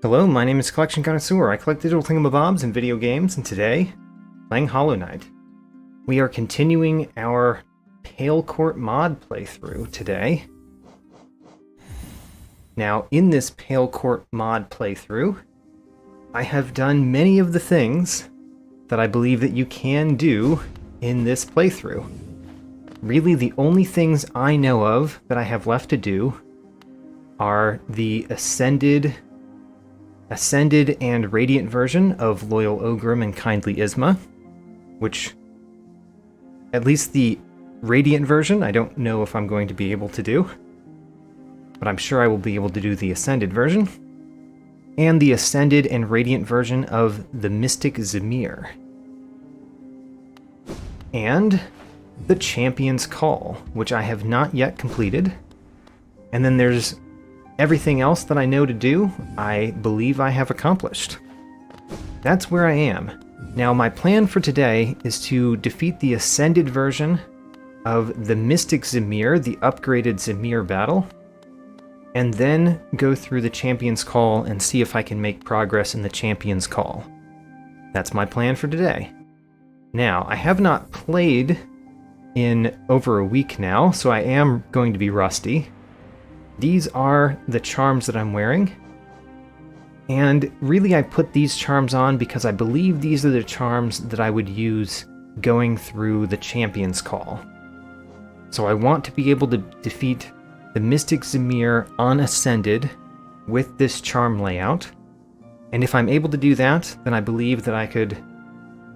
Hello, my name is Collection Connoisseur. I collect digital thingamabobs and video games, and today, playing Hollow Knight. We are continuing our Pale Court mod playthrough today. Now, in this Pale Court mod playthrough, I have done many of the things that I believe that you can do in this playthrough. Really, the only things I know of that I have left to do are the Ascended and Radiant version of Loyal Ogrim and Kindly Isma, which, at least the Radiant version, I don't know if I'm going to be able to do, but I'm sure I will be able to do the Ascended version, and the Ascended and Radiant version of the Mystic Ze'mer, and the Champion's Call, which I have not yet completed, and then there's everything else that I know to do, I believe I have accomplished. That's where I am. Now, my plan for today is to defeat the Ascended version of the Mystic Ze'mer, the upgraded Ze'mer battle, and then go through the Champion's Call and see if I can make progress in the Champion's Call. That's my plan for today. Now, I have not played in over a week now, so I am going to be rusty. These are the charms that I'm wearing, and really I put these charms on because I believe these are the charms that I would use going through the Champion's Call. So I want to be able to defeat the Mystic Ze'mer on Ascended with this charm layout, and if I'm able to do that, then I believe that I could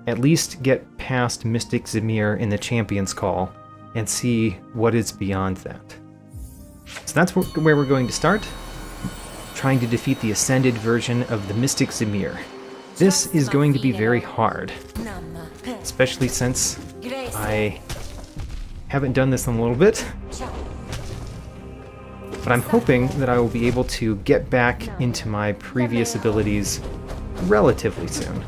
at least get past Mystic Ze'mer in the Champion's Call and see what is beyond that. So that's where we're going to start, trying to defeat the Ascended version of the Mystic Ze'mer. This is going to be very hard, especially since I haven't done this in a little bit. But I'm hoping that I will be able to get back into my previous abilities relatively soon.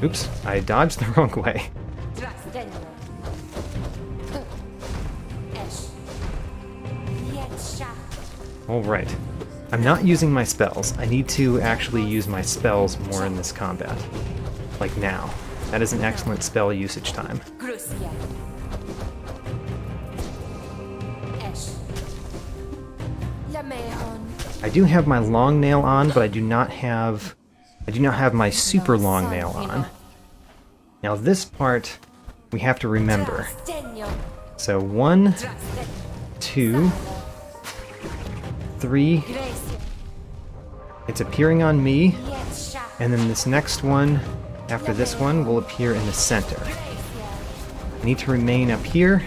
Oops, I dodged the wrong way. Alright. I'm not using my spells. I need to actually use my spells more in this combat. Like now. That is an excellent spell usage time. I do have my long nail on, but I do not have my super long nail on. Now this part we have to remember. So 1, 2, 3, it's appearing on me, and then this next one, after this one, will appear in the center. I need to remain up here.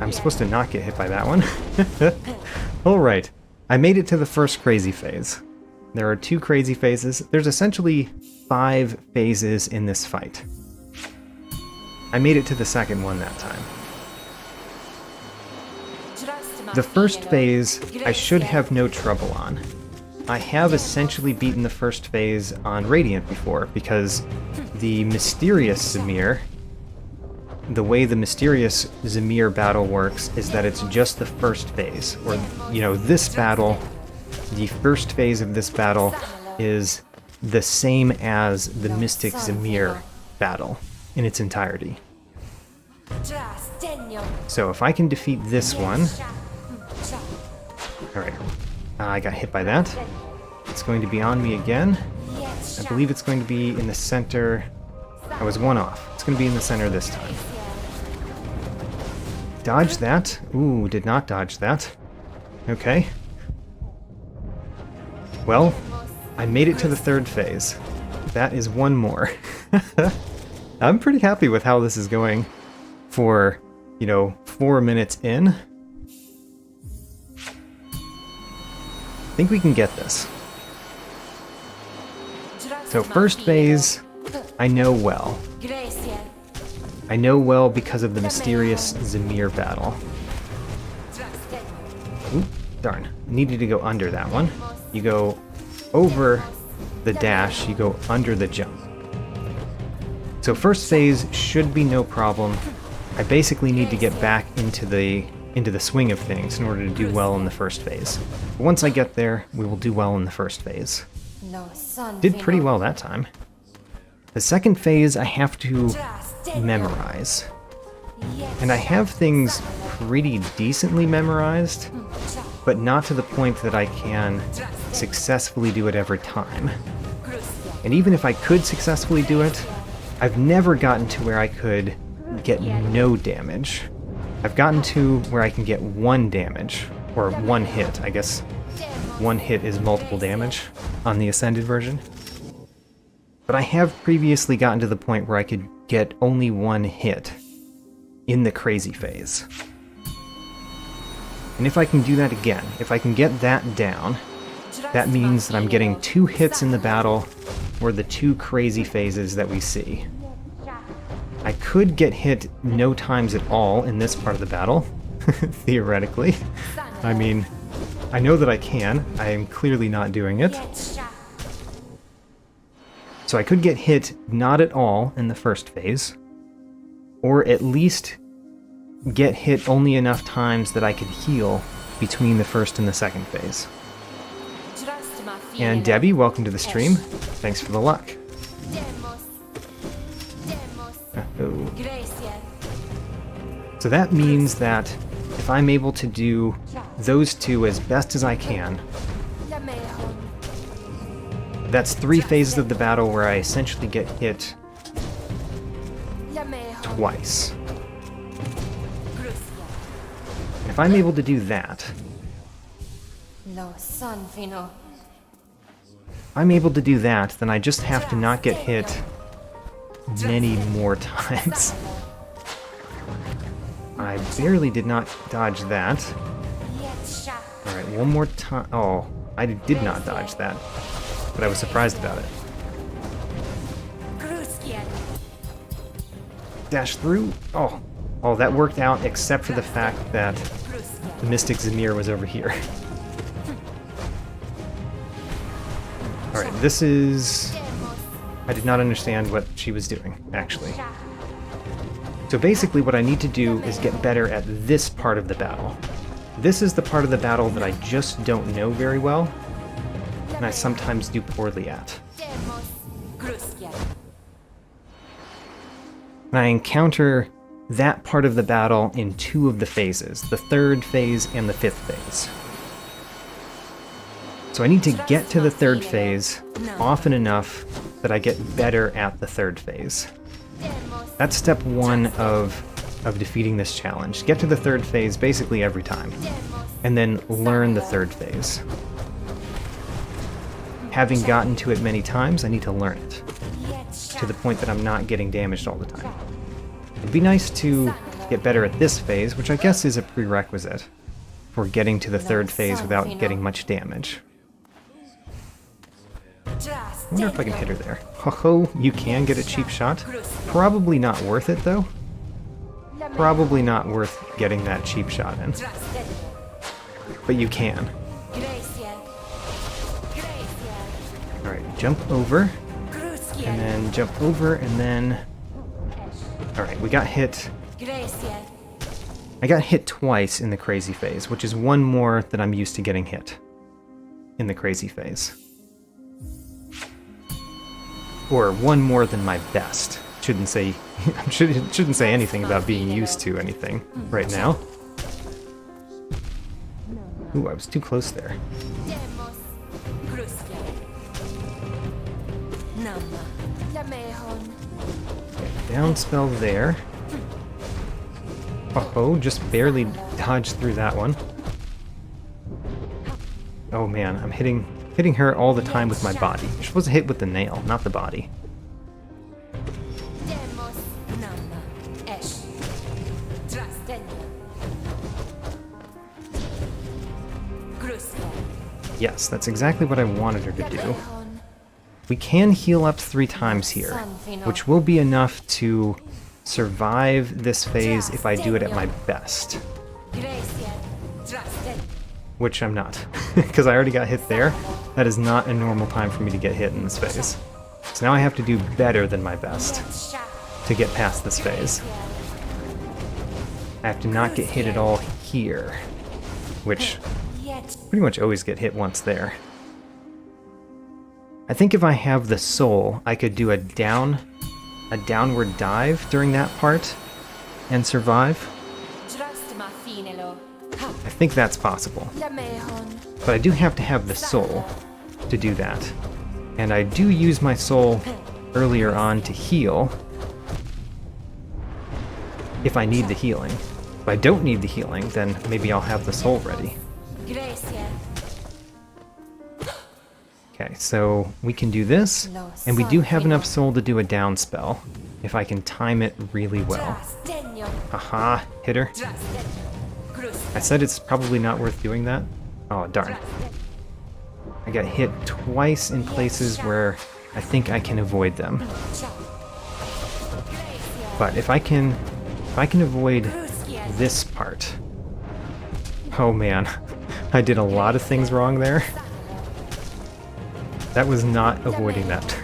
I'm supposed to not get hit by that one. Alright, I made it to the first crazy phase. There are 2 crazy phases. There's essentially 5 phases in this fight. I made it to the second one that time. The first phase, I should have no trouble on. I have essentially beaten the first phase on Radiant before, because the Mysterious Ze'mer, the way the Mysterious Ze'mer battle works is that it's just the first phase. Or, you know, this battle, the first phase of this battle is the same as the Mystic Ze'mer battle in its entirety. So if I can defeat this one... Alright, I got hit by that. It's going to be on me again. I believe it's going to be in the center. I was 1 off. It's going to be in the center this time. Dodge that. Ooh, did not dodge that. Okay. Well, I made it to the third phase. That is 1 more. I'm pretty happy with how this is going for, 4 minutes in. I think we can get this. So first phase, I know well. I know well because of the Mysterious Ze'mer battle. Oop, darn. Needed to go under that one. You go over the dash, you go under the jump. So first phase should be no problem. I basically need to get back into the swing of things in order to do well in the first phase. But once I get there, we will do well in the first phase. Did pretty well that time. The second phase I have to memorize. And I have things pretty decently memorized, but not to the point that I can successfully do it every time. And even if I could successfully do it, I've never gotten to where I could get no damage. I've gotten to where I can get 1 damage, or 1 hit. I guess 1 hit is multiple damage on the Ascended version. But I have previously gotten to the point where I could get only 1 hit in the crazy phase. And if I can do that again, if I can get that down, that means that I'm getting 2 hits in the battle, or the 2 crazy phases that we see. I could get hit no times at all in this part of the battle, theoretically. I mean, I know that I can. I am clearly not doing it. So I could get hit not at all in the first phase, or at least get hit only enough times that I could heal between the first and the second phase. And Debbie, welcome to the stream. Thanks for the luck. Uh-oh. So that means that if I'm able to do those 2 as best as I can, that's 3 phases of the battle where I essentially get hit twice. And if I'm able to do that, then I just have to not get hit many more times. I barely did not dodge that. Alright, one more time. Oh, I did not dodge that, but I was surprised about it. Dash through. Oh, that worked out except for the fact that the Mystic Ze'mer was over here. Alright, this is... I did not understand what she was doing, actually. So basically what I need to do is get better at this part of the battle. This is the part of the battle that I just don't know very well, and I sometimes do poorly at. And I encounter that part of the battle in 2 of the phases, the 3rd phase and the 5th phase. So I need to get to the 3rd phase often enough that I get better at the 3rd phase. That's step 1 of defeating this challenge. Get to the 3rd phase basically every time, and then learn the 3rd phase. Having gotten to it many times, I need to learn it, to the point that I'm not getting damaged all the time. It'd be nice to get better at this phase, which I guess is a prerequisite for getting to the 3rd phase without getting much damage. I wonder if I can hit her there. Ho-ho, you can get a cheap shot. Probably not worth it, though. Probably not worth getting that cheap shot in. But you can. Alright, jump over. And then jump over, and then... Alright, we got hit. I got hit twice in the crazy phase, which is 1 more than I'm used to getting hit in the crazy phase. Or 1 more than my best. Shouldn't say anything about being used to anything right now. Ooh, I was too close there. Okay, down spell there. Oh, just barely dodged through that one. Oh man, I'm hitting her all the time with my body. You're supposed to hit with the nail, not the body. Yes, that's exactly what I wanted her to do. We can heal up 3 times here, which will be enough to survive this phase if I do it at my best. Which I'm not, because I already got hit there. That is not a normal time for me to get hit in this phase. So now I have to do better than my best to get past this phase. I have to not get hit at all here, which pretty much always get hit once there. I think if I have the soul, I could do a downward dive during that part and survive. I think that's possible. But I do have to have the soul to do that. And I do use my soul earlier on to heal if I need the healing. If I don't need the healing, then maybe I'll have the soul ready. Okay, so we can do this, and we do have enough soul to do a down spell, if I can time it really well. Haha, hit her. I said it's probably not worth doing that. Oh, darn. I got hit twice in places where I think I can avoid them. But if I can avoid this part... Oh man, I did a lot of things wrong there. That was not avoiding that.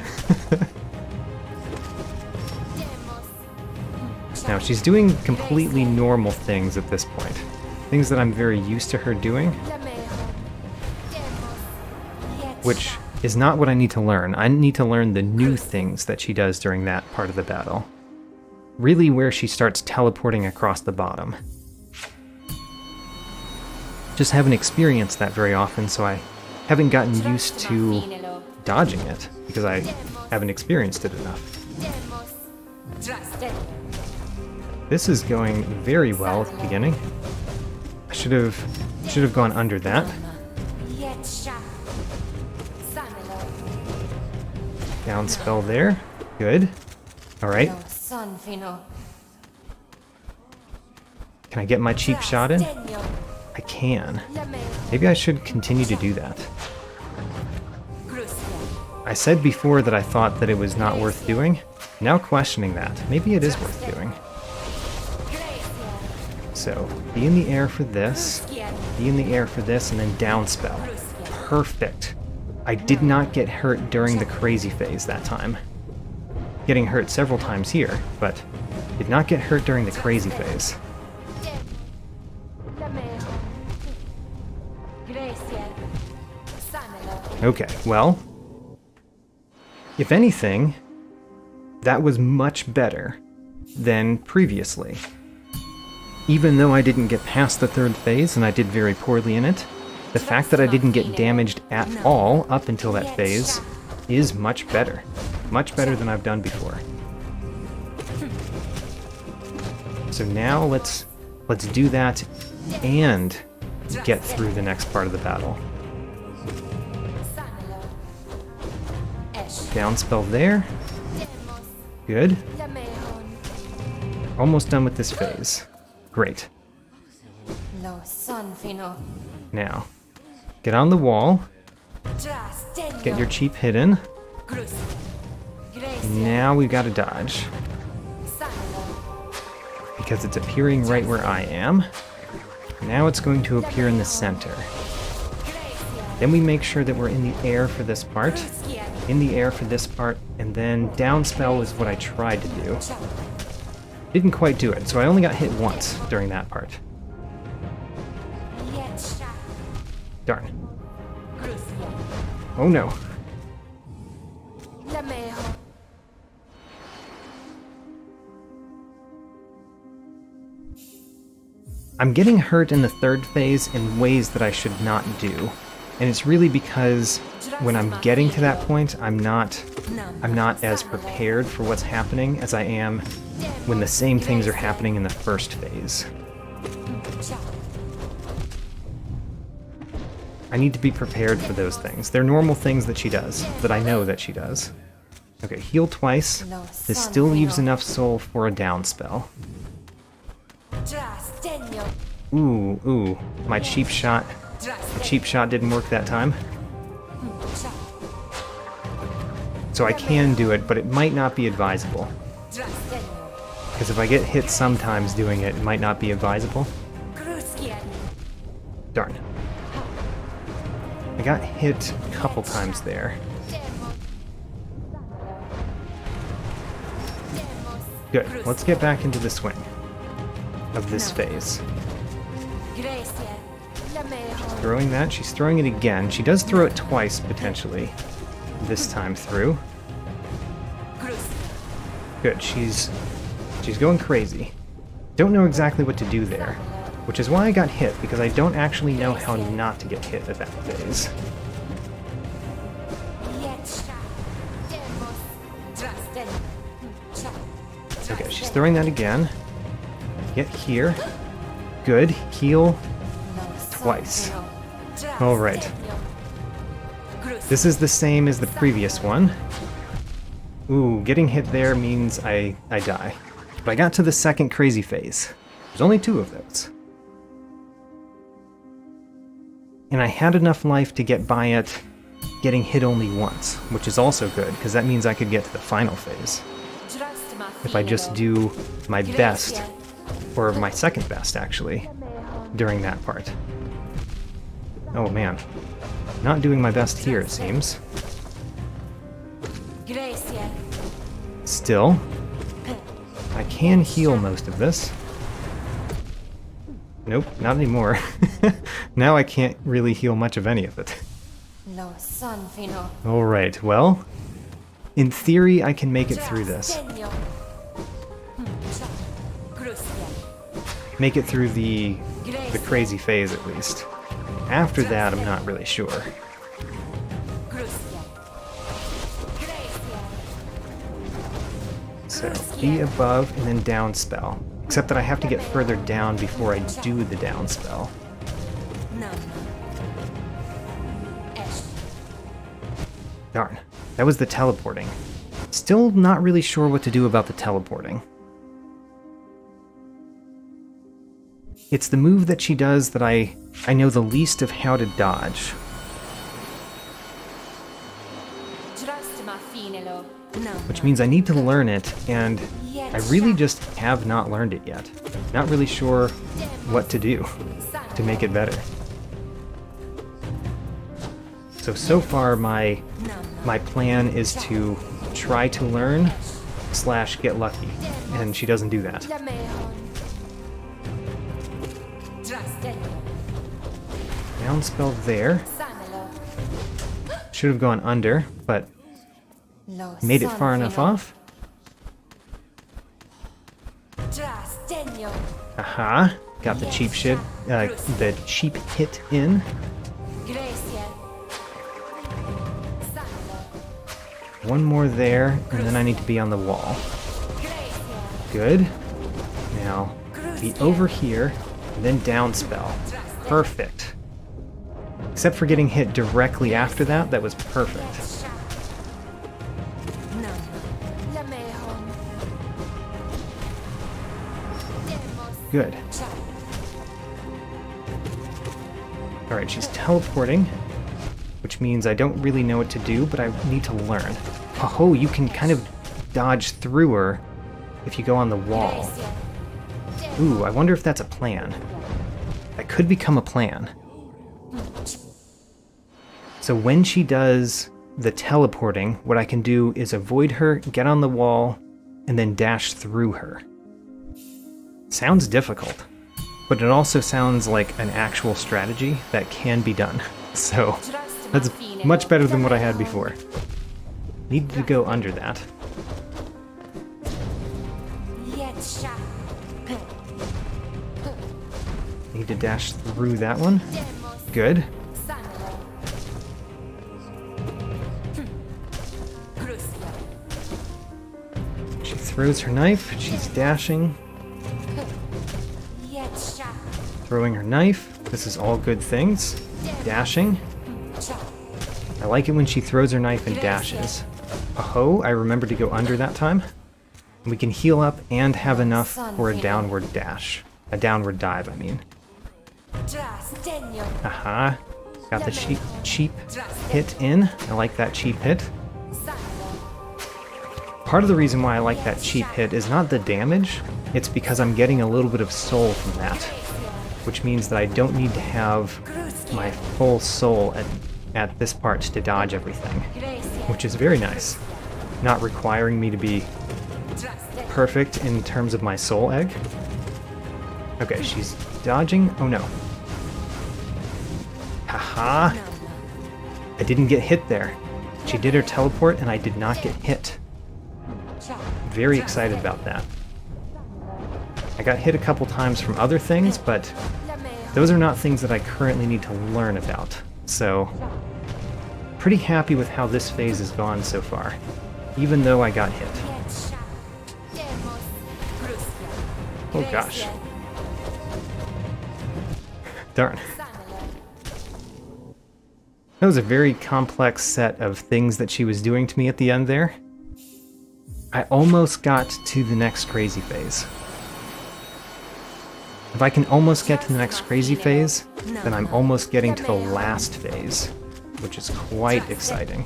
Now, she's doing completely normal things at this point. Things that I'm very used to her doing. Which is not what I need to learn. I need to learn the new things that she does during that part of the battle. Really where she starts teleporting across the bottom. Just haven't experienced that very often, so I haven't gotten used to dodging it, because I haven't experienced it enough. This is going very well at the beginning. I should have gone under that. Down spell there. Good. Alright. Can I get my cheap shot in? I can. Maybe I should continue to do that. I said before that I thought that it was not worth doing. Now questioning that. Maybe it is worth doing. So, be in the air for this, be in the air for this, and then down spell. Perfect. I did not get hurt during the crazy phase that time. Getting hurt several times here, but did not get hurt during the crazy phase. Okay, well, if anything, that was much better than previously. Even though I didn't get past the third phase and I did very poorly in it, the fact that I didn't get damaged at all up until that phase is much better. Much better than I've done before. So now let's do that and get through the next part of the battle. Down spell there. Good. Almost done with this phase. Great. Now, get on the wall. Get your cheap hit in. Now we've got to dodge. Because it's appearing right where I am. Now it's going to appear in the center. Then we make sure that we're in the air for this part. In the air for this part, and then down spell is what I tried to do. Didn't quite do it, so I only got hit once during that part. Darn. Oh no. I'm getting hurt in the third phase in ways that I should not do. And it's really because when I'm getting to that point, I'm not as prepared for what's happening as I am when the same things are happening in the first phase. I need to be prepared for those things. They're normal things that she does, that I know that she does. Okay, heal twice. This still leaves enough soul for a down spell. Ooh, my cheap shot. The cheap shot didn't work that time. So I can do it, but it might not be advisable. Because if I get hit sometimes doing it, it might not be advisable. Darn. I got hit a couple times there. Good, let's get back into the swing of this phase. She's throwing that, she's throwing it again. She does throw it twice, potentially. this time through. Good, she's going crazy. Don't know exactly what to do there, which is why I got hit, because I don't actually know how not to get hit at that phase. Okay, she's throwing that again. Get here. Good. Heal twice. Alright. This is the same as the previous one. Ooh, getting hit there means I die. But I got to the second crazy phase. There's only 2 of those. And I had enough life to get by it getting hit only once, which is also good, because that means I could get to the final phase. If I just do my best, or my second best actually, during that part. Oh man. Not doing my best here, it seems. Still, I can heal most of this. Nope, not anymore. Now I can't really heal much of any of it. Alright, well, in theory I can make it through this. Make it through the crazy phase at least. After that, I'm not really sure. So, be above and then down spell. Except that I have to get further down before I do the down spell. Darn, that was the teleporting. Still not really sure what to do about the teleporting. It's the move that she does that I know the least of how to dodge. Which means I need to learn it, and I really just have not learned it yet. Not really sure what to do to make it better. So far my plan is to try to learn / get lucky, and she doesn't do that. Down spell there. Should have gone under, but made it far enough off. Aha! Got the cheap hit in. One more there, and then I need to be on the wall. Good. Now, be over here, and then down spell. Perfect. Except for getting hit directly after that, that was perfect. Good. Alright, she's teleporting, which means I don't really know what to do, but I need to learn. Oh, you can kind of dodge through her if you go on the wall. Ooh, I wonder if that's a plan. That could become a plan. So when she does the teleporting, what I can do is avoid her, get on the wall, and then dash through her. Sounds difficult, but it also sounds like an actual strategy that can be done. So that's much better than what I had before. Needed to go under that. Need to dash through that one. Good. She throws her knife, she's dashing. Throwing her knife. This is all good things. Dashing. I like it when she throws her knife and dashes. Oh, I remembered to go under that time. We can heal up and have enough for a downward dash. A downward dive, I mean. Aha. Got the cheap hit in. I like that cheap hit. Part of the reason why I like that cheap hit is not the damage, it's because I'm getting a little bit of soul from that. Which means that I don't need to have my full soul at this part to dodge everything. Which is very nice. Not requiring me to be perfect in terms of my soul egg. Okay, she's dodging. Oh no. Haha! I didn't get hit there. She did her teleport and I did not get hit. Very excited about that. I got hit a couple times from other things, but those are not things that I currently need to learn about. So, pretty happy with how this phase has gone so far, even though I got hit. Oh gosh. Darn. That was a very complex set of things that she was doing to me at the end there. I almost got to the next crazy phase. If I can almost get to the next crazy phase, then I'm almost getting to the last phase, which is quite exciting.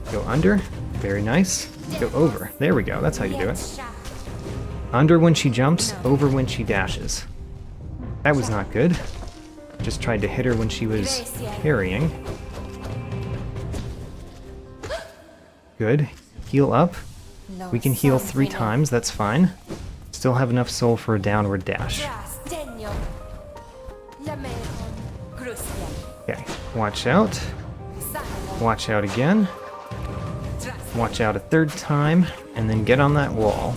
Go under. Very nice. Go over. There we go. That's how you do it. Under when she jumps, over when she dashes. That was not good. Just tried to hit her when she was parrying. Good. Heal up. We can heal 3 times, that's fine. Still have enough soul for a downward dash. Okay, watch out. Watch out again. Watch out a 3rd time, and then get on that wall.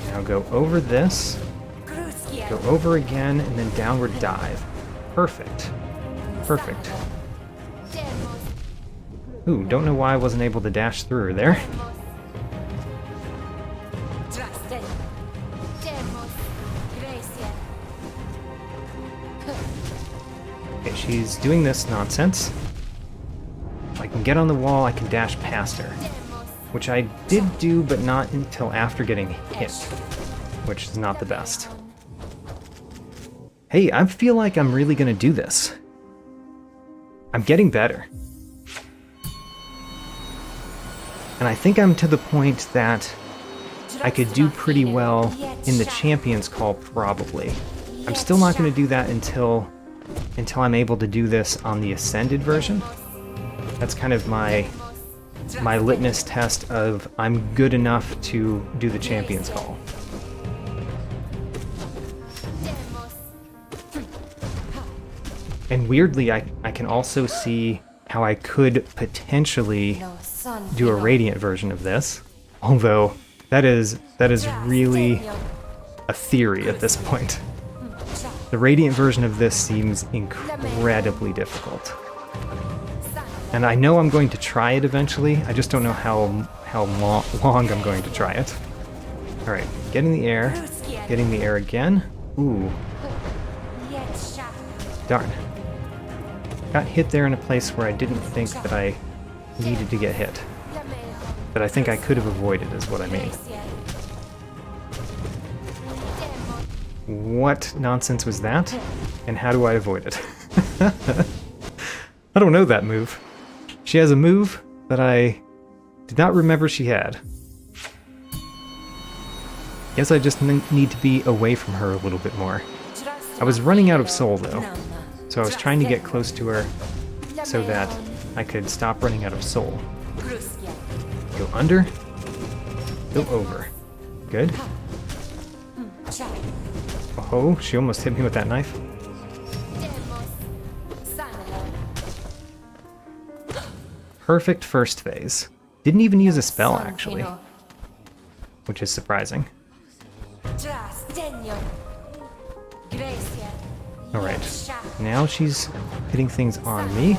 Now go over this. Go over again, and then downward dive. Perfect. Perfect. Ooh, don't know why I wasn't able to dash through her there. Okay, she's doing this nonsense. If I can get on the wall, I can dash past her. Which I did do, but not until after getting hit. Which is not the best. Hey, I feel like I'm really gonna do this. I'm getting better. And I think I'm to the point that I could do pretty well in the Champions Call, probably. I'm still not going to do that until I'm able to do this on the Ascended version. That's kind of my litmus test of I'm good enough to do the Champions Call. And weirdly, I can also see how I could potentially do a Radiant version of this, although that is really a theory at this point. The Radiant version of this seems incredibly difficult. And I know I'm going to try it eventually, I just don't know how long I'm going to try it. Alright, get in the air, getting the air again. Ooh. Darn. Got hit there in a place where I didn't think that I needed to get hit. But I think I could have avoided, is what I mean. What nonsense was that? And how do I avoid it? I don't know that move. She has a move that I did not remember she had. Guess I just need to be away from her a little bit more. I was running out of soul though, so I was trying to get close to her so that I could stop running out of soul. Go under. Go over. Good. Oh, she almost hit me with that knife. Perfect first phase. Didn't even use a spell, actually. Which is surprising. Alright. Now she's hitting things on me.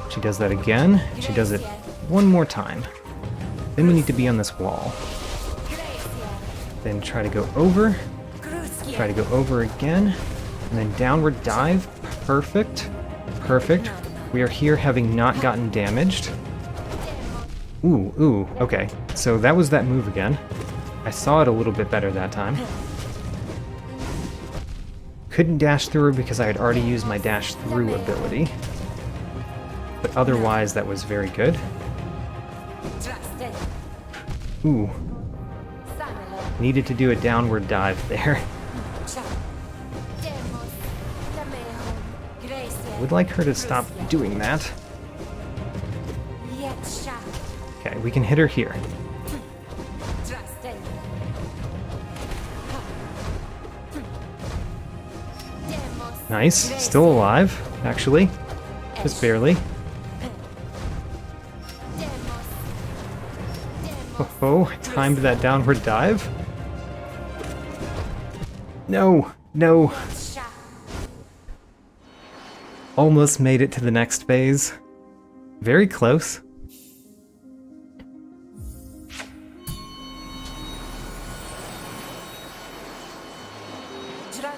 She does that again. She does it one more time. Then we need to be on this wall. Then try to go over. Try to go over again. And then downward dive. Perfect. Perfect. We are here having not gotten damaged. Ooh, ooh, okay. So that was that move again. I saw it a little bit better that time. Couldn't dash through her because I had already used my dash through ability. But otherwise, that was very good. Ooh. Needed to do a downward dive there. Would like her to stop doing that. Okay, we can hit her here. Nice. Still alive, actually. Just barely. Oh, I timed that downward dive. No, no. Almost made it to the next phase. Very close.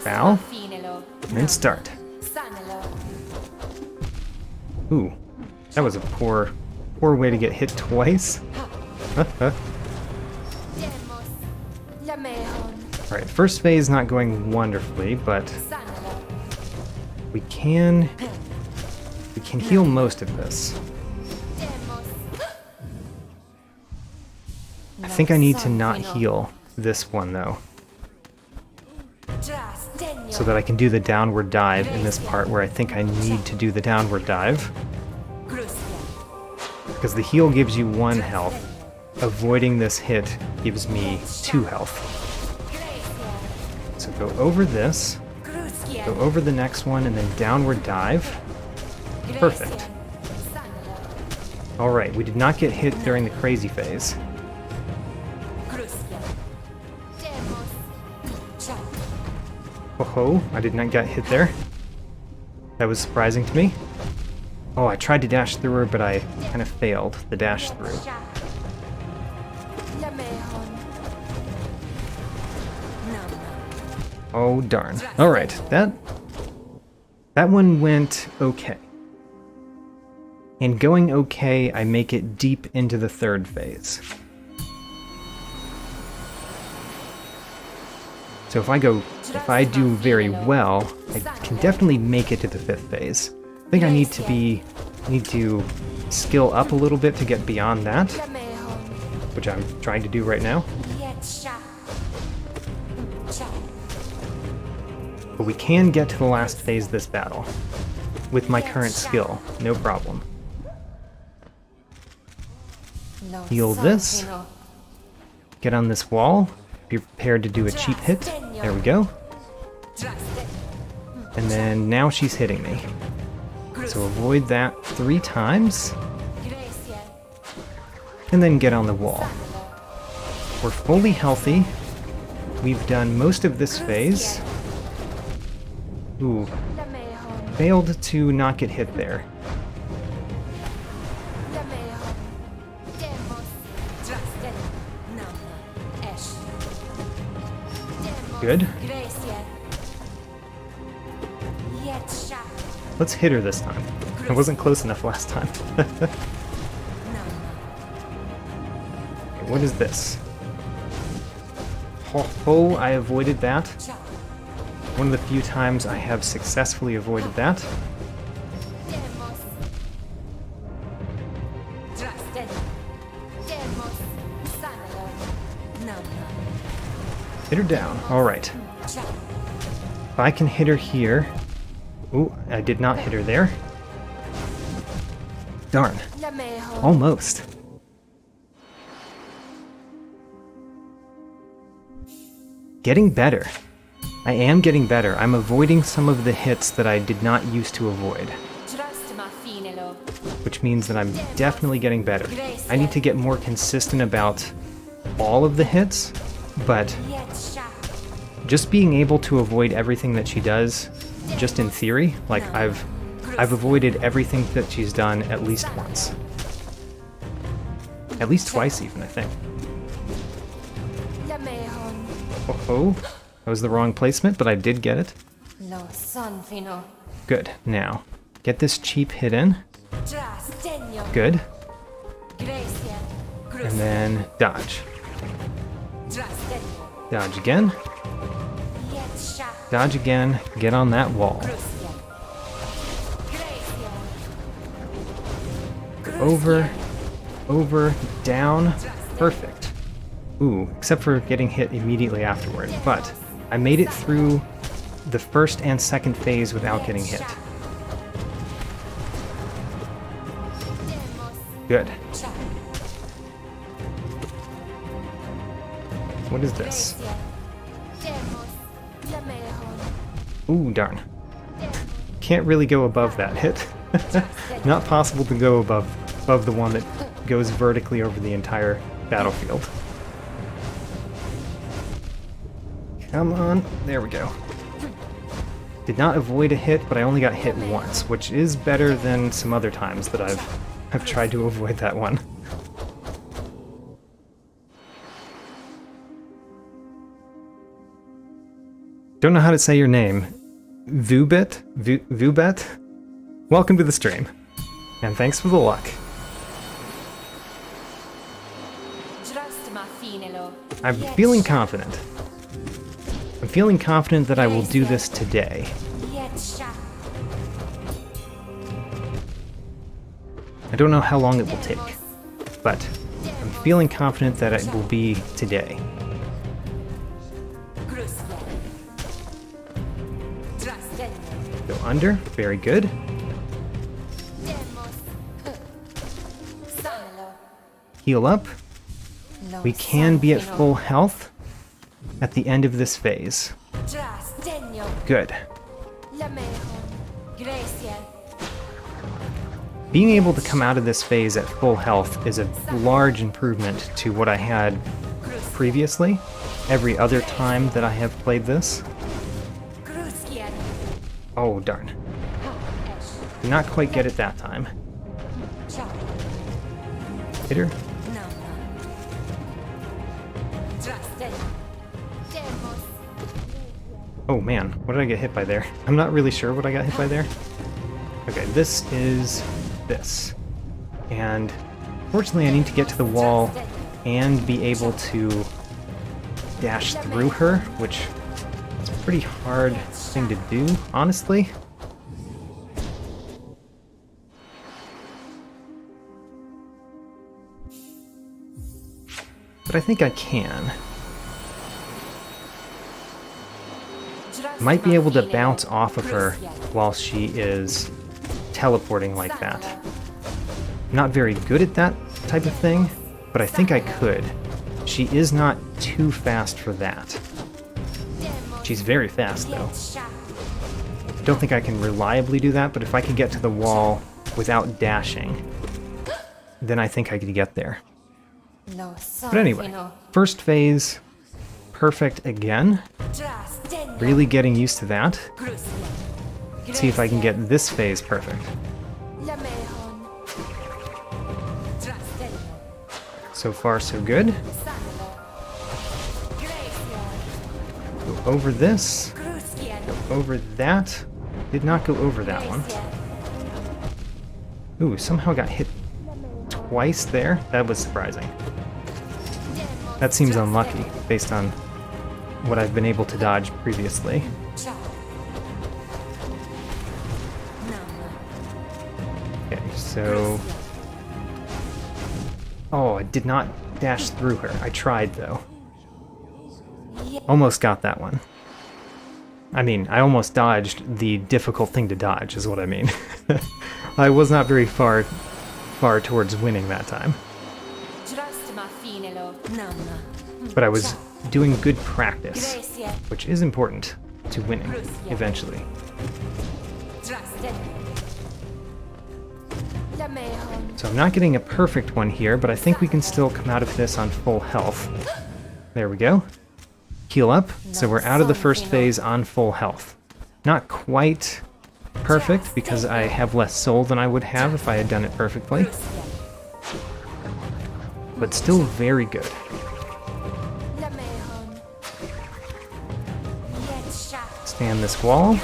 Bow. And start. Ooh, that was a poor way to get hit twice. Alright, first phase not going wonderfully, but we can heal most of this. I think I need to not heal this one though, so that I can do the downward dive in this part where I think I need to do the downward dive. Because the heal gives you 1 health, avoiding this hit gives me 2 health. So go over this, go over the next one, and then downward dive. Perfect. Alright, we did not get hit during the crazy phase. Oh, I did not get hit there. That was surprising to me. Oh, I tried to dash through her, but I kind of failed the dash through. Oh, darn. Alright, that one went okay. And going okay, I make it deep into the 3rd phase. So if I do very well, I can definitely make it to the 5th phase. I think I need to skill up a little bit to get beyond that, which I'm trying to do right now. But we can get to the last phase of this battle with my current skill, no problem. Heal this. Get on this wall. Be prepared to do a cheap hit. There we go. And then now she's hitting me. So avoid that 3 times. And then get on the wall. We're fully healthy. We've done most of this phase. Ooh. Failed to not get hit there. Good. Let's hit her this time. I wasn't close enough last time. Okay, what is this? Oh, I avoided that. One of the few times I have successfully avoided that. Hit her down. Alright. If I can hit her here... Ooh, I did not hit her there. Darn. Almost. Getting better. I am getting better. I'm avoiding some of the hits that I did not used to avoid. Which means that I'm definitely getting better. I need to get more consistent about all of the hits, but just being able to avoid everything that she does, just in theory, like I've avoided everything that she's done at least once. At least twice even, I think. Oh, that was the wrong placement, but I did get it. Good. Now, get this cheap hit in. Good. And then dodge. Dodge again. Dodge again. Get on that wall. Over. Over. Down. Perfect. Ooh, except for getting hit immediately afterward. But I made it through the 1st and 2nd phase without getting hit. Good. What is this? Ooh, darn. Can't really go above that hit. Not possible to go above the one that goes vertically over the entire battlefield. Come on, there we go. Did not avoid a hit, but I only got hit once, which is better than some other times that I've tried to avoid that one. Don't know how to say your name. Vubet? Welcome to the stream. And thanks for the luck. I'm feeling confident. I'm feeling confident that I will do this today. I don't know how long it will take, but I'm feeling confident that it will be today. Go under, very good. Heal up. We can be at full health at the end of this phase. Good. Being able to come out of this phase at full health is a large improvement to what I had previously, every other time that I have played this. Oh, darn. Did not quite get it that time. Hit her. Oh man, what did I get hit by there? I'm not really sure what I got hit by there. Okay, this is this. And fortunately I need to get to the wall and be able to dash through her, which is a pretty hard thing to do, honestly. But I think I can. Might be able to bounce off of her while she is teleporting like that. Not very good at that type of thing, but I think I could. She is not too fast for that. She's very fast though. Don't think I can reliably do that, but if I can get to the wall without dashing, then I think I could get there. But anyway, first phase, perfect again. Really getting used to that. Let's see if I can get this phase perfect. So far, so good. Go over this. Go over that. Did not go over that one. Ooh, somehow got hit twice there. That was surprising. That seems unlucky, based on what I've been able to dodge previously. Okay, so... Oh, I did not dash through her. I tried, though. Almost got that one. I mean, I almost dodged the difficult thing to dodge, is what I mean. I was not very far towards winning that time. But I was doing good practice, which is important to winning, eventually. So I'm not getting a perfect one here, but I think we can still come out of this on full health. There we go. Heal up, so we're out of the first phase on full health. Not quite perfect, because I have less soul than I would have if I had done it perfectly. But still very good. Stand this wall.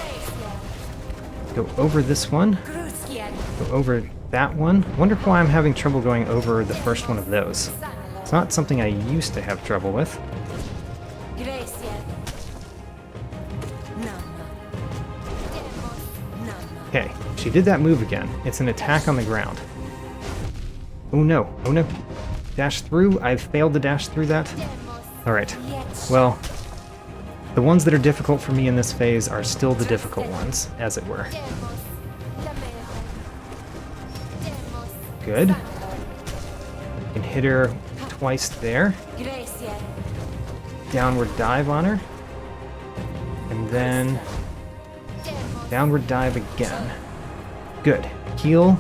Go over this one. Go over that one. Wonder why I'm having trouble going over the first one of those. It's not something I used to have trouble with. Okay, she did that move again. It's an attack on the ground. Oh no, oh no. Dash through? I've failed to dash through that? Alright, well, the ones that are difficult for me in this phase are still the difficult ones, as it were. Good. Can hit her twice there. Downward dive on her. And then Downward dive again. Good. Heal.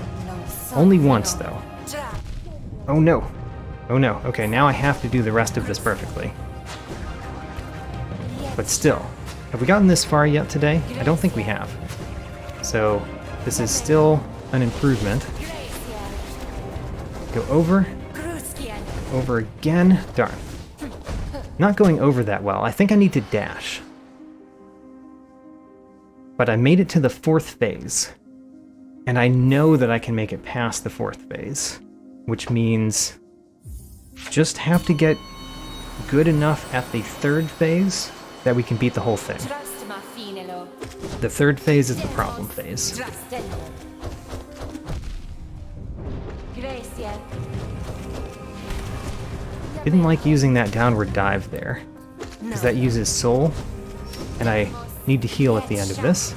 Only once, though. Oh no. Oh no. Okay, now I have to do the rest of this perfectly. But still, have we gotten this far yet today? I don't think we have. So, this is still an improvement. Go over. Over again. Darn. Not going over that well. I think I need to dash. But I made it to the 4th phase. And I know that I can make it past the 4th phase. Which means just have to get good enough at the 3rd phase that we can beat the whole thing. The 3rd phase is the problem phase. Didn't like using that downward dive there, because that uses soul, and I need to heal at the end of this.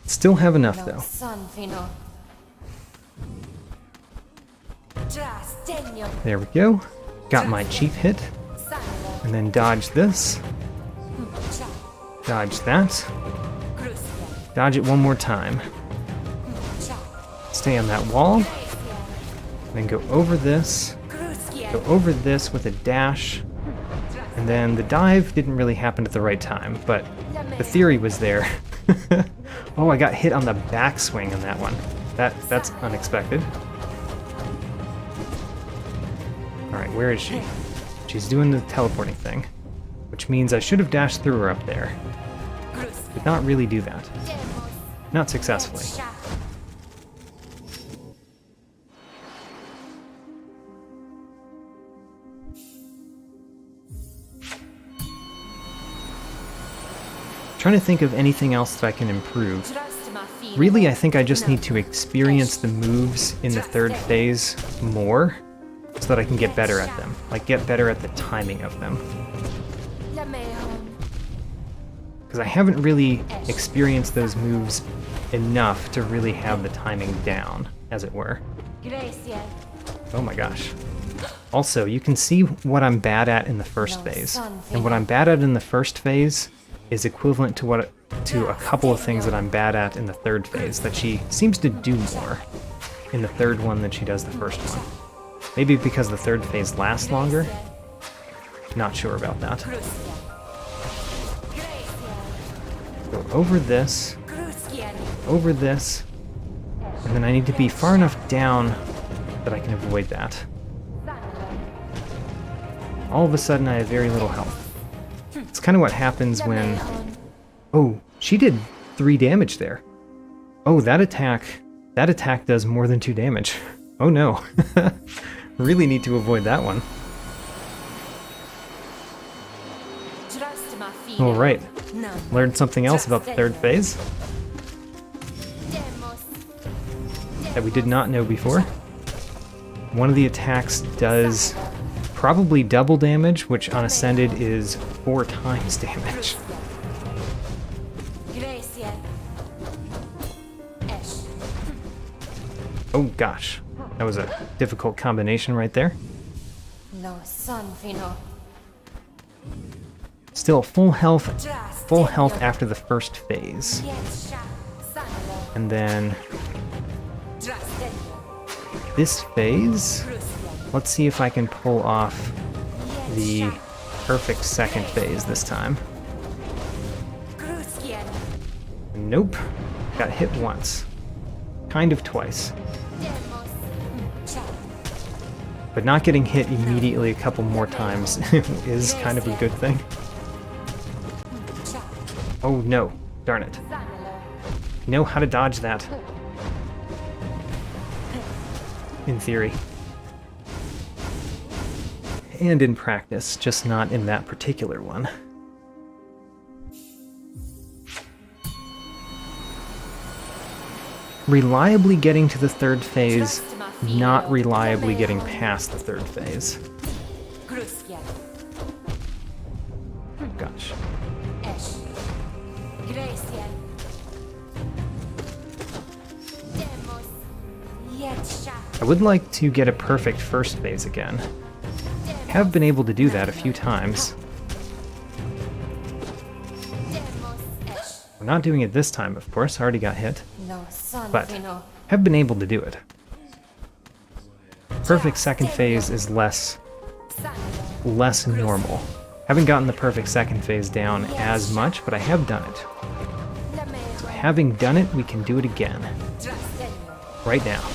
Still have enough though. There we go. Got my cheap hit. And then dodge this. Dodge that. Dodge it one more time. Stay on that wall. Then go over this. Go over this with a dash. And then the dive didn't really happen at the right time, but the theory was there. Oh, I got hit on the backswing on that one. That's unexpected. Alright, where is she? She's doing the teleporting thing, which means I should have dashed through her up there. Did not really do that. Not successfully. Trying to think of anything else that I can improve. Really, I think I just need to experience the moves in the 3rd phase more, so that I can get better at them. Like, get better at the timing of them. Because I haven't really experienced those moves enough to really have the timing down, as it were. Oh my gosh. Also, you can see what I'm bad at in the 1st phase. And what I'm bad at in the 1st phase is equivalent to a couple of things that I'm bad at in the 3rd phase, that she seems to do more in the 3rd one than she does the 1st one. Maybe because the 3rd phase lasts longer? Not sure about that. Go over this, and then I need to be far enough down that I can avoid that. All of a sudden I have very little health. It's kind of what happens when... Oh, she did 3 damage there. Oh, that attack does more than 2 damage. Oh no. Really need to avoid that one. Alright. Learned something else about the 3rd phase that we did not know before. One of the attacks does probably double damage, which on Ascended is 4 times damage. Oh gosh, that was a difficult combination right there. Still full health after the 1st phase. And then this phase, let's see if I can pull off the perfect 2nd phase this time. Nope. Got hit once. Kind of twice. But not getting hit immediately a couple more times is kind of a good thing. Oh no, darn it. Know how to dodge that. In theory. And in practice, just not in that particular one. Reliably getting to the 3rd phase, not reliably getting past the 3rd phase. Gosh. I would like to get a perfect 1st phase again. Have been able to do that a few times. We're not doing it this time, of course. I already got hit. No, son, But Vino. have been able to do it. Perfect second phase is less normal. Haven't gotten the perfect second phase down as much, but I have done it. So having done it, we can do it again. Right now.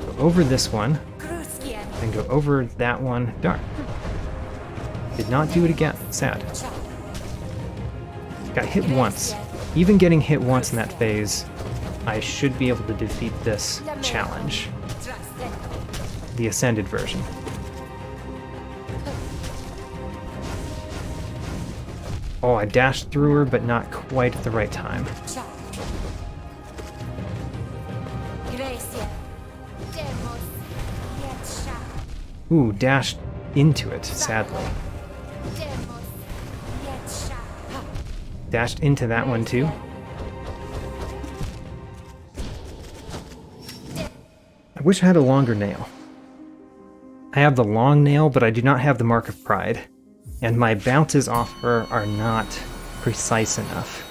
Go over this one, then go over that one. Darn. Did not do it again. Sad. Got hit once. Even getting hit once in that phase, I should be able to defeat this challenge. The Ascended version. Oh, I dashed through her, but not quite at the right time. Ooh, dashed into it, sadly. Dashed into that one too. I wish I had a longer nail. I have the long nail, but I do not have the Mark of Pride. And my bounces off her are not precise enough.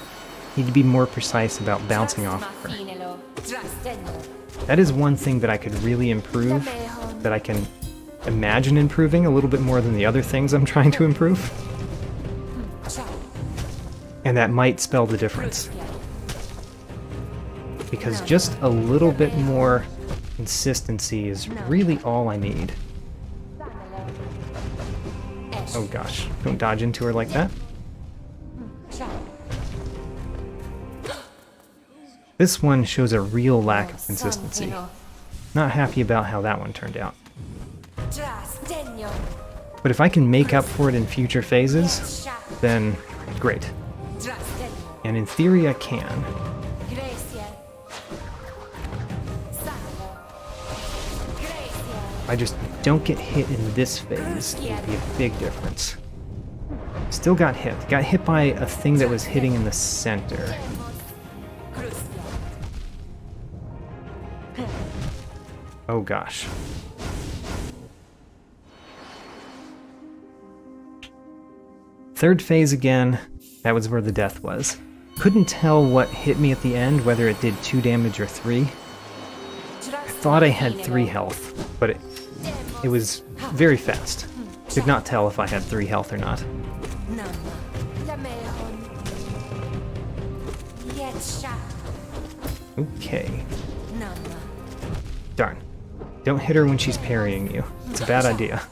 Need to be more precise about bouncing off her. That is one thing that I could really improve, that I can imagine improving a little bit more than the other things I'm trying to improve. And that might spell the difference. Because just a little bit more consistency is really all I need. Oh gosh, don't dodge into her like that. This one shows a real lack of consistency. Not happy about how that one turned out. But if I can make up for it in future phases, then great. And in theory I can. I just don't get hit in this phase, it would be a big difference. Still got hit. Got hit by a thing that was hitting in the center. Oh gosh. Third phase again. That was where the death was. Couldn't tell what hit me at the end, whether it did 2 damage or 3. I thought I had 3 health, but it was very fast. Could not tell if I had 3 health or not. Okay. Darn. Don't hit her when she's parrying you. It's a bad idea.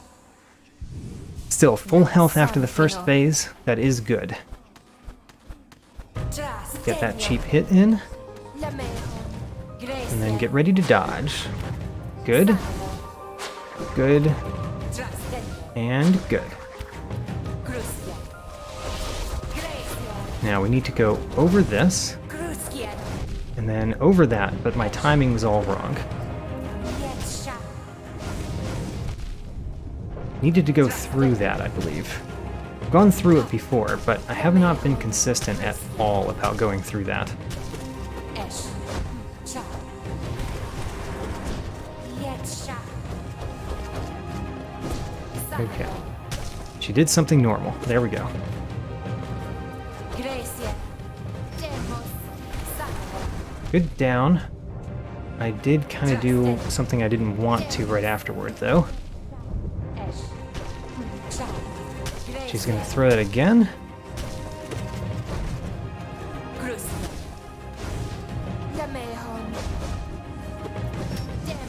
Still, full health after the first phase. That is good. Get that cheap hit in. And then get ready to dodge. Good. Good. And good. Now we need to go over this. And then over that, but my timing was all wrong. Needed to go through that, I believe. I've gone through it before, but I have not been consistent at all about going through that. Okay. She did something normal. There we go. Good down. I did kind of do something I didn't want to right afterward, though. She's gonna throw that again.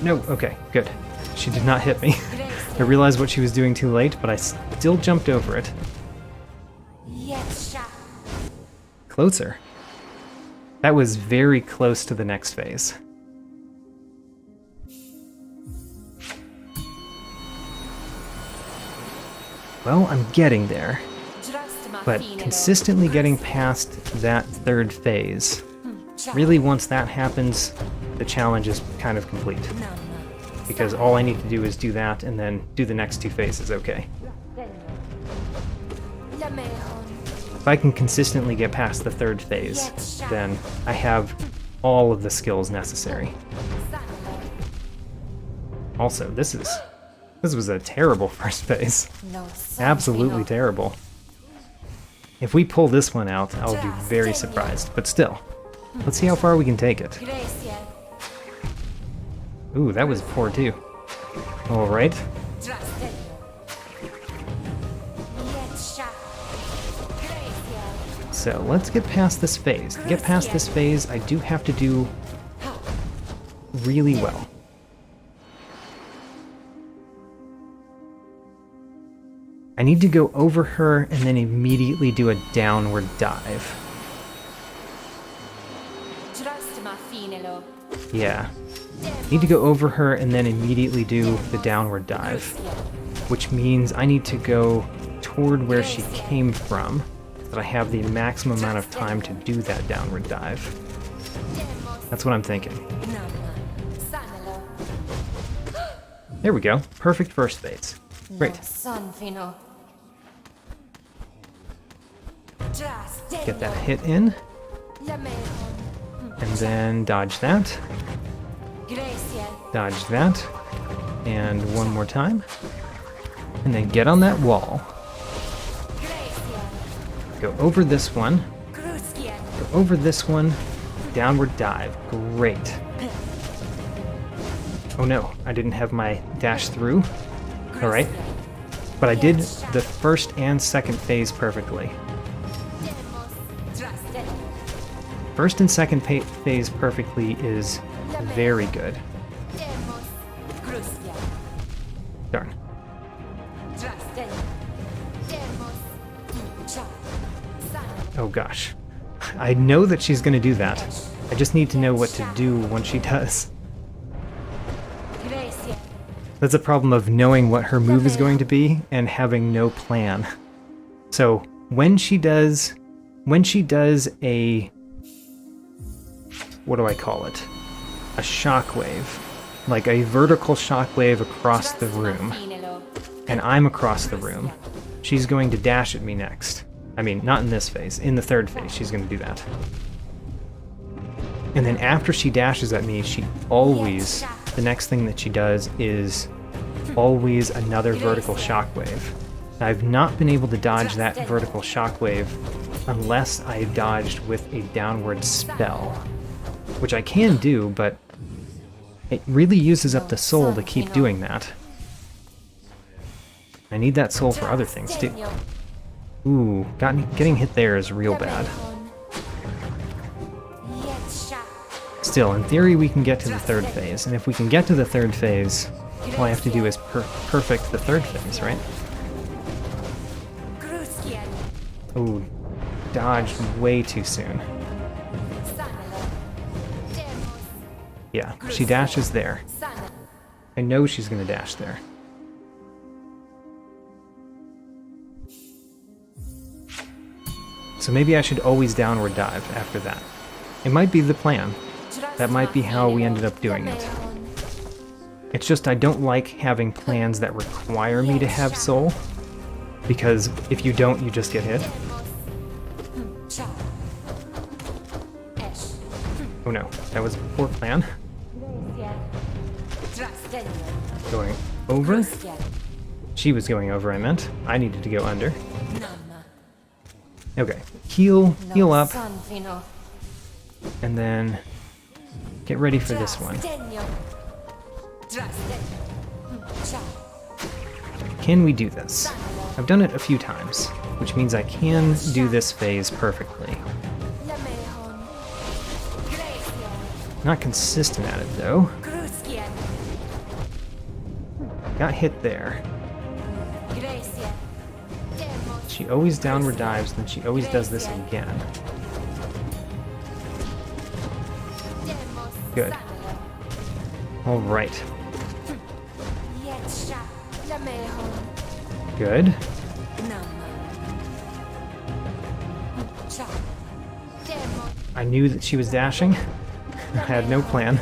No, okay, good. She did not hit me. I realized what she was doing too late, but I still jumped over it. Closer. That was very close to the next phase. Well, I'm getting there, but consistently getting past that third phase. Really, once that happens, the challenge is kind of complete. Because all I need to do is do that and then do the next 2 phases, okay. If I can consistently get past the third phase, then I have all of the skills necessary. Also, this was a terrible first phase. Absolutely terrible. If we pull this one out, I'll be very surprised. But still, let's see how far we can take it. Ooh, that was poor too. Alright. So let's get past this phase. To get past this phase, I do have to do really well. I need to go over her and then immediately do a downward dive. Yeah. Need to go over her and then immediately do the downward dive, which means I need to go toward where she came from, so that I have the maximum amount of time to do that downward dive. That's what I'm thinking. There we go. Perfect first phase. Great. Get that hit in. And then dodge that. Dodge that. And one more time. And then get on that wall. Go over this one. Go over this one. Downward dive. Great. Oh no, I didn't have my dash through. Alright. But I did the first and second phase perfectly. First and second phase perfectly is very good. Darn. Oh gosh. I know that she's going to do that. I just need to know what to do when she does. That's a problem of knowing what her move is going to be and having no plan. So when she does a, what do I call it? A shockwave, like a vertical shockwave across the room, and I'm across the room, she's going to dash at me next. I mean, not in this phase, in the third phase she's going to do that. And then after she dashes at me, she always, the next thing that she does is always another vertical shockwave. I've not been able to dodge that vertical shockwave unless I dodged with a downward spell, which I can do, but it really uses up the soul to keep doing that. I need that soul for other things too. Ooh, getting hit there is real bad. Still, in theory, we can get to the third phase, and if we can get to the third phase, all I have to do is perfect the third phase, right? Ooh, dodged way too soon. Yeah, she dashes there. I know she's gonna dash there. So maybe I should always downward dive after that. It might be the plan. That might be how we ended up doing it. It's just I don't like having plans that require me to have soul, because if you don't, you just get hit. Oh no, that was a poor plan. Going over? She was going over, I meant. I needed to go under. Okay, heal up, and then get ready for this one. Can we do this? I've done it a few times, which means I can do this phase perfectly. Not consistent at it, though. Got hit there. She always downward dives, then she always does this again. Good. Alright. Good. I knew that she was dashing. I had no plan.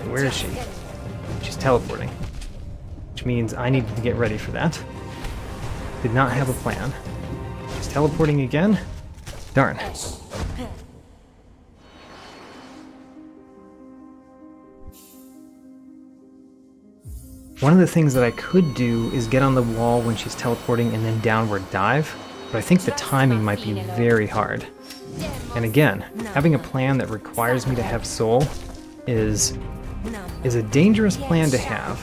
Where is she? She's teleporting. Which means I needed to get ready for that. Did not have a plan. She's teleporting again? Darn. One of the things that I could do is get on the wall when she's teleporting and then downward dive, but I think the timing might be very hard. And again, having a plan that requires me to have soul is a dangerous plan to have.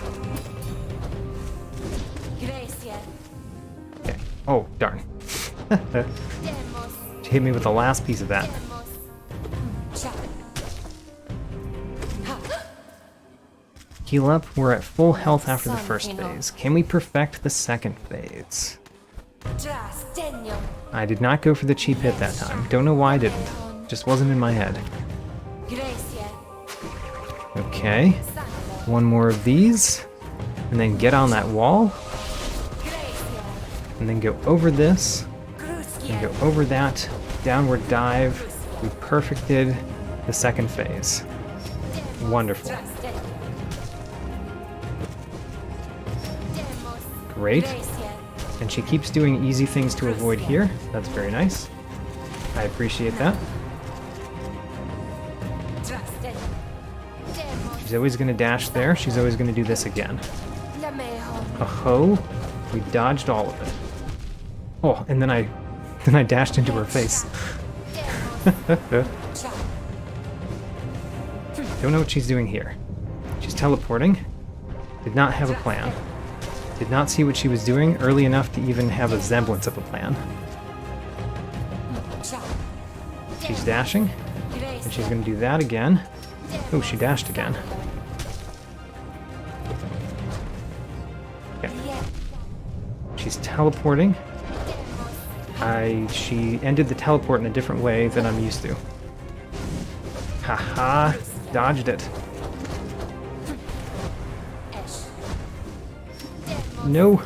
Okay. Oh, darn. She hit me with the last piece of that. Heal up. We're at full health after the first phase. Can we perfect the second phase? I did not go for the cheap hit that time. Don't know why I didn't. Just wasn't in my head. Okay. One more of these. And then get on that wall. And then go over this. And go over that. Downward dive. We perfected the second phase. Wonderful. Great. And she keeps doing easy things to avoid here. That's very nice. I appreciate that. She's always going to dash there. She's always going to do this again. Oh, we dodged all of it. Oh, and then I dashed into her face. Don't know what she's doing here. She's teleporting. Did not have a plan. Did not see what she was doing early enough to even have a semblance of a plan. She's dashing, and she's going to do that again. Oh, she dashed again. Okay. She's teleporting. She ended the teleport in a different way than I'm used to. Haha, dodged it. No.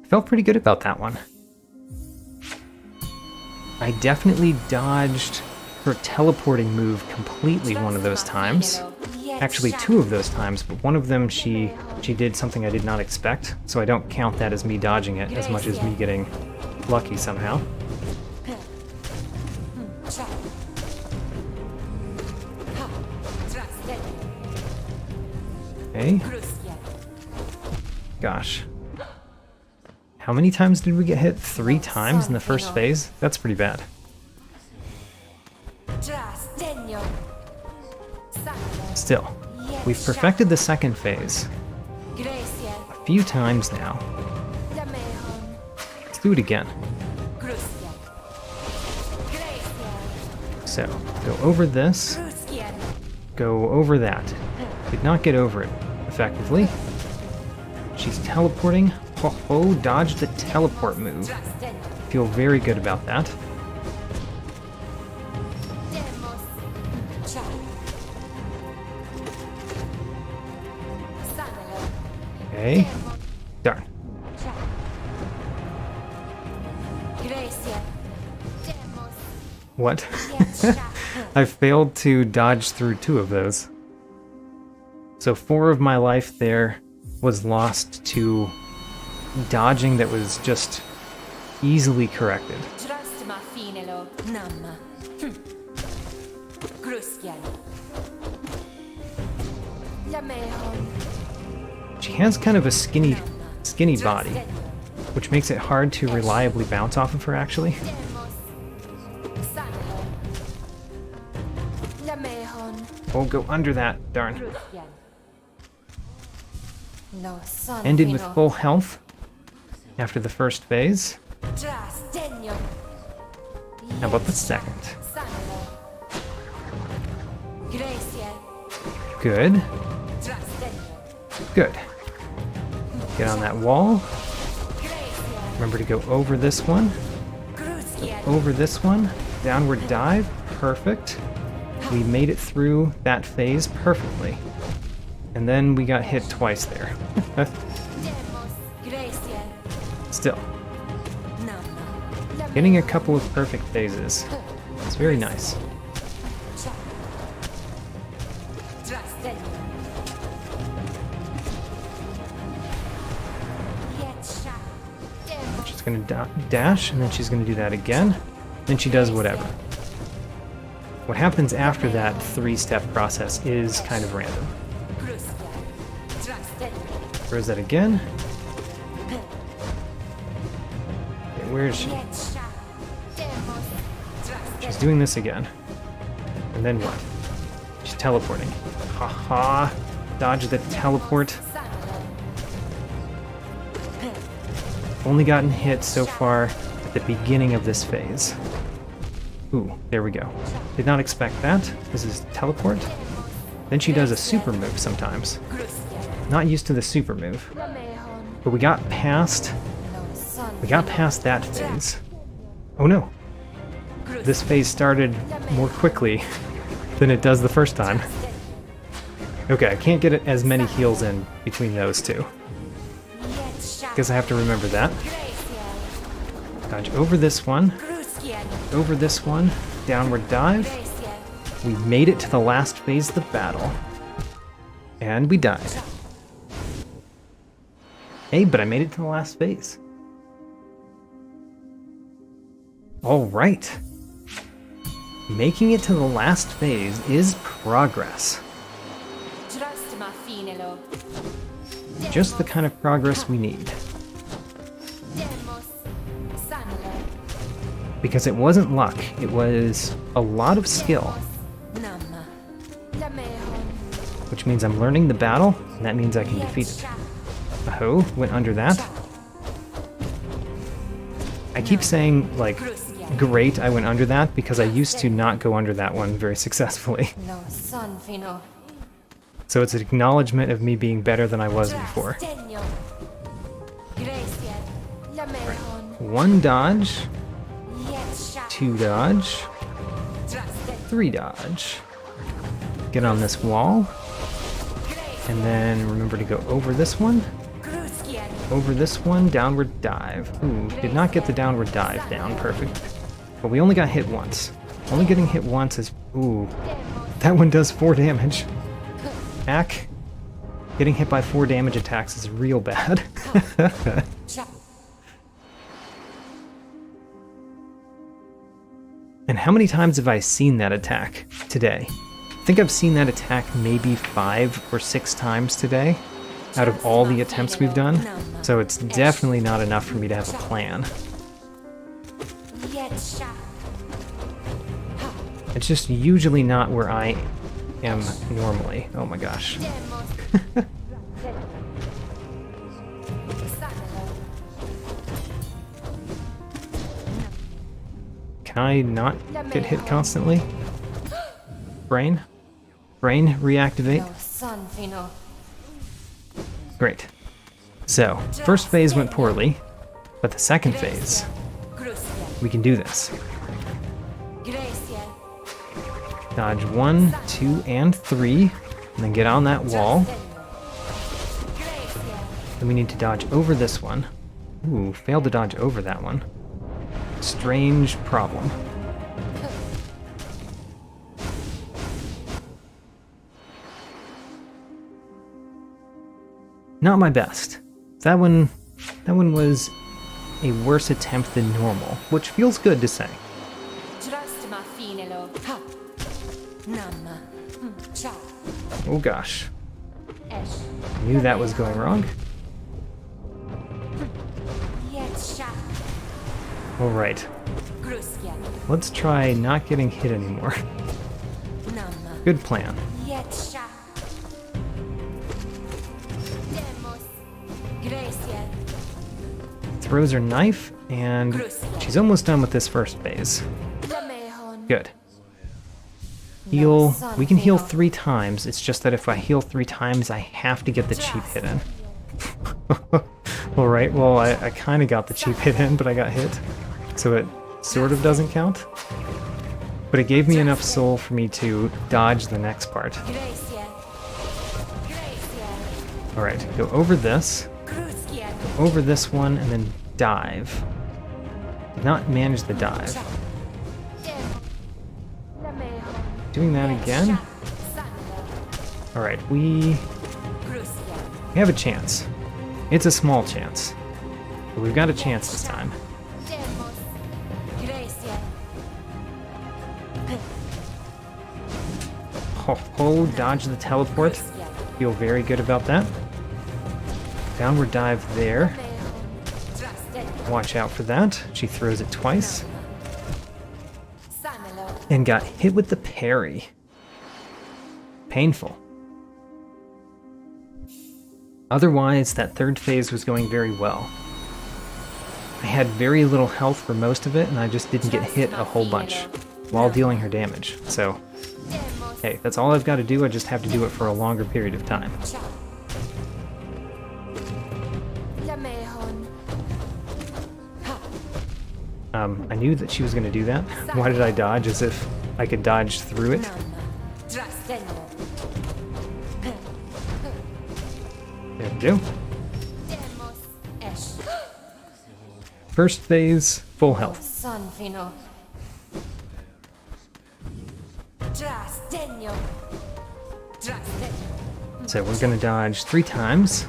Felt pretty good about that one. I definitely dodged her teleporting move completely one of those times. Actually, two of those times, but one of them she did something I did not expect, so I don't count that as me dodging it as much as me getting lucky somehow. Okay. Gosh. How many times did we get hit? 3 times in the first phase? That's pretty bad. Still, we've perfected the second phase a few times now. Let's do it again. So, go over this, go over that. Did not get over it effectively. She's teleporting. Ho ho, dodged the teleport move. Feel very good about that. Okay. Darn. What? I failed to dodge through 2 of those. So 4 of my life there was lost to dodging that was just easily corrected. She has kind of a skinny body, which makes it hard to reliably bounce off of her, actually. Oh, go under that, darn. Ended with full health after the first phase. How about the second? Good. Good. Get on that wall. Remember to go over this one. Over this one. Downward dive. Perfect. We made it through that phase perfectly. And then we got hit twice there. Still. Getting a couple of perfect phases. It's very nice. She's going to dash, and then she's going to do that again. Then she does whatever. What happens after that 3-step process is kind of random. Throws that again. Okay, where is she? She's doing this again. And then what? She's teleporting. Haha. Dodge the teleport. Only gotten hit so far at the beginning of this phase. Ooh, there we go. Did not expect that. This is teleport. Then she does a super move sometimes. Not used to the super move. But we got past that phase. Oh no. This phase started more quickly than it does the first time. Okay, I can't get as many heals in between those two. Guess I have to remember that. Dodge over this one. Over this one. Downward dive. We made it to the last phase of the battle. And we died. Hey, but I made it to the last phase. Alright. Making it to the last phase is progress. Just the kind of progress we need. Because it wasn't luck, it was a lot of skill. Which means I'm learning the battle, and that means I can defeat it. Oh, went under that. I keep saying, like, great, I went under that, because I used to not go under that one very successfully. So it's an acknowledgement of me being better than I was before. Right. 1 dodge, 2 dodge, 3 dodge. Get on this wall, and then remember to go over this one. Over this one, downward dive. Ooh, did not get the downward dive down perfect. But we only got hit once. Only getting hit once is... Ooh, that one does 4 damage. Attack. Getting hit by 4 damage attacks is real bad. And how many times have I seen that attack today? I think I've seen that attack maybe 5 or 6 times today out of all the attempts we've done. So it's definitely not enough for me to have a plan. It's just usually not where I am normally. Oh my gosh. Can I not get hit constantly? Brain? Brain reactivate? Great. So, first phase went poorly, but the second phase, we can do this. Dodge 1, 2, and 3, and then get on that wall. Then we need to dodge over this one. Ooh, failed to dodge over that one. Strange problem. Not my best. That one was a worse attempt than normal, which feels good to say. Oh gosh. Knew that was going wrong. Alright. Let's try not getting hit anymore. Good plan. Throws her knife, and she's almost done with this first phase. Good. Heal. We can heal 3 times, it's just that if I heal 3 times, I have to get the cheap hit in. Alright, well, I kind of got the cheap hit in, but I got hit. So it sort of doesn't count. But it gave me enough soul for me to dodge the next part. Alright, go over this. Go over this one, and then dive. Did not manage the dive. Doing that again. Alright, we have a chance. It's a small chance. But we've got a chance this time. ho, dodge the teleport. Feel very good about that. Downward dive there. Watch out for that. She throws it twice. And got hit with the parry. Painful. Otherwise, that third phase was going very well. I had very little health for most of it, and I just didn't get hit a whole bunch while dealing her damage. So, hey, that's all I've got to do. I just have to do it for a longer period of time. I knew that she was going to do that. Why did I dodge? As if I could dodge through it. There we go. First phase, full health. So we're going to dodge 3 times,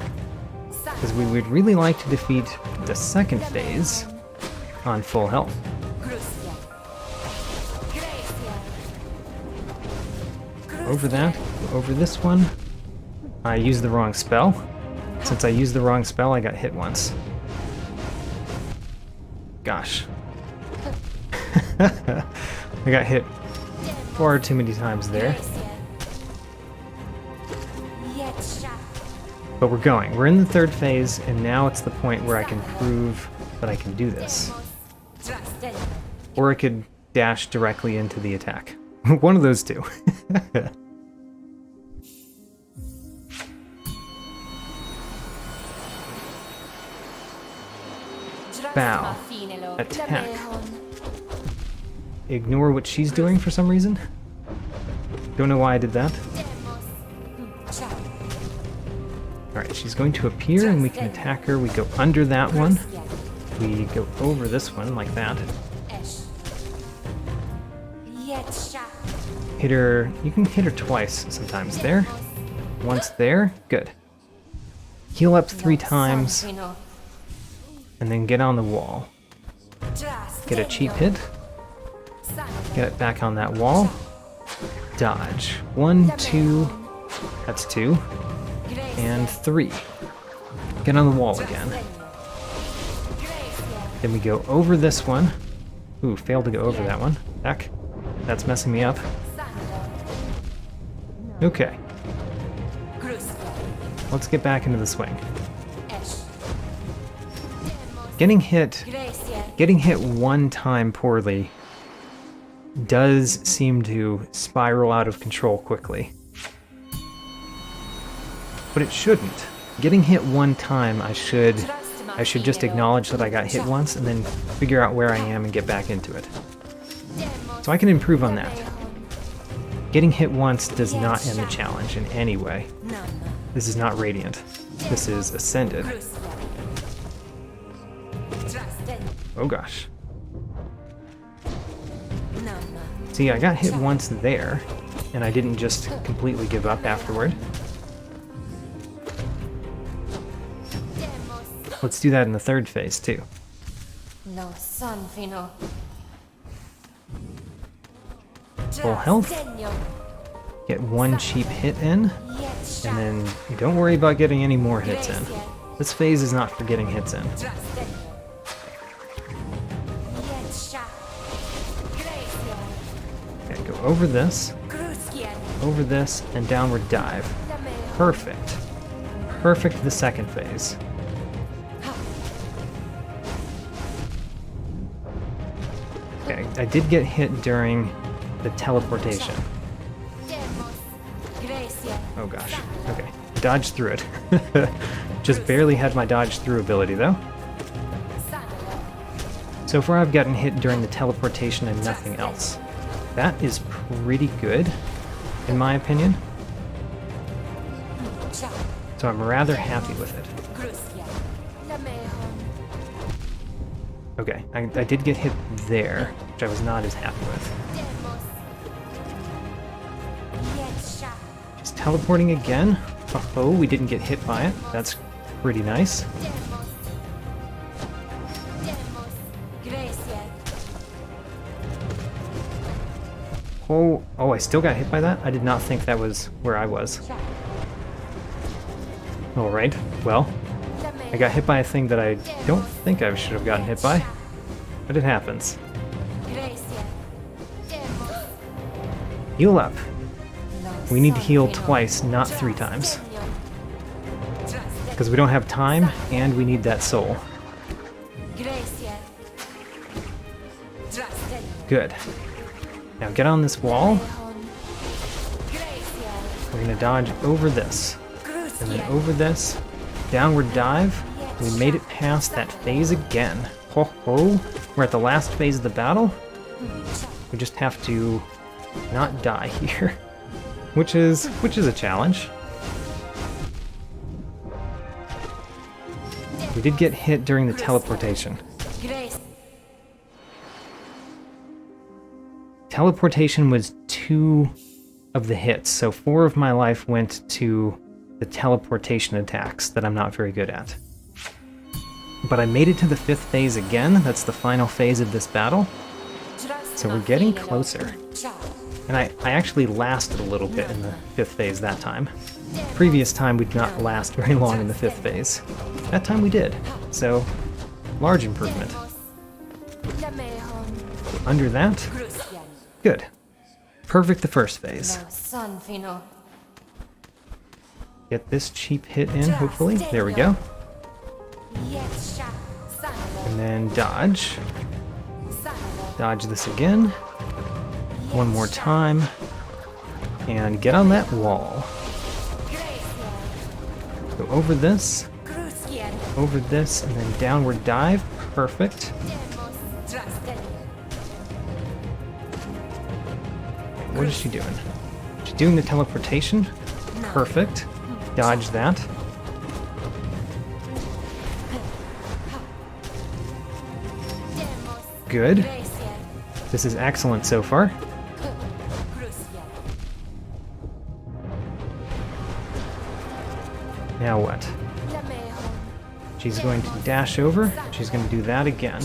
because we would really like to defeat the second phase on full health. Over that, over this one. I used the wrong spell. Since I used the wrong spell, I got hit once. Gosh. I got hit far too many times there. But we're going. We're in the third phase, and now it's the point where I can prove that I can do this. Or I could dash directly into the attack. One of those two. Bow. Attack. Ignore what she's doing for some reason. Don't know why I did that. Alright, she's going to appear and we can attack her. We go under that one. We go over this one like that. Hit her. You can hit her twice sometimes. There. Once there. Good. Heal up 3 times. And then get on the wall. Get a cheap hit. Get it back on that wall. Dodge. 1, 2. That's 2. And 3. Get on the wall again. Then we go over this one. Ooh, failed to go over that one. Heck. That's messing me up. Okay. Let's get back into the swing. Getting hit one time poorly does seem to spiral out of control quickly. But it shouldn't. Getting hit one time, I should just acknowledge that I got hit once and then figure out where I am and get back into it. So I can improve on that. Getting hit once does not end the challenge in any way. This is not Radiant. This is Ascended. Oh gosh. See, I got hit once there, and I didn't just completely give up afterward. Let's do that in the third phase, too. Full health. Get 1 cheap hit in, and then don't worry about getting any more hits in. This phase is not for getting hits in. Okay, go over this, and downward dive. Perfect. Perfect the second phase. Okay, I did get hit during the teleportation. Oh gosh. Okay. Dodge through it. Just barely had my dodge through ability though. So far I've gotten hit during the teleportation and nothing else. That is pretty good, in my opinion. So I'm rather happy with it. Okay, I did get hit there, which I was not as happy with. Just teleporting again. Oh, we didn't get hit by it. That's pretty nice. Oh, I still got hit by that? I did not think that was where I was. Alright, well, I got hit by a thing that I don't think I should have gotten hit by, but it happens. Heal up. We need to heal twice, not 3 times. Because we don't have time, and we need that soul. Good. Now get on this wall. We're gonna dodge over this. And then over this. Downward dive. We made it past that phase again. Ho ho! We're at the last phase of the battle. We just have to not die here. Which is a challenge. We did get hit during the teleportation. Teleportation was 2 of the hits, so 4 of my life went to the teleportation attacks that I'm not very good at. But I made it to the 5th phase again. That's the final phase of this battle. So we're getting closer. And I actually lasted a little bit in the 5th phase that time. Previous time we did not last very long in the 5th phase. That time we did. So, large improvement. Under that, good. Perfect the first phase. Get this cheap hit in, hopefully. There we go. And then dodge. Dodge this again. One more time. And get on that wall. Go over this. Over this, and then downward dive. Perfect. What is she doing? She's doing the teleportation. Perfect. Dodge that. Good. This is excellent so far. Now what? She's going to dash over. She's going to do that again.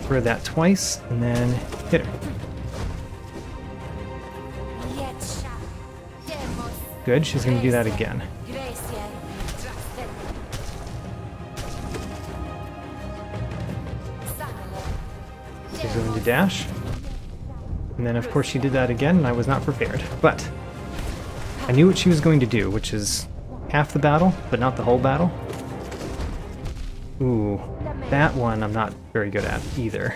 Throw that twice, and then hit her. Good, she's going to do that again. She's going to dash. And then of course she did that again, and I was not prepared. But I knew what she was going to do, which is half the battle, but not the whole battle. Ooh, that one I'm not very good at either.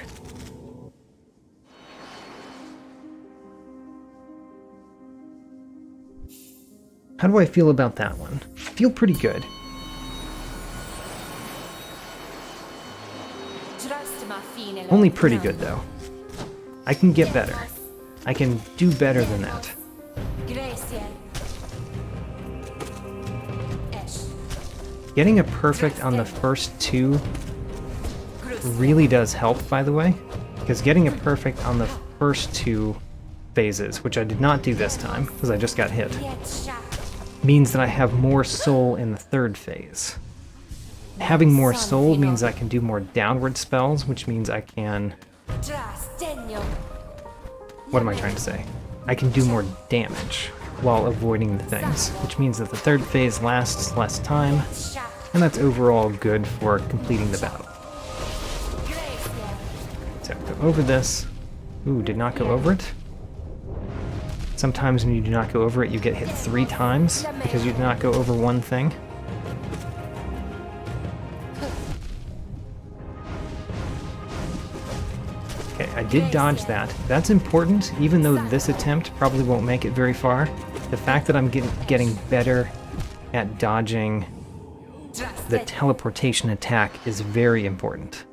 How do I feel about that one? I feel pretty good. Only pretty good, though. I can get better. I can do better than that. Getting a perfect on the first 2 really does help, by the way, because getting a perfect on the first 2 phases, which I did not do this time, because I just got hit, means that I have more soul in the 3rd phase. Having more soul means I can do more downward spells, which means I can... What am I trying to say? I can do more damage while avoiding the things, which means that the 3rd phase lasts less time, and that's overall good for completing the battle. So, go over this. Ooh, did not go over it. Sometimes when you do not go over it, you get hit 3 times because you did not go over one thing. Okay, I did dodge that. That's important, even though this attempt probably won't make it very far. The fact that I'm getting better at dodging the teleportation attack is very important.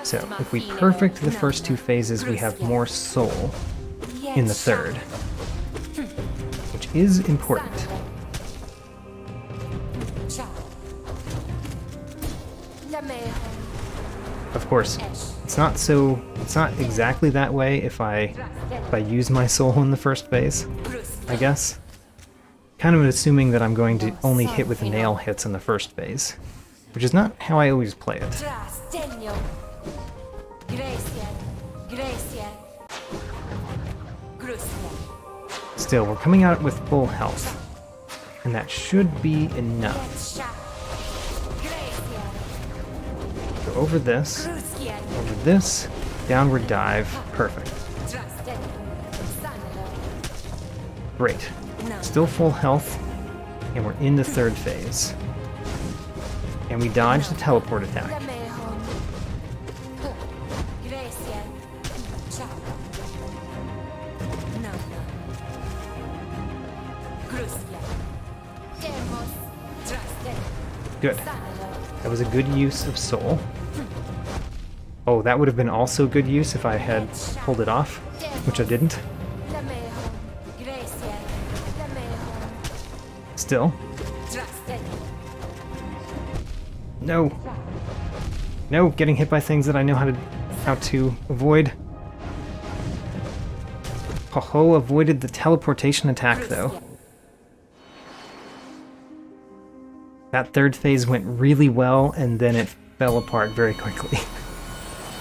So, if we perfect the first 2 phases, we have more soul in the 3rd, which is important. Of course, it's not exactly that way if I use my soul in the first phase, I guess. kind of assuming that I'm going to only hit with nail hits in the first phase, which is not how I always play it. Still, we're coming out with full health, and that should be enough. Go over this, downward dive, perfect. Great. Still full health, and we're in the third phase. And we dodge the teleport attack. Good. That was a good use of soul. Oh, that would have been also good use if I had pulled it off, which I didn't. Still. No. No, getting hit by things that I know how to avoid. Ho-ho, avoided the teleportation attack though. That third phase went really well, and then it fell apart very quickly.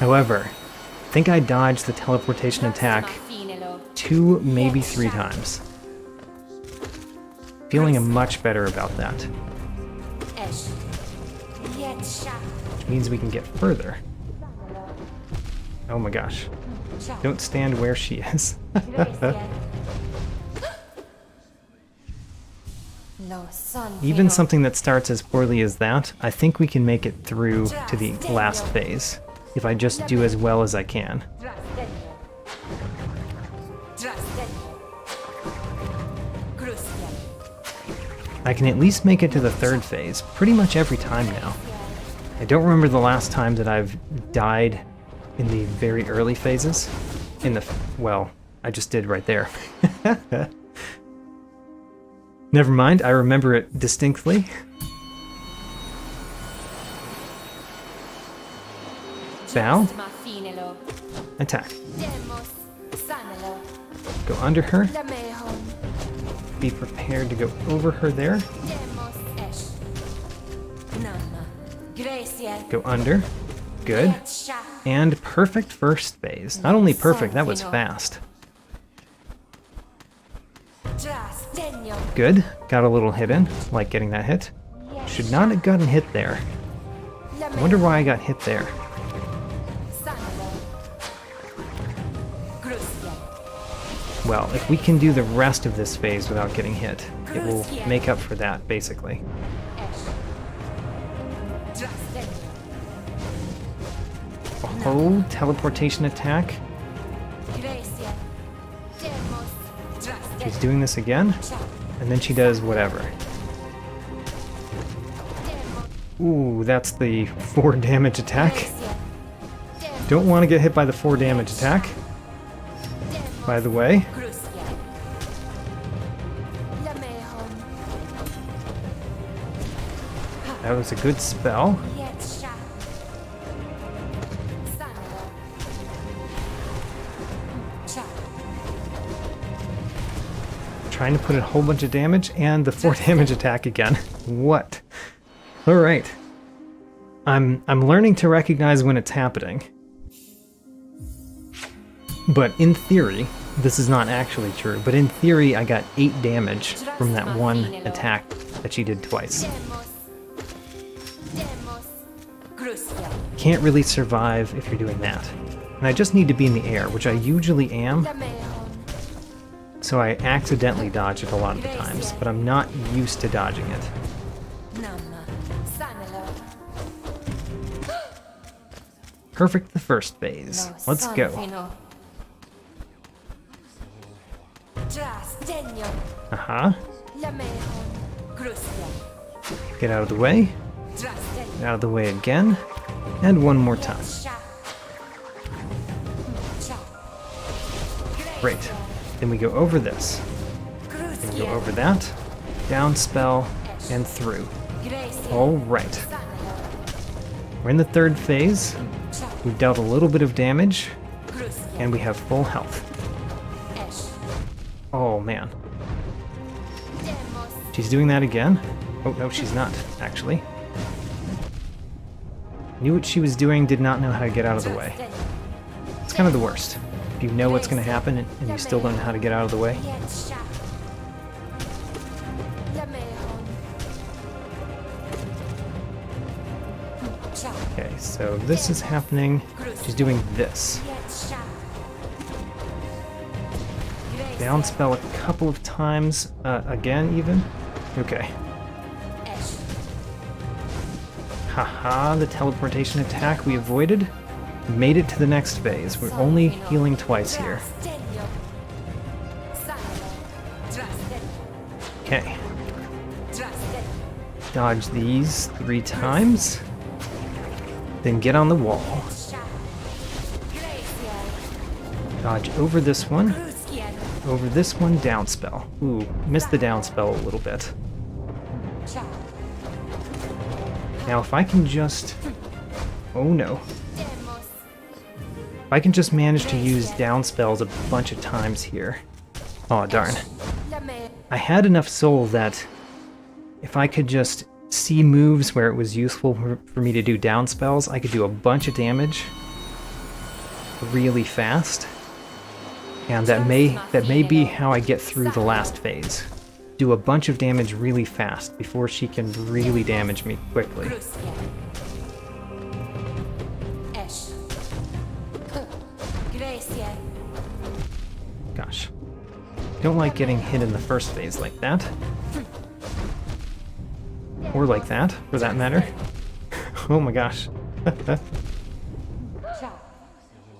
However, I think I dodged the teleportation attack 2, maybe 3 times. Feeling much better about that. Which means we can get further. Oh my gosh. Don't stand where she is. Even something that starts as poorly as that, I think we can make it through to the last phase, if I just do as well as I can. I can at least make it to the third phase pretty much every time now. I don't remember the last time that I've died in the very early phases. Well, I just did right there. Never mind, I remember it distinctly. Bow. Attack. Go under her. Be prepared to go over her there. Go under. Good. And perfect first phase. Not only perfect, that was fast. Good. Got a little hit in. Like getting that hit. Should not have gotten hit there. I wonder why I got hit there. Well, if we can do the rest of this phase without getting hit, it will make up for that, basically. Oh, teleportation attack. She's doing this again, and then she does whatever. Ooh, that's the 4 damage attack. Don't want to get hit by the 4 damage attack, by the way. That was a good spell. Trying to put a whole bunch of damage, and the 4 damage attack again. What? Alright. I'm learning to recognize when it's happening. But in theory, this is not actually true, but in theory I got 8 damage from that one attack that she did twice. Can't really survive if you're doing that. And I just need to be in the air, which I usually am. So I accidentally dodge it a lot of the times, but I'm not used to dodging it. Perfect the first phase. Let's go. Uh-huh. Get out of the way. Get out of the way again. And one more time. Great. Then we go over this. Then we go over that. Down spell. And through. Alright. We're in the third phase. We've dealt a little bit of damage. And we have full health. Oh man. She's doing that again. Oh, no, she's not, actually. Knew what she was doing, did not know how to get out of the way. It's kind of the worst. If you know what's going to happen and you still don't know how to get out of the way. Okay, so this is happening. She's doing this. Down spell a couple of times. Again, even? Okay. Haha, the teleportation attack we avoided. Made it to the next phase. We're only healing twice here. Okay. Dodge these 3 times. Then get on the wall. Dodge over this one. Over this one, down spell. Ooh, missed the down spell a little bit. Now if I can just... Oh no. If I can just manage to use down spells a bunch of times here. Aw, darn. I had enough soul that if I could just see moves where it was useful for me to do down spells, I could do a bunch of damage really fast. And that may be how I get through the last phase. Do a bunch of damage really fast before she can really damage me quickly. Gosh. Don't like getting hit in the first phase like that. Or like that, for that matter. Oh my gosh.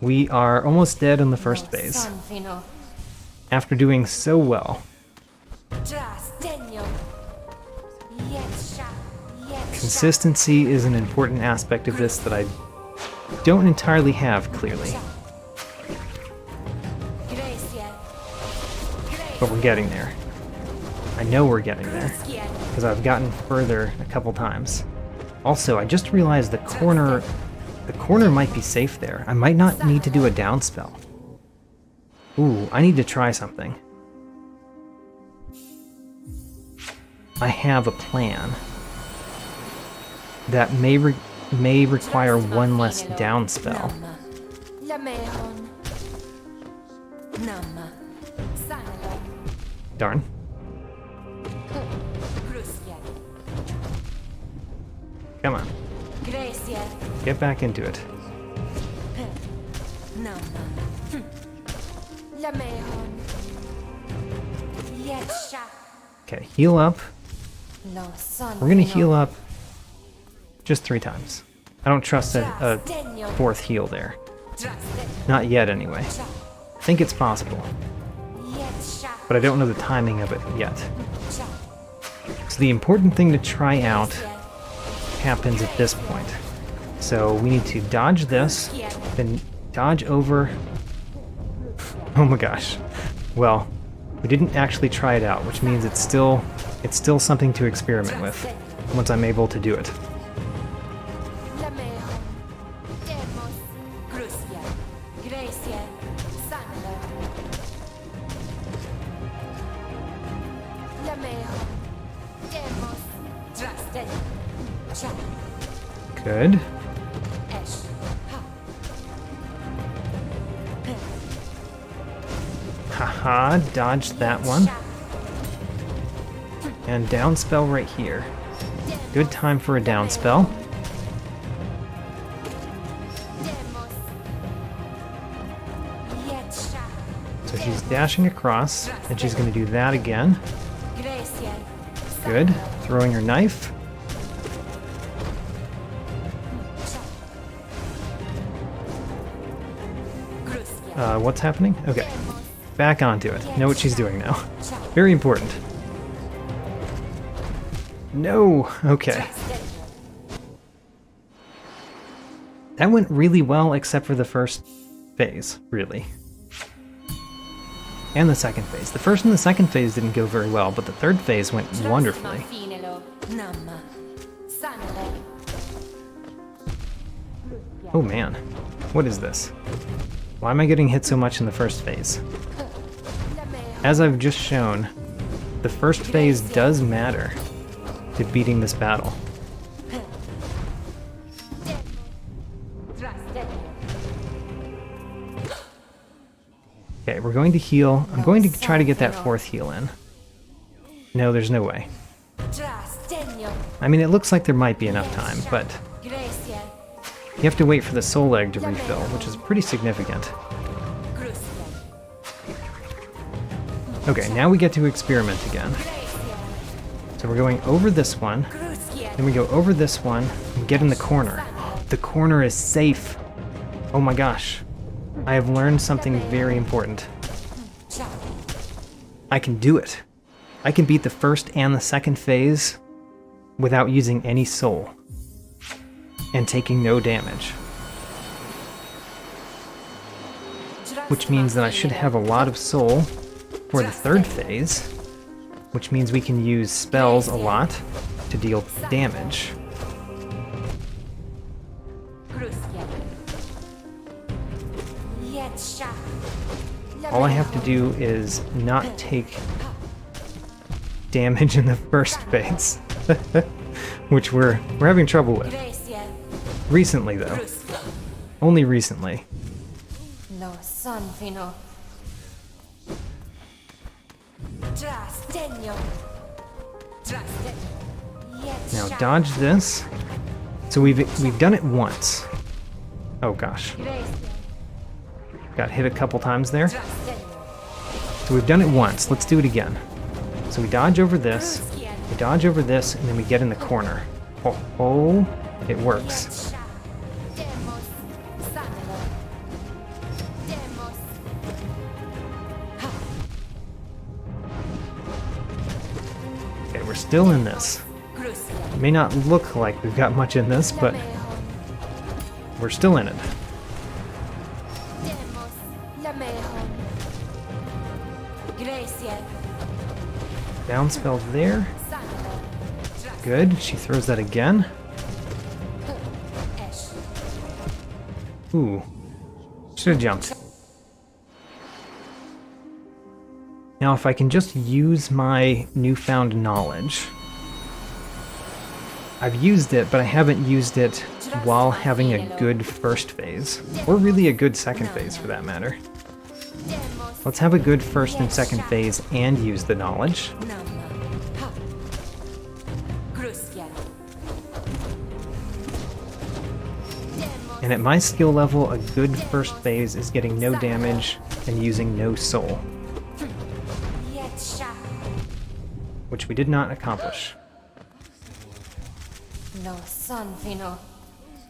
We are almost dead in the first phase. After doing so well. Consistency is an important aspect of this that I don't entirely have clearly. But we're getting there. I know we're getting there, because I've gotten further a couple times. Also, I just realized the corner might be safe there. I might not need to do a down spell. Ooh, I need to try something. I have a plan that may require one less down spell. Darn. Come on. Get back into it. Okay, heal up. We're gonna heal up just 3 times. I don't trust a 4th heal there. Not yet, anyway. I think it's possible. But I don't know the timing of it yet. So the important thing to try out happens at this point. So we need to dodge this, then dodge over... Oh my gosh. Well, we didn't actually try it out, which means it's still something to experiment with once I'm able to do it. Good. Haha, dodged that one. And down spell right here. Good time for a down spell. So she's dashing across, and she's going to do that again. Good. Throwing her knife. What's happening? Okay. Back onto it. Know what she's doing now. Very important. No! Okay. That went really well, except for the first phase, really. And the second phase. The first and the second phase didn't go very well, but the third phase went wonderfully. Oh man. What is this? Why am I getting hit so much in the first phase? As I've just shown, The first phase does matter to beating this battle. Okay, we're going to heal. I'm going to try to get that 4th heal in. No, there's no way. I mean, it looks like there might be enough time, but you have to wait for the soul egg to refill, which is pretty significant. Okay, now we get to experiment again. So we're going over this one, then we go over this one, and get in the corner. The corner is safe. Oh my gosh. I have learned something very important. I can do it. I can beat the first and the second phase without using any soul and taking no damage. Which means that I should have a lot of soul for the 3rd phase, which means we can use spells a lot to deal damage. All I have to do is not take damage in the first phase, which we're having trouble with. Recently, though. Only recently. Now dodge this. So we've done it once. Oh gosh. Got hit a couple times there. So we've done it once. Let's do it again. So we dodge over this, we dodge over this, and then we get in the corner. Oh, it works. Okay, we're still in this. It may not look like we've got much in this, but we're still in it. Down spell there. Good, she throws that again. Ooh. Should have jumped. Now if I can just use my newfound knowledge. I've used it, but I haven't used it while having a good first phase. Or really a good second phase for that matter. Let's have a good first and second phase and use the knowledge. And at my skill level, a good first phase is getting no damage and using no soul. Which we did not accomplish.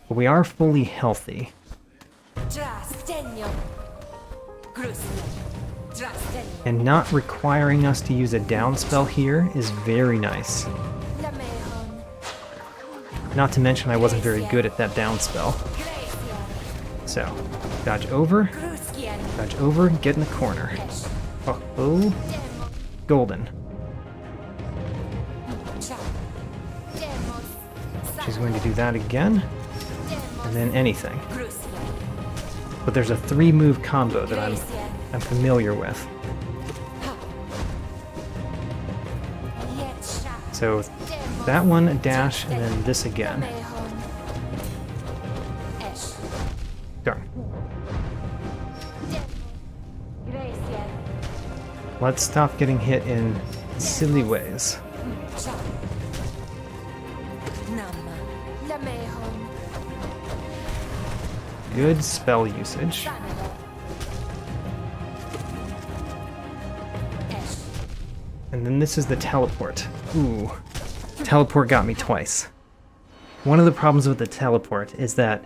But we are fully healthy. And not requiring us to use a down spell here is very nice. Not to mention I wasn't very good at that down spell. So, dodge over, get in the corner. Oh, golden. She's going to do that again, and then anything. But there's a 3-move combo that I'm familiar with. So that one, a dash, and then this again. Darn. Let's stop getting hit in silly ways. Good spell usage. And then this is the teleport. Ooh. Teleport got me twice. One of the problems with the teleport is that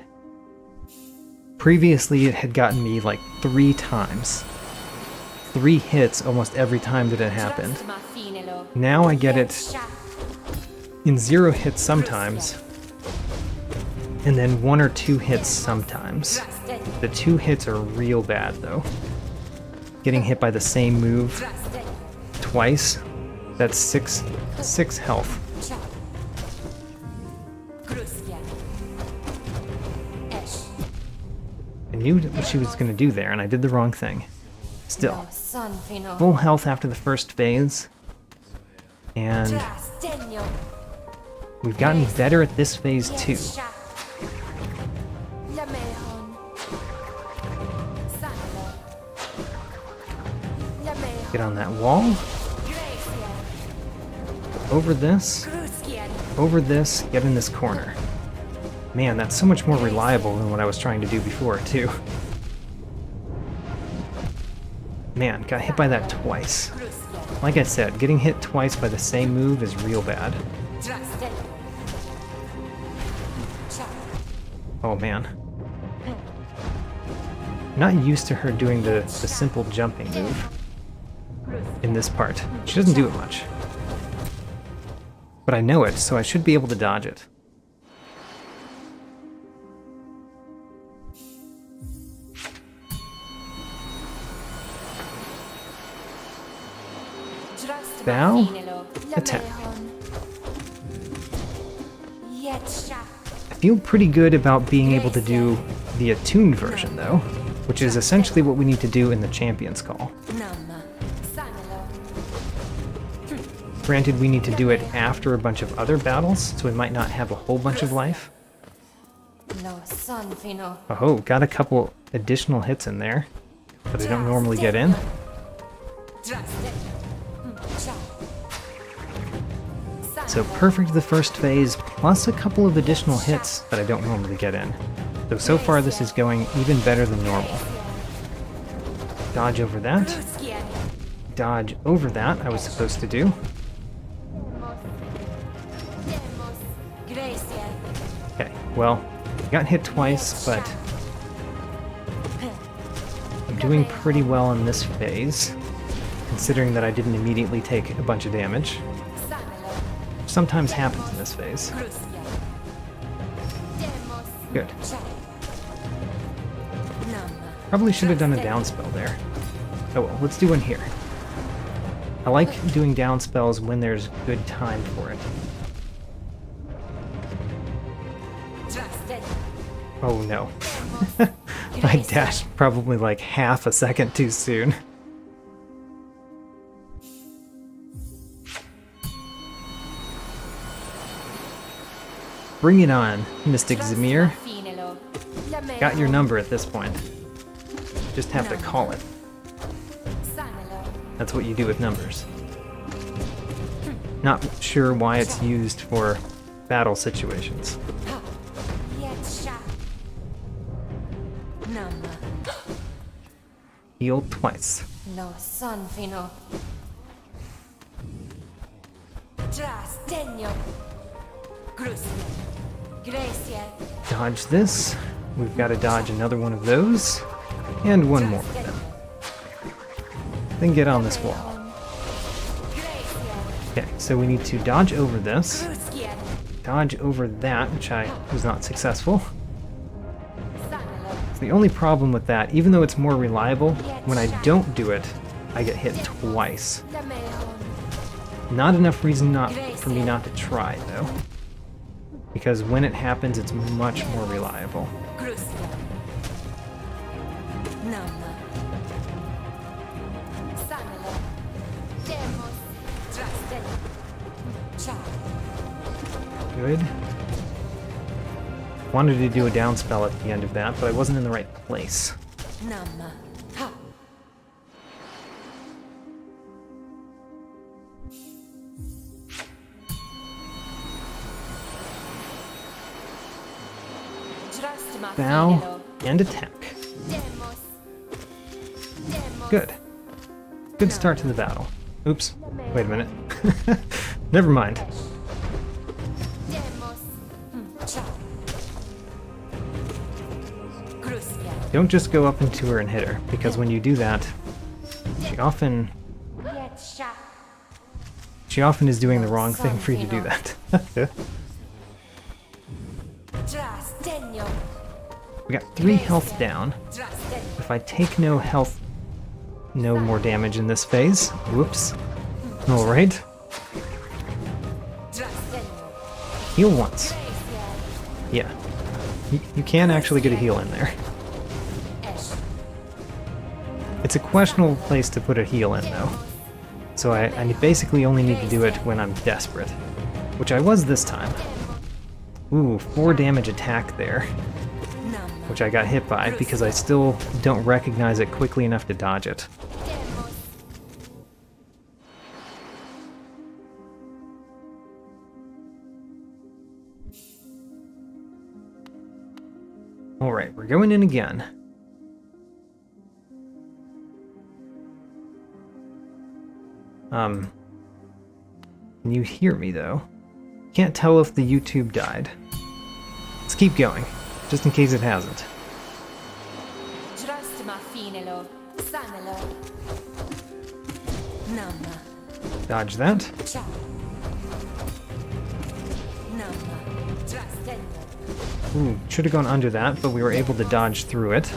previously it had gotten me like 3 times. 3 hits almost every time that it happened. Now I get it in 0 hits sometimes, and then 1 or 2 hits sometimes. The 2 hits are real bad though. Getting hit by the same move twice, that's 6 health. I knew what she was going to do there, and I did the wrong thing. Still, full health after the first phase. And we've gotten better at this phase too. Get on that wall. Over this, get in this corner. Man, that's so much more reliable than what I was trying to do before, too. Man, got hit by that twice. Like I said, getting hit twice by the same move is real bad. Oh man. Not used to her doing the simple jumping move in this part. She doesn't do it much. But I know it, so I should be able to dodge it. Bow, attack. I feel pretty good about being able to do the attuned version, though, which is essentially what we need to do in the Champion's Call. Granted, we need to do it after a bunch of other battles, so we might not have a whole bunch of life. Oh, got a couple additional hits in there, but I don't normally get in. So perfect the first phase, plus a couple of additional hits that I don't normally get in. So far this is going even better than normal. Dodge over that. Dodge over that, I was supposed to do. Okay, well, got hit twice, but I'm doing pretty well in this phase, considering that I didn't immediately take a bunch of damage. Sometimes happens in this phase. Good. Probably should have done a down spell there. Oh well, let's do one here. I like doing down spells when there's good time for it. Oh no. I dashed probably like half a second too soon. Bring it on, Mystic Ze'mer. Got your number at this point. Just have to call it. That's what you do with numbers. Not sure why it's used for battle situations. Heal twice. Dodge this. We've got to dodge another one of those. And one more of them. Then get on this wall. Okay, so we need to dodge over this. Dodge over that, which I was not successful. The only problem with that, even though it's more reliable, when I don't do it, I get hit twice. Not enough reason for me not to try, though. Because when it happens, it's much more reliable. Good. Wanted to do a down spell at the end of that, but I wasn't in the right place. Bow and attack. Good. Good start to the battle. Oops. Wait a minute. Never mind. Don't just go up into her and hit her, because when you do that, she often is doing the wrong thing for you to do that. We got 3 health down. If I take no more damage in this phase. Whoops. Alright. Heal once. Yeah. You can actually get a heal in there. It's a questionable place to put a heal in, though. So I basically only need to do it when I'm desperate, which I was this time. Ooh, 4 damage attack there, which I got hit by because I still don't recognize it quickly enough to dodge it. Alright, we're going in again. Can you hear me though? Can't tell if the YouTube died. Let's keep going, just in case it hasn't. Dodge that. Ooh, should have gone under that, but we were able to dodge through it.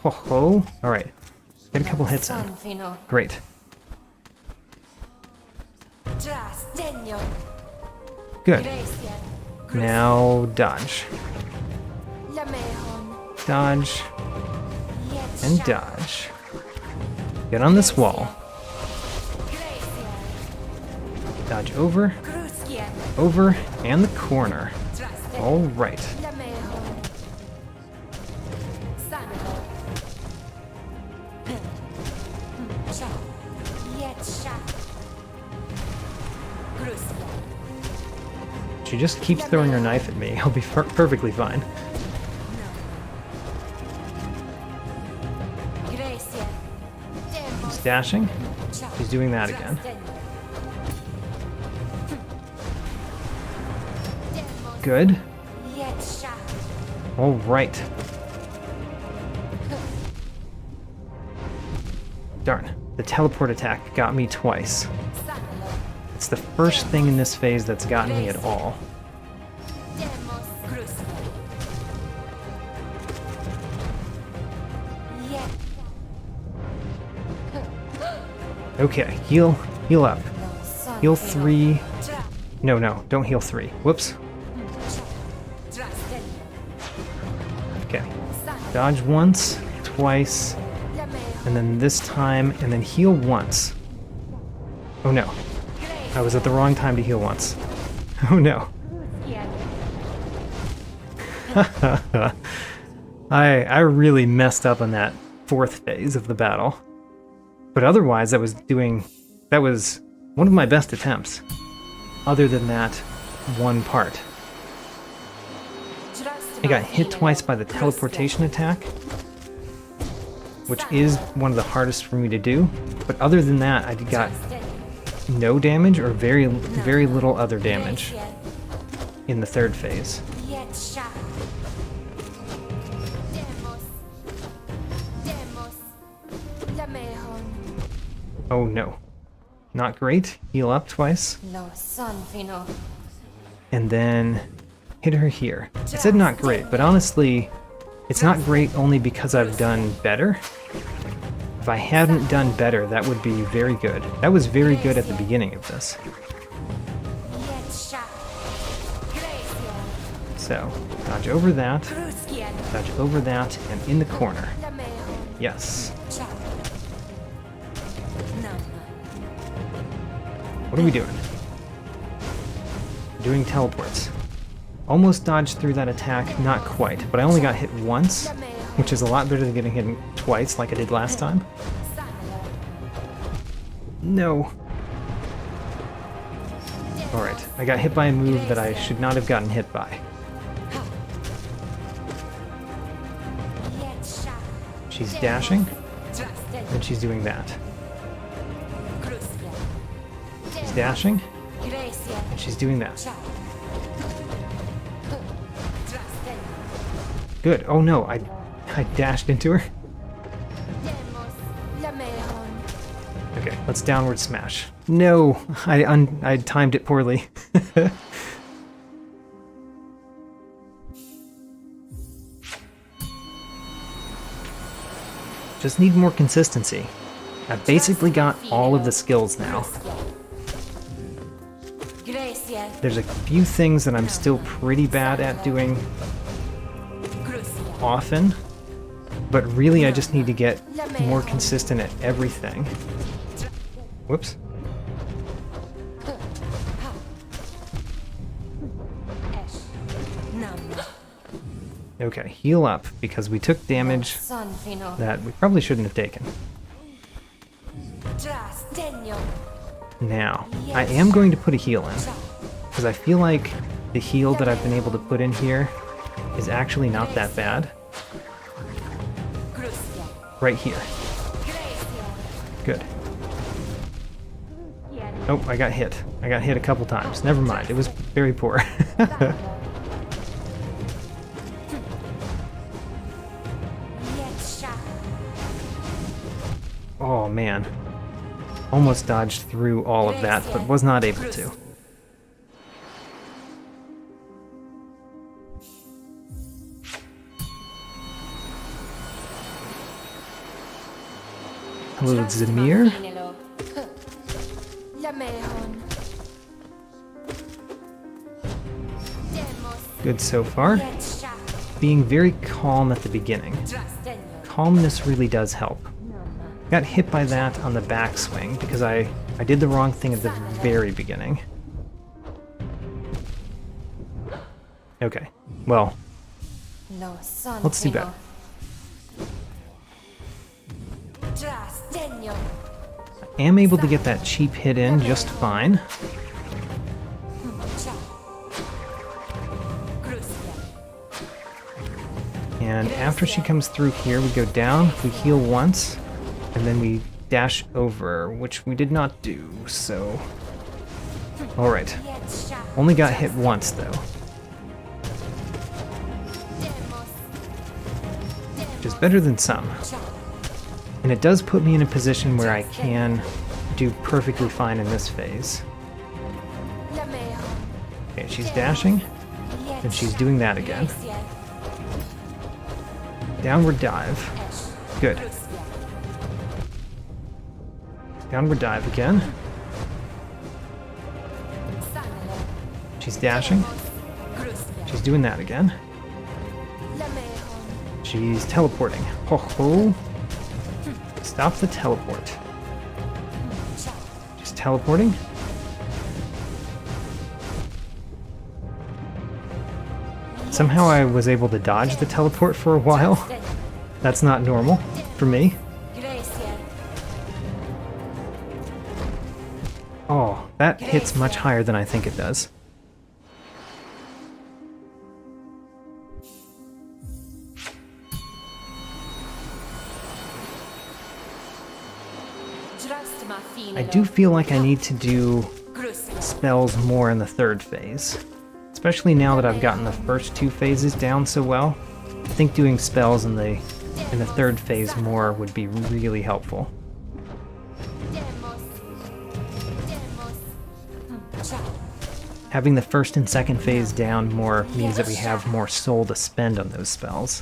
Ho ho! Alright. Get a couple hits in. Great. Good. Now dodge. Dodge. And dodge. Get on this wall. Dodge over. Over. And the corner. Alright. She just keeps throwing her knife at me. I'll be perfectly fine. She's dashing. She's doing that again. Good. All right. Darn. The teleport attack got me twice. It's the first thing in this phase that's gotten me at all. Okay, heal up. Heal 3. No, don't heal 3. Whoops. Okay. Dodge once, twice, and then this time, and then heal once. Oh no. I was at the wrong time to heal once. Oh no. I really messed up on that 4th phase of the battle. But otherwise, that was one of my best attempts. Other than that one part. I got hit twice by the teleportation attack, which is one of the hardest for me to do. But other than that, I got no damage or very little other damage in the 3rd phase. Oh no. Not great. Heal up twice. And then hit her here. I said not great, but honestly, it's not great only because I've done better. If I hadn't done better, that would be very good. That was very good at the beginning of this. So, dodge over that, dodge over that, and in the corner. Yes. What are we doing? Doing teleports. Almost dodged through that attack, not quite, but I only got hit once, which is a lot better than getting hit twice like I did last time. No. Alright, I got hit by a move that I should not have gotten hit by. She's dashing, and she's doing that. She's dashing, and she's doing that. Good. Oh no, I dashed into her. Okay, let's downward smash. No, I timed it poorly. Just need more consistency. I've basically got all of the skills now. There's a few things that I'm still pretty bad at doing often, but really I just need to get more consistent at everything. Whoops. Okay, heal up, because we took damage that we probably shouldn't have taken. Now, I am going to put a heal in, because I feel like the heal that I've been able to put in here is actually not that bad. Right here. Good. Oh, I got hit. I got hit a couple times. Never mind, it was very poor. Oh man. Almost dodged through all of that, but was not able to. Hello, Ze'mer. Good so far. Being very calm at the beginning. Calmness really does help. Got hit by that on the backswing because I did the wrong thing at the very beginning. Okay, well, let's do better. I am able to get that cheap hit in just fine. And after she comes through here, we go down, we heal once, and then we dash over, which we did not do, so... Alright. Only got hit once, though. Which is better than some. And it does put me in a position where I can do perfectly fine in this phase. Okay, she's dashing, and she's doing that again. Downward dive. Good. Downward dive again. She's dashing. She's doing that again. She's teleporting. Ho ho. Stop the teleport. She's teleporting. Somehow I was able to dodge the teleport for a while. That's not normal for me. Oh, that hits much higher than I think it does. I do feel like I need to do spells more in the third phase. Especially now that I've gotten the first two phases down so well. I think doing spells in the third phase more would be really helpful. Having the first and second phase down more means that we have more soul to spend on those spells.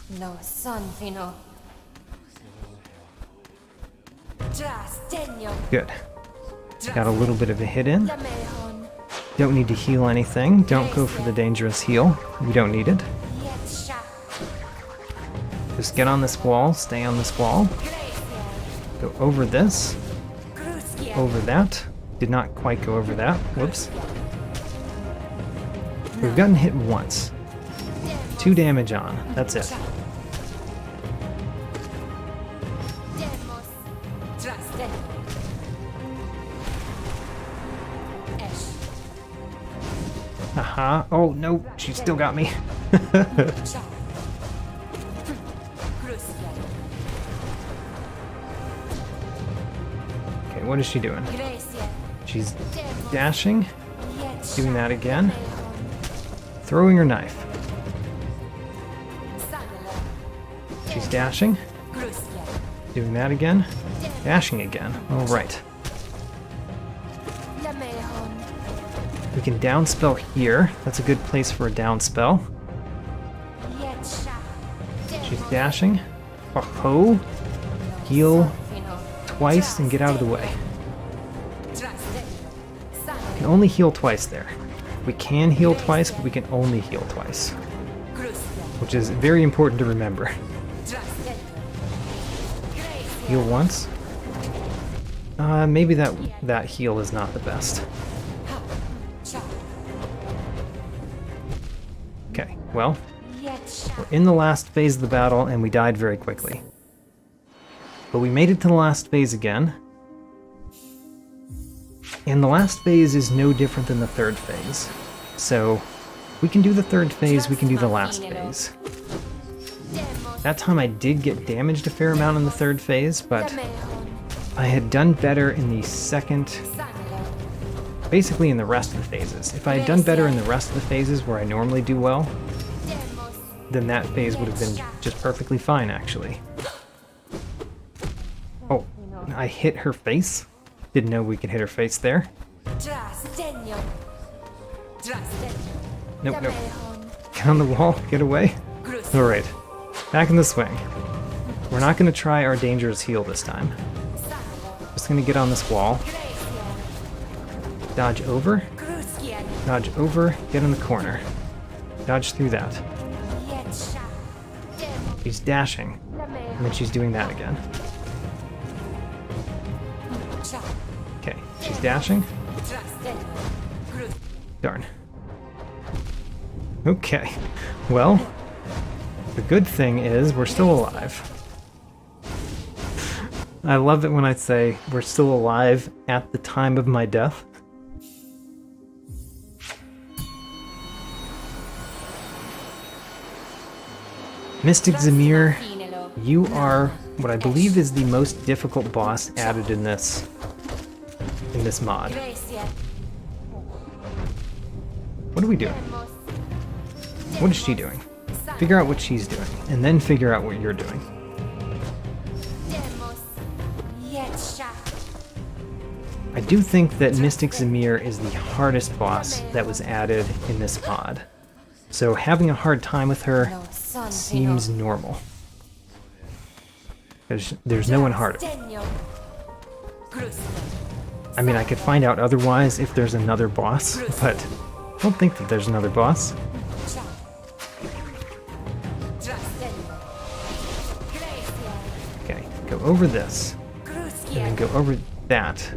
Good. Got a little bit of a hit in. Don't need to heal anything. Don't go for the dangerous heal. We don't need it. Just get on this wall. Stay on this wall. Go over this. Over that. Did not quite go over that. Whoops. We've gotten hit once. 2 damage on. That's it. Haha. Oh no, she still got me. Okay, what is she doing? She's dashing. Doing that again. Throwing her knife. She's dashing. Doing that again. Dashing again. Alright. We can downspell here. That's a good place for a downspell. She's dashing. Oh-ho. Heal twice and get out of the way. We can only heal twice there. We can heal twice, but we can only heal twice. Which is very important to remember. Heal once. Maybe that heal is not the best. Okay, well, we're in the last phase of the battle, and we died very quickly. But we made it to the last phase again. And the last phase is no different than the third phase. So, we can do the third phase, we can do the last phase. That time I did get damaged a fair amount in the third phase, but I had done better in the second... basically in the rest of the phases. If I had done better in the rest of the phases where I normally do well, then that phase would have been just perfectly fine, actually. Oh, I hit her face? Didn't know we could hit her face there. Nope, nope. Get on the wall, get away. Alright, back in the swing. We're not going to try our dangerous heal this time. Just going to get on this wall. Dodge over. Dodge over, get in the corner. Dodge through that. She's dashing, and then she's doing that again. Okay, she's dashing. Darn. Okay, well, the good thing is we're still alive. I love it when I say we're still alive at the time of my death. Mystic Ze'mer, you are what I believe is the most difficult boss added in this mod. What are we doing? What is she doing? Figure out what she's doing, and then figure out what you're doing. I do think that Mystic Ze'mer is the hardest boss that was added in this mod. So having a hard time with her seems normal. There's no one harder. I mean, I could find out otherwise if there's another boss, but I don't think that there's another boss. Okay, go over this, and then go over that.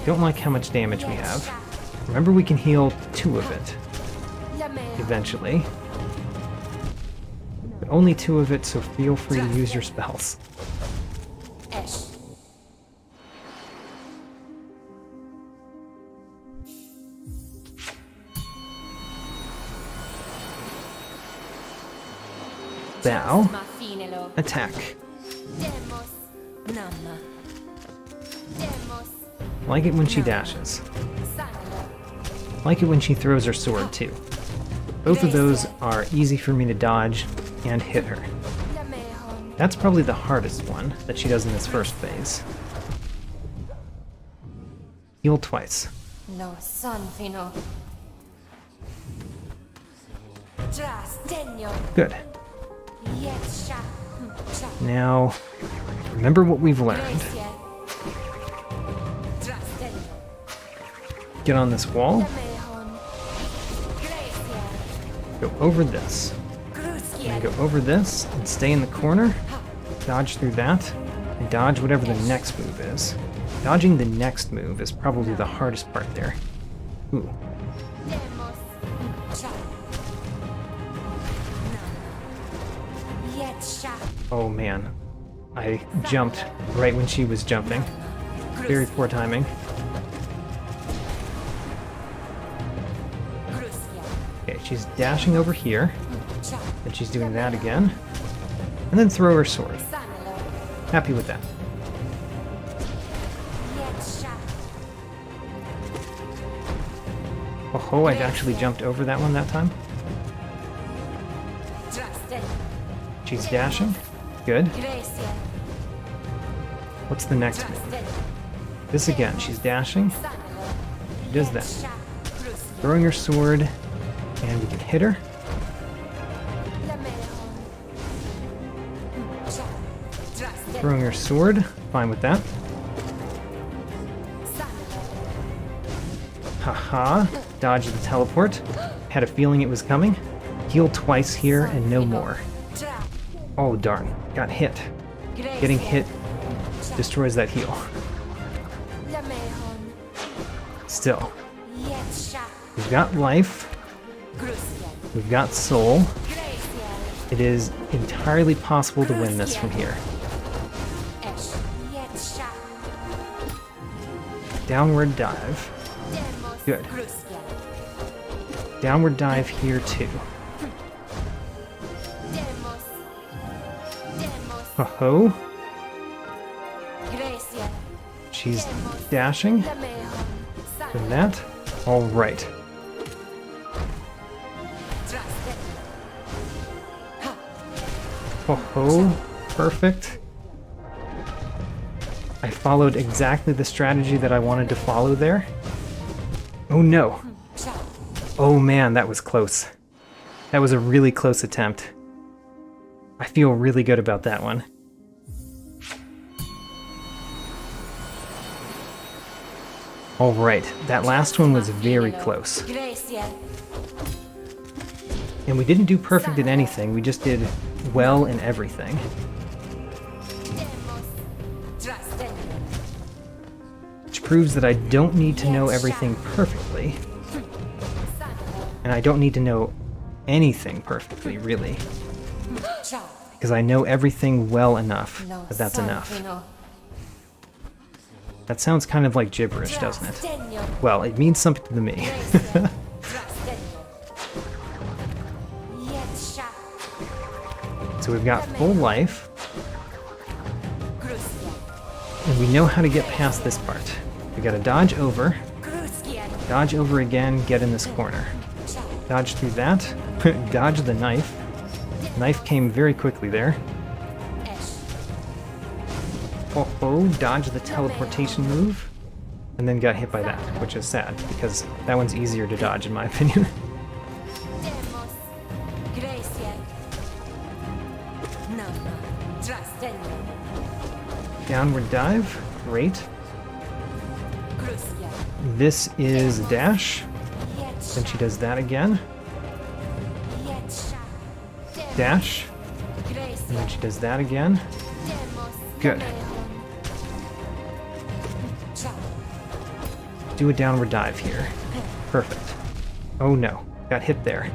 Don't like how much damage we have. Remember, we can heal 2 of it eventually. But only 2 of it, so feel free to use your spells. Bow. Attack. Like it when she dashes. Like it when she throws her sword, too. Both of those are easy for me to dodge and hit her. That's probably the hardest one that she does in this first phase. Heal twice. Good. Now, remember what we've learned. Get on this wall. Go over this. And go over this and stay in the corner. Dodge through that. And dodge whatever the next move is. Dodging the next move is probably the hardest part there. Ooh. Oh man. I jumped right when she was jumping. Very poor timing. Okay, she's dashing over here. And she's doing that again. And then throw her sword. Happy with that. Oh, I actually jumped over that one that time. She's dashing. Good. What's the next move? This again. She's dashing. She does that. Throwing her sword. And we can hit her. Throwing her sword. Fine with that. Haha. Dodge the teleport. Had a feeling it was coming. Heal twice here and no more. Oh darn, got hit. Getting hit destroys that heal. Still. We've got life. We've got soul. It is entirely possible to win this from here. Downward dive. Good. Downward dive here too. Ho-ho. She's dashing. And that. Alright. Ho-ho. Perfect. I followed exactly the strategy that I wanted to follow there. Oh no. Oh man, that was close. That was a really close attempt. I feel really good about that one. Alright, that last one was very close. And we didn't do perfect in anything, we just did well in everything. Which proves that I don't need to know everything perfectly. And I don't need to know anything perfectly, really. Because I know everything well enough that that's enough. That sounds kind of like gibberish, doesn't it? Well, it means something to me. So we've got full life. And we know how to get past this part. We gotta dodge over again, get in this corner. Dodge through that, dodge the knife. Knife came very quickly there. Oh, dodge the teleportation move, and then got hit by that, which is sad, because that one's easier to dodge in my opinion. Downward dive, great. This is dash. Then she does that again. Dash. And then she does that again. Good. Do a downward dive here. Perfect. Oh no, got hit there.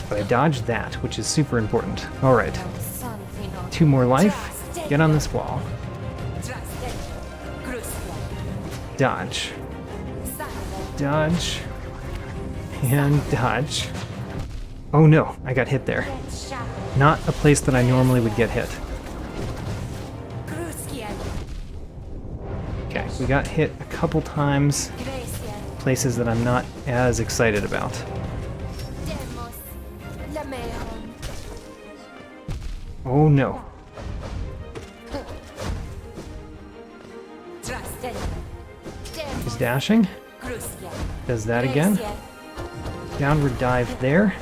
But I dodged that, which is super important. Alright. 2 more life. Get on this wall. Dodge. Dodge. And dodge. Oh no, I got hit there. Not a place that I normally would get hit. Okay, we got hit a couple times. Places that I'm not as excited about. Oh no. She's dashing. Does that again. Downward dive there.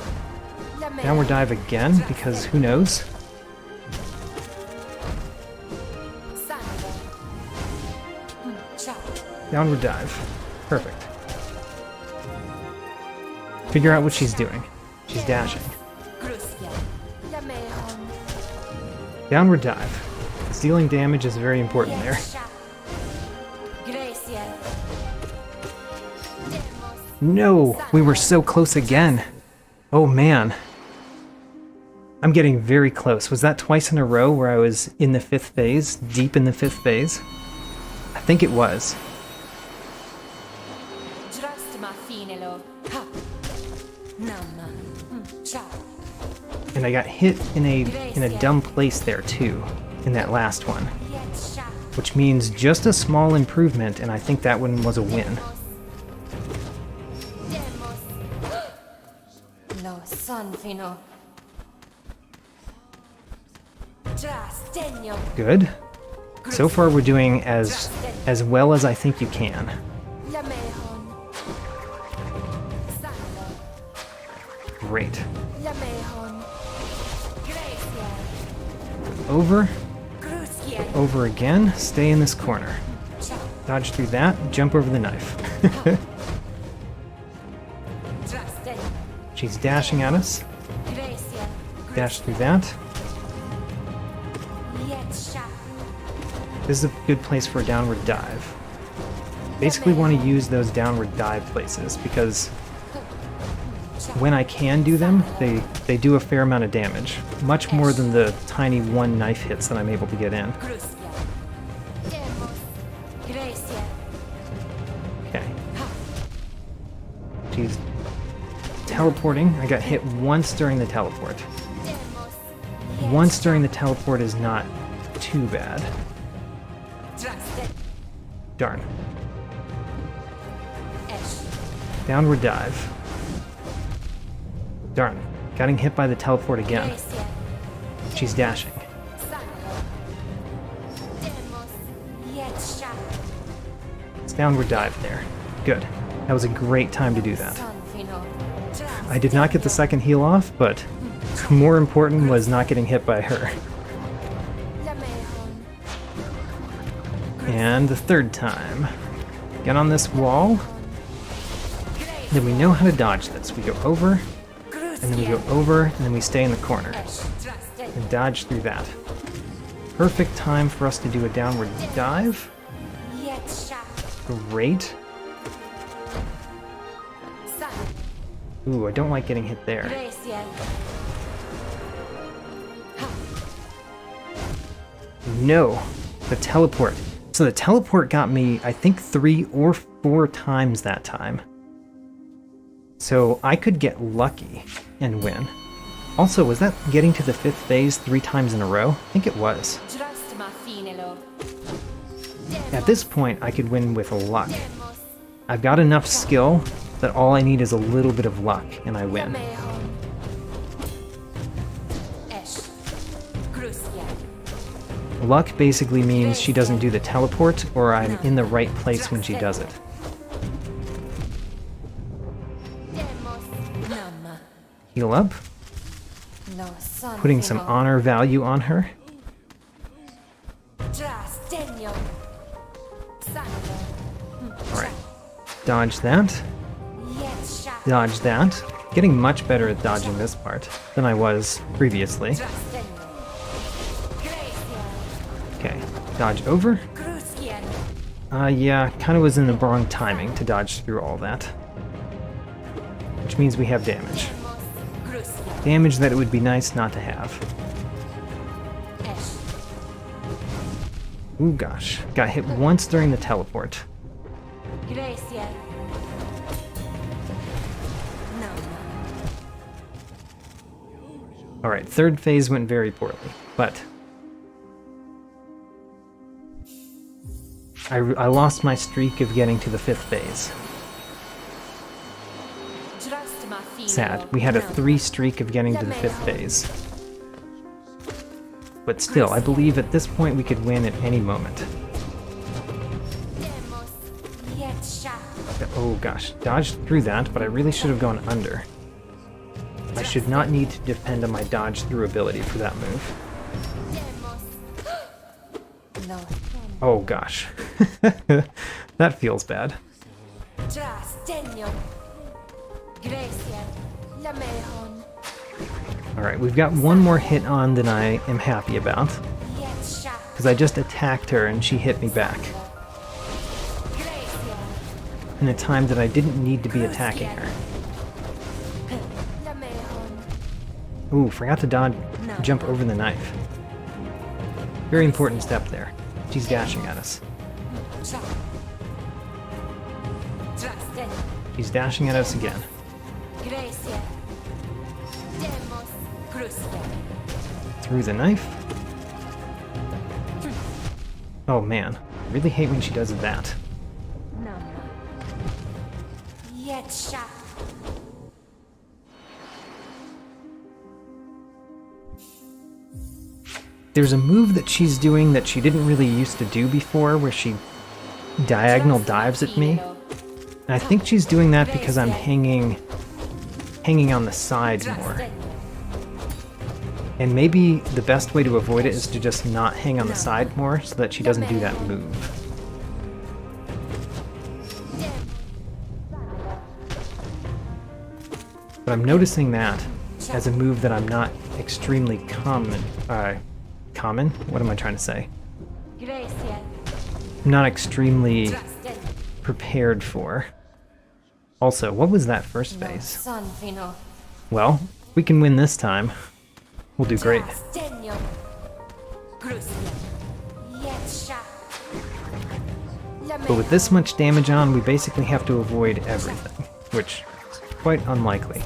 Downward dive again, because who knows? Downward dive. Perfect. Figure out what she's doing. She's dashing. Downward dive. Dealing damage is very important there. No! We were so close again! Oh man. I'm getting very close. Was that twice in a row where I was in the 5th phase? Deep in the 5th phase? I think it was. And I got hit in a dumb place there too, in that last one. Which means just a small improvement, and I think that one was a win. Good. So far we're doing as well as I think you can. Great. Over again, stay in this corner. Dodge through that, jump over the knife. She's dashing at us. Dash through that. This is a good place for a downward dive. Basically want to use those downward dive places because when I can do them, they do a fair amount of damage. Much more than the tiny one knife hits that I'm able to get in. Okay. She's teleporting. I got hit once during the teleport. Once during the teleport is not too bad. Darn. Downward dive. Darn. Getting hit by the teleport again. She's dashing. It's downward dive there. Good. That was a great time to do that. I did not get the second heal off, but more important was not getting hit by her. And the third time. Get on this wall. Then we know how to dodge this. We go over, and then we go over, and then we stay in the corner. And dodge through that. Perfect time for us to do a downward dive. Great. Ooh, I don't like getting hit there. No, the teleport. So the teleport got me, I think, 3 or 4 times that time. So I could get lucky and win. Also, was that getting to the 5th phase 3 times in a row? I think it was. At this point, I could win with luck. I've got enough skill that all I need is a little bit of luck, and I win. Luck basically means she doesn't do the teleport, or I'm in the right place when she does it. Heal up. Putting some honor value on her. Alright. Dodge that. Dodge that. Getting much better at dodging this part than I was previously. Okay, dodge over. Yeah, kind of was in the wrong timing to dodge through all that. Which means we have damage. Damage that it would be nice not to have. Ooh gosh, got hit once during the teleport. Alright, 3rd phase went very poorly, but I lost my streak of getting to the 5th phase. Sad. We had a 3 streak of getting to the 5th phase. But still, I believe at this point we could win at any moment. Oh gosh, dodged through that, but I really should have gone under. I should not need to depend on my dodge through ability for that move. Oh gosh. That feels bad. Alright, we've got one more hit on than I am happy about. Because I just attacked her and she hit me back. In a time that I didn't need to be attacking her. Ooh, forgot to dodge, jump over the knife. Very important step there. She's dashing at us. She's dashing at us again. Through the knife. Oh man, I really hate when she does that. There's a move that she's doing that she didn't really used to do before, where she diagonal dives at me. And I think she's doing that because I'm hanging on the side more. And maybe the best way to avoid it is to just not hang on the side more so that she doesn't do that move. But I'm noticing that as a move that I'm not extremely common. Common? What am I trying to say? I'm not extremely prepared for. Also, what was that first phase? Well, we can win this time. We'll do great. But with this much damage on, we basically have to avoid everything, which is quite unlikely.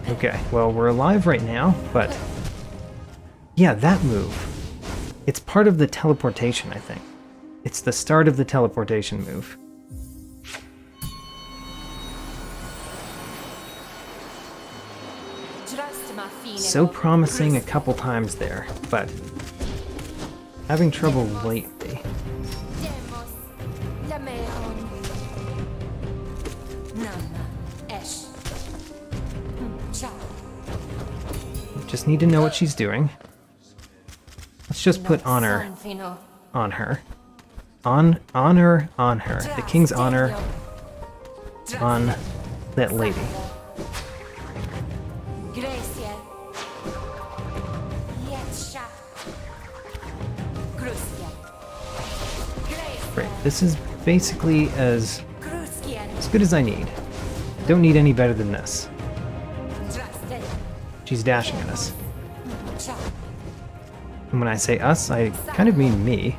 Okay, well, we're alive right now, but yeah, that move. It's part of the teleportation, I think. It's the start of the teleportation move. So promising a couple times there, but having trouble lately. Just need to know what she's doing. Let's just put honor on her. Honor on her. The king's honor on that lady. Great. This is basically as good as I need. Don't need any better than this. She's dashing at us. And when I say us, I kind of mean me.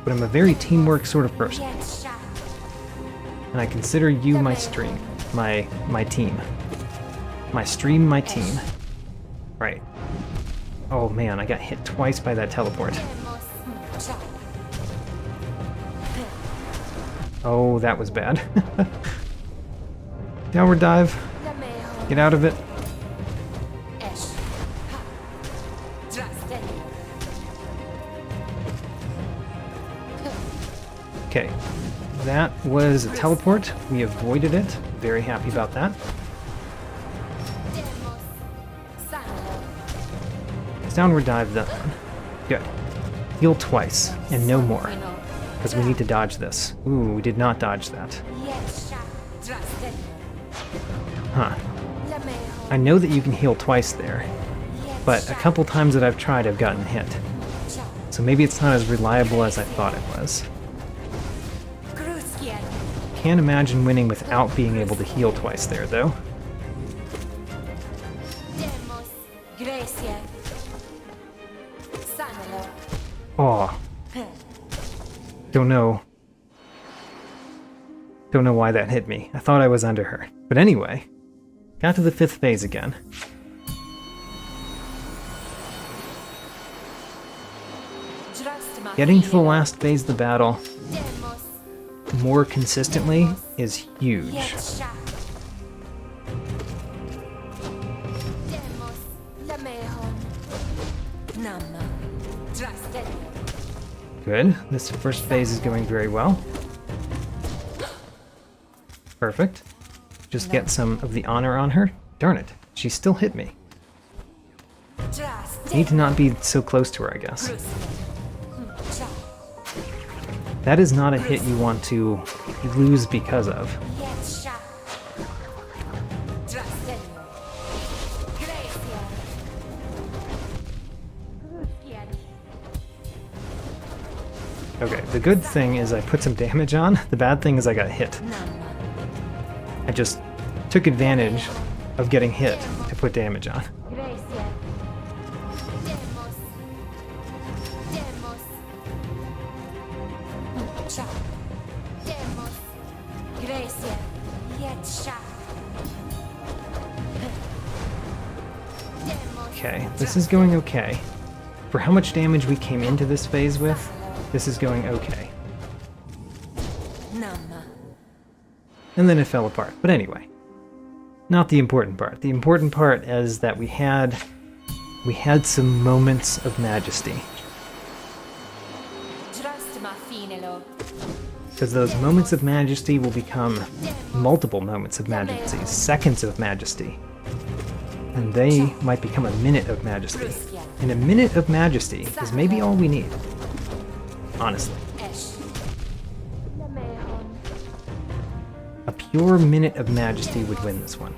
But I'm a very teamwork sort of person. And I consider you my stream. My team. My stream, my team. Right. Oh man, I got hit twice by that teleport. Oh, that was bad. Downward dive. Get out of it. Okay, that was a teleport. We avoided it. Very happy about that. It's downward dive then. Good. Heal twice, and no more. Because we need to dodge this. Ooh, we did not dodge that. Huh. I know that you can heal twice there, but a couple times that I've tried, I've gotten hit. So maybe it's not as reliable as I thought it was. Can't imagine winning without being able to heal twice there, though. Oh. Don't know why that hit me. I thought I was under her. But anyway, got to the 5th phase again. Getting to the last phase of the battle more consistently is huge. Good. This first phase is going very well. Perfect. Just get some of the honor on her. Darn it. She still hit me. Need to not be so close to her, I guess. That is not a hit you want to lose because of. Okay, the good thing is I put some damage on. The bad thing is I got hit. I just took advantage of getting hit to put damage on. Okay, this is going okay. For how much damage we came into this phase with, this is going okay. And then it fell apart. But anyway, not the important part. The important part is that we had some moments of majesty. Because those moments of majesty will become multiple moments of majesty, seconds of majesty. And they might become a minute of majesty. And a minute of majesty is maybe all we need. Honestly. A pure Minute of Majesty would win this one.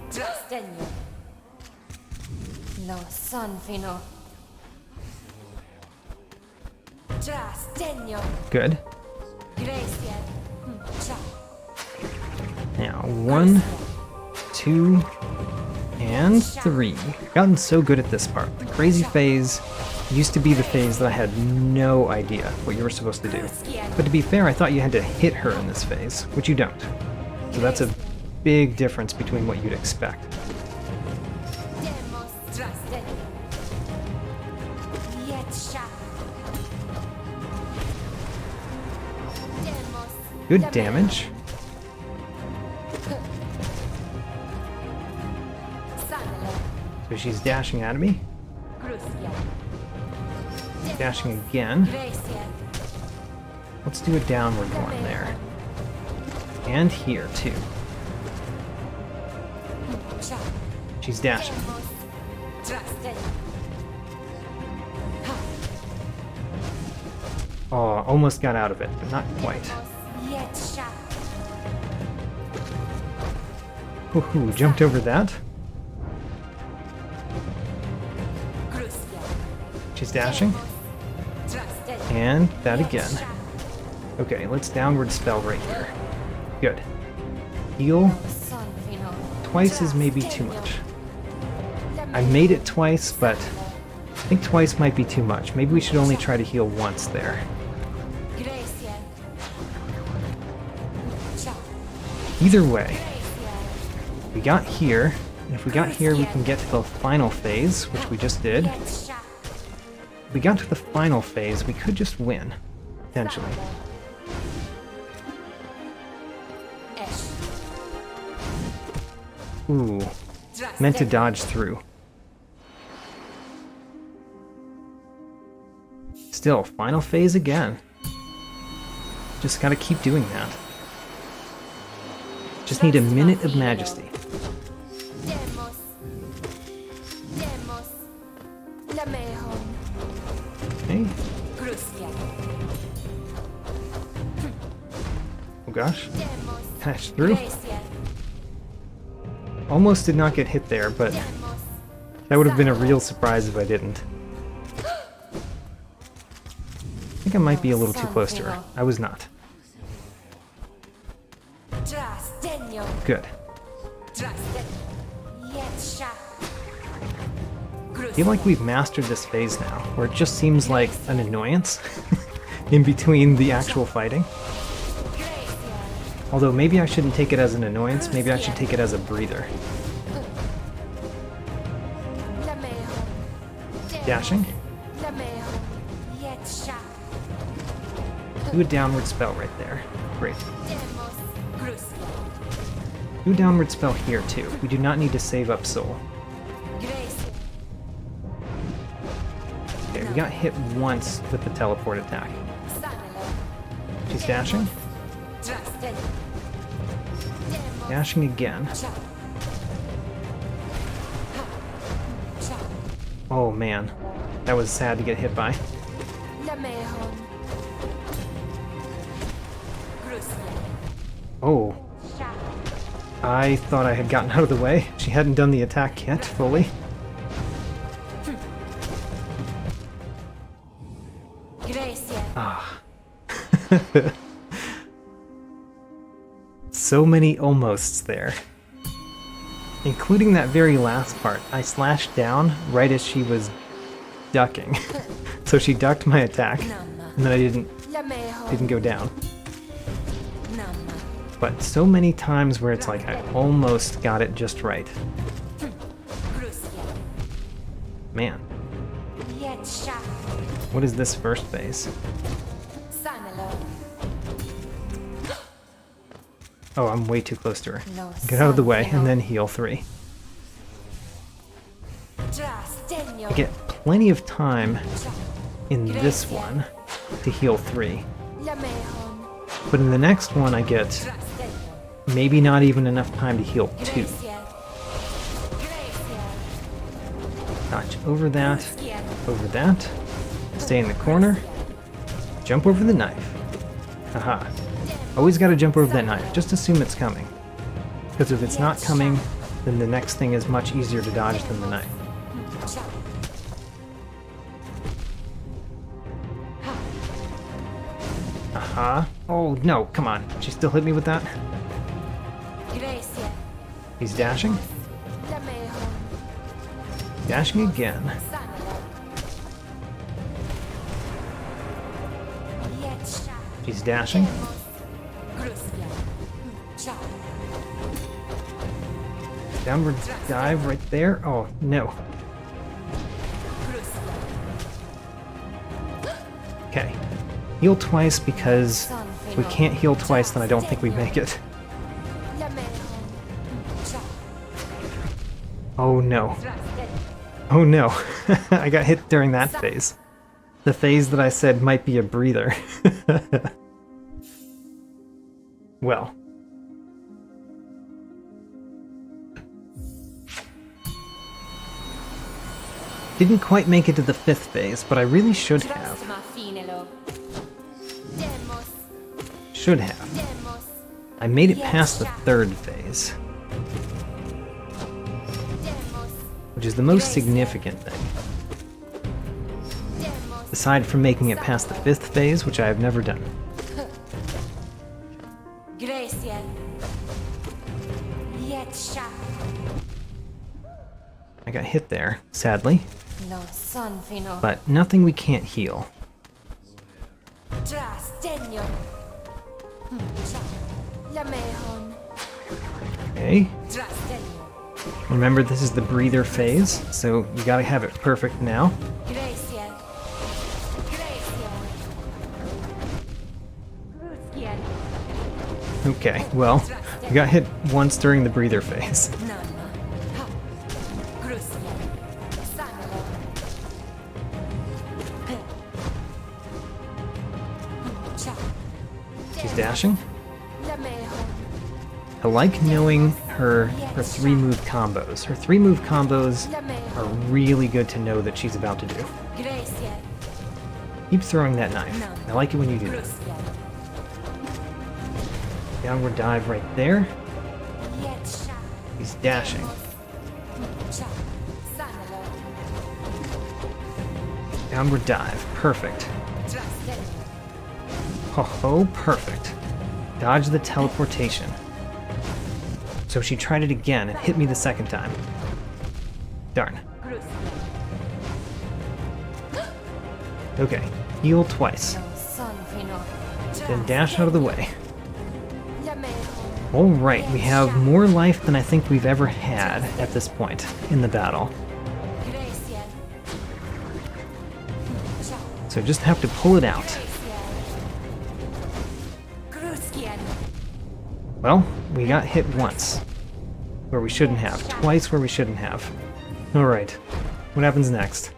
Good. Now, 1, 2, and 3. Gotten so good at this part. The crazy phase used to be the phase that I had no idea what you were supposed to do. But to be fair, I thought you had to hit her in this phase, which you don't. So that's a big difference between what you'd expect. Good damage. So she's dashing at me. Dashing again. Let's do a downward one there. And here, too. She's dashing. Oh, almost got out of it, but not quite. Ooh, jumped over that. She's dashing. And that again. Okay, let's downward spell right here. Good. Heal. Twice is maybe too much. I made it twice, but I think twice might be too much. Maybe we should only try to heal once there. Either way, we got here. And if we got here, we can get to the final phase, which we just did. If we got to the final phase, we could just win, potentially. Ooh, meant to dodge through. Still, final phase again. Just gotta keep doing that. Just need a Minute of Majesty. Okay. Oh gosh. Dash through. Almost did not get hit there, but that would have been a real surprise if I didn't. I think I might be a little too close to her. I was not. Good. I feel like we've mastered this phase now, where it just seems like an annoyance in between the actual fighting. Although maybe I shouldn't take it as an annoyance, maybe I should take it as a breather. Dashing. Do a downward spell right there. Great. Do a downward spell here too. We do not need to save up soul. Okay, we got hit once with the teleport attack. She's dashing. Dashing again. Oh man, that was sad to get hit by. Oh. I thought I had gotten out of the way. She hadn't done the attack yet, fully. Ah. So many almosts there. Including that very last part. I slashed down right as she was ducking. So she ducked my attack, and then I didn't go down. But so many times where it's like I almost got it just right. Man. What is this first phase? Oh, I'm way too close to her. Get out of the way and then heal 3. I get plenty of time in this one to heal 3. But in the next one I get maybe not even enough time to heal 2. Dodge over that, stay in the corner, jump over the knife. Haha. Always gotta jump over that knife, just assume it's coming. Because if it's not coming, then the next thing is much easier to dodge than the knife. Aha. Oh no, come on. She still hit me with that? He's dashing. Dashing again. She's dashing. Downward dive right there. Oh, no. Okay. Heal twice because if we can't heal twice, then I don't think we make it. Oh no. Oh no. I got hit during that phase. The phase that I said might be a breather. Well. Didn't quite make it to the 5th phase, but I really should have. Should have. I made it past the 3rd phase. Which is the most significant thing. Aside from making it past the 5th phase, which I have never done. I got hit there, sadly. But nothing we can't heal. Okay. Remember, this is the breather phase, so you gotta have it perfect now. Okay, well, we got hit once during the breather phase. She's dashing. I like knowing her 3-move combos. Her 3-move combos are really good to know that she's about to do. Keep throwing that knife. I like it when you do that. Downward dive right there. He's dashing. Downward dive. Perfect. Oh, perfect. Dodge the teleportation. So she tried it again and hit me the 2nd time. Darn. Okay, heal twice. Then dash out of the way. Alright, we have more life than I think we've ever had at this point in the battle. So just have to pull it out. Well, we got hit once. Where we shouldn't have. Twice where we shouldn't have. Alright. What happens next?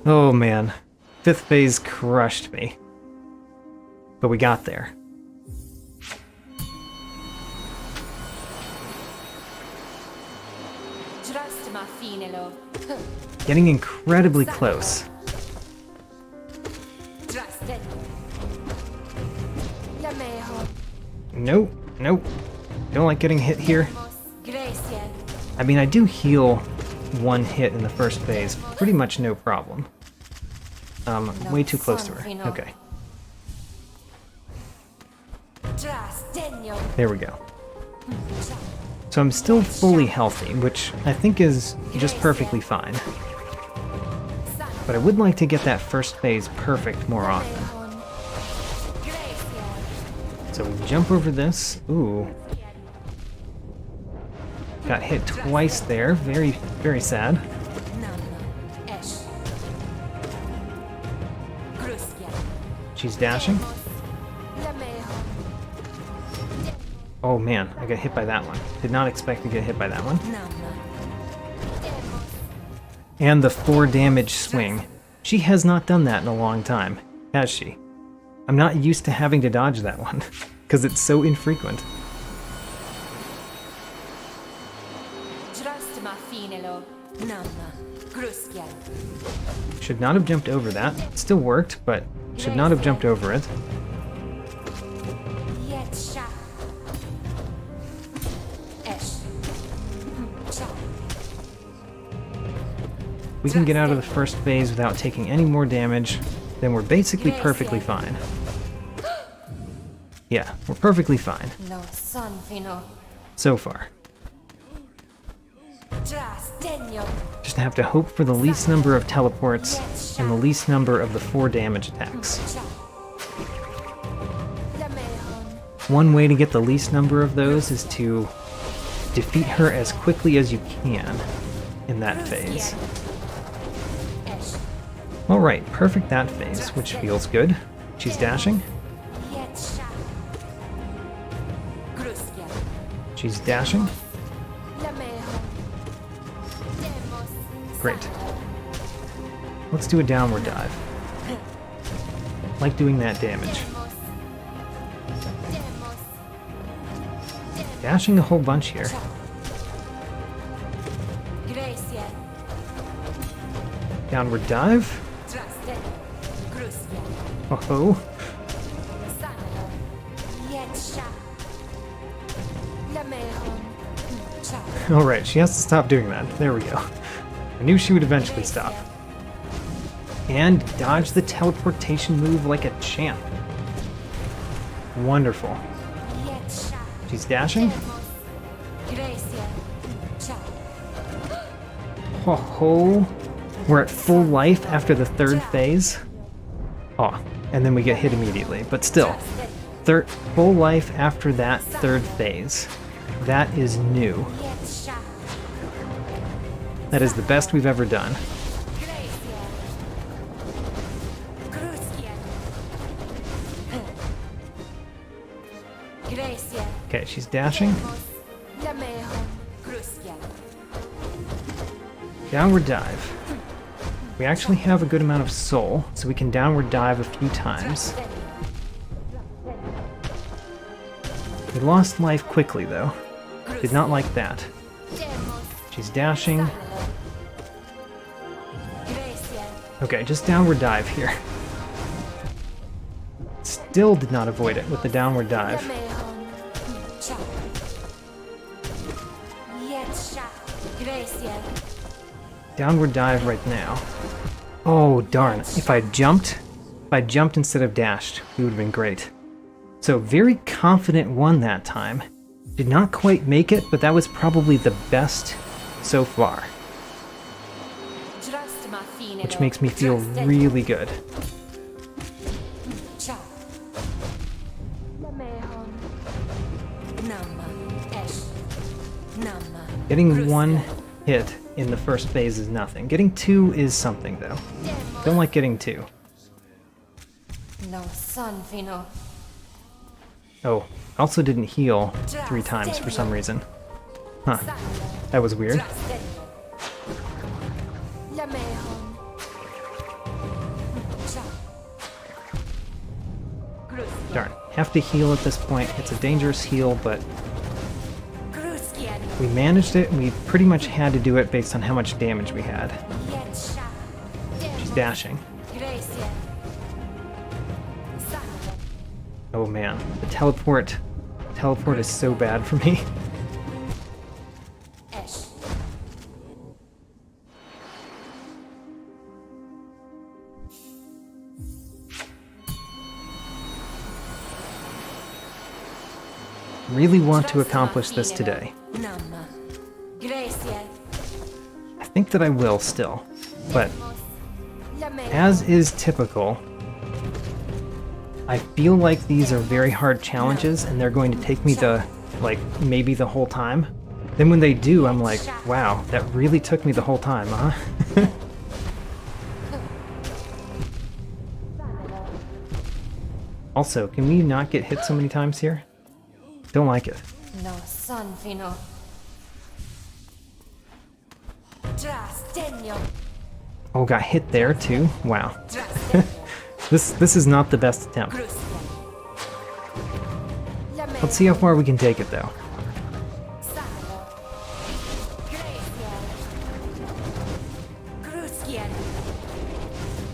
Oh man. 5th phase crushed me. But we got there. Getting incredibly close. Nope, nope. Don't like getting hit here. I mean, I do heal 1 hit in the 1st phase. Pretty much no problem. Way too close to her. Okay. There we go. So I'm still fully healthy, which I think is just perfectly fine. But I would like to get that 1st phase perfect more often. So we jump over this. Ooh. Got hit twice there. Very, very sad. She's dashing. Oh man, I got hit by that one. Did not expect to get hit by that one. And the 4 damage swing. She has not done that in a long time, has she? I'm not used to having to dodge that one, because it's so infrequent. Should not have jumped over that. It still worked, but should not have jumped over it. we can get out of the first phase without taking any more damage, then we're basically perfectly fine. Yeah, we're perfectly fine. So far. Just have to hope for the least number of teleports and the least number of the 4 damage attacks. One way to get the least number of those is to defeat her as quickly as you can in that phase. Alright, perfect that phase, which feels good. She's dashing. She's dashing. Great. Let's do a downward dive. Like doing that damage. Dashing a whole bunch here. Downward dive. Oh-ho. Alright, she has to stop doing that. There we go. I knew she would eventually stop. And dodge the teleportation move like a champ. Wonderful. She's dashing. Ho ho. We're at full life after the 3rd phase. Oh, and then we get hit immediately, but still. Full life after that 3rd phase. That is new. That is the best we've ever done. Okay, she's dashing. Downward dive. We actually have a good amount of soul, so we can downward dive a few times. We lost life quickly, though. Did not like that. She's dashing. Okay, just downward dive here. Still did not avoid it with the downward dive. Downward dive right now. Oh, darn. If I jumped instead of dashed, we would have been great. So, very confident one that time. Did not quite make it, but that was probably the best so far. Which makes me feel really good. Getting 1 hit in the first phase is nothing. Getting 2 is something, though. Don't like getting 2. Oh, I also didn't heal 3 times for some reason. Huh. That was weird. Darn. Have to heal at this point. It's a dangerous heal, but we managed it, and we pretty much had to do it based on how much damage we had. She's dashing. Oh man, the teleport is so bad for me. Really want to accomplish this today. I think that I will still, but as is typical, I feel like these are very hard challenges and they're going to take me maybe the whole time. Then when they do, I'm like, wow, that really took me the whole time, huh? Also, can we not get hit so many times here? Don't like it. Oh, got hit there too? Wow. This is not the best attempt. Let's see how far we can take it though.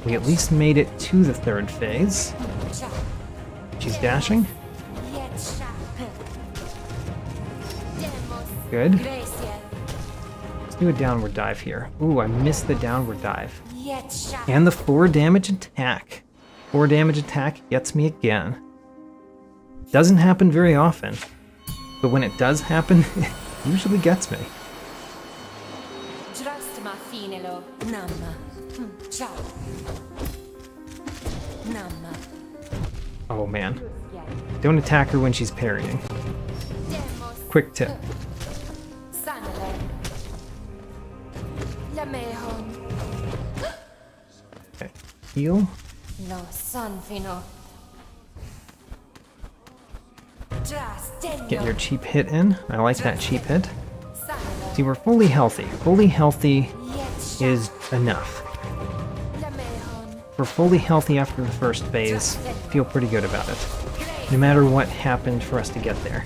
We at least made it to the 3rd phase. She's dashing. Good. Just do a downward dive here. Ooh, I missed the downward dive. And the 4 damage attack. 4 damage attack gets me again. Doesn't happen very often, but when it does happen, it usually gets me. Oh man. Don't attack her when she's parrying. Quick tip. Okay. Heal. Get your cheap hit in. I like that cheap hit. See, we're fully healthy. Fully healthy is enough. We're fully healthy after the first phase. Feel pretty good about it. No matter what happened for us to get there.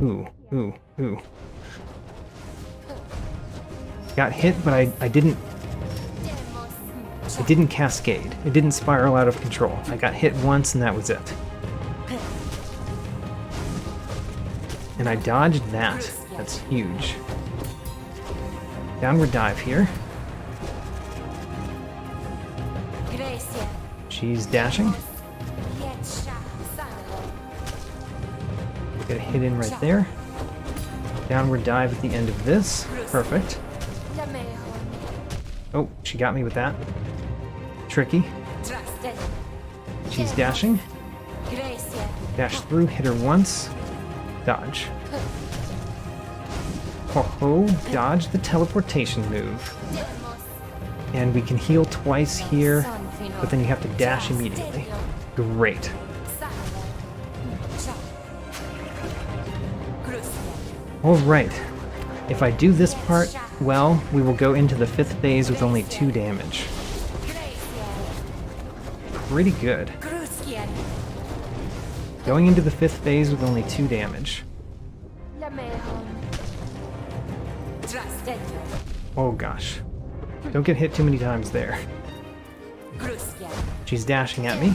Ooh, ooh, ooh. Got hit, but I didn't... It didn't cascade. It didn't spiral out of control. I got hit once and that was it. And I dodged that. That's huge. Downward dive here. She's dashing. Get a hit in right there. Downward dive at the end of this. Perfect. Oh, she got me with that. Tricky. She's dashing. Dash through, hit her once. Dodge. Oh, dodge the teleportation move. And we can heal twice here, but then you have to dash immediately. Great. Alright. If I do this part well, we will go into the 5th phase with only 2 damage. Pretty good. Going into the 5th phase with only 2 damage. Oh gosh. Don't get hit too many times there. She's dashing at me.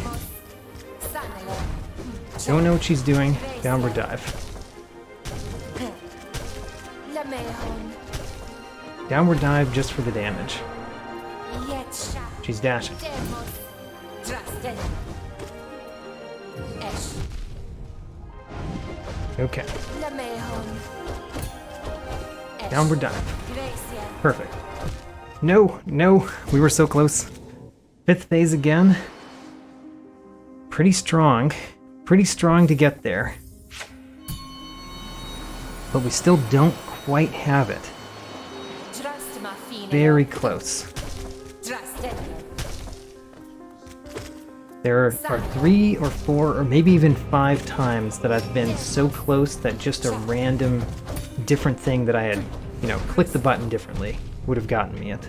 Don't know what she's doing. Downward dive. Downward dive just for the damage. She's dashing. Okay. Downward dive. Perfect. No, no, we were so close. 5th phase again. Pretty strong. Pretty strong to get there. But we still don't quite have it. Very close. There are 3 or 4 or maybe even 5 times that I've been so close that just a random different thing that I had, you know, clicked the button differently would have gotten me it.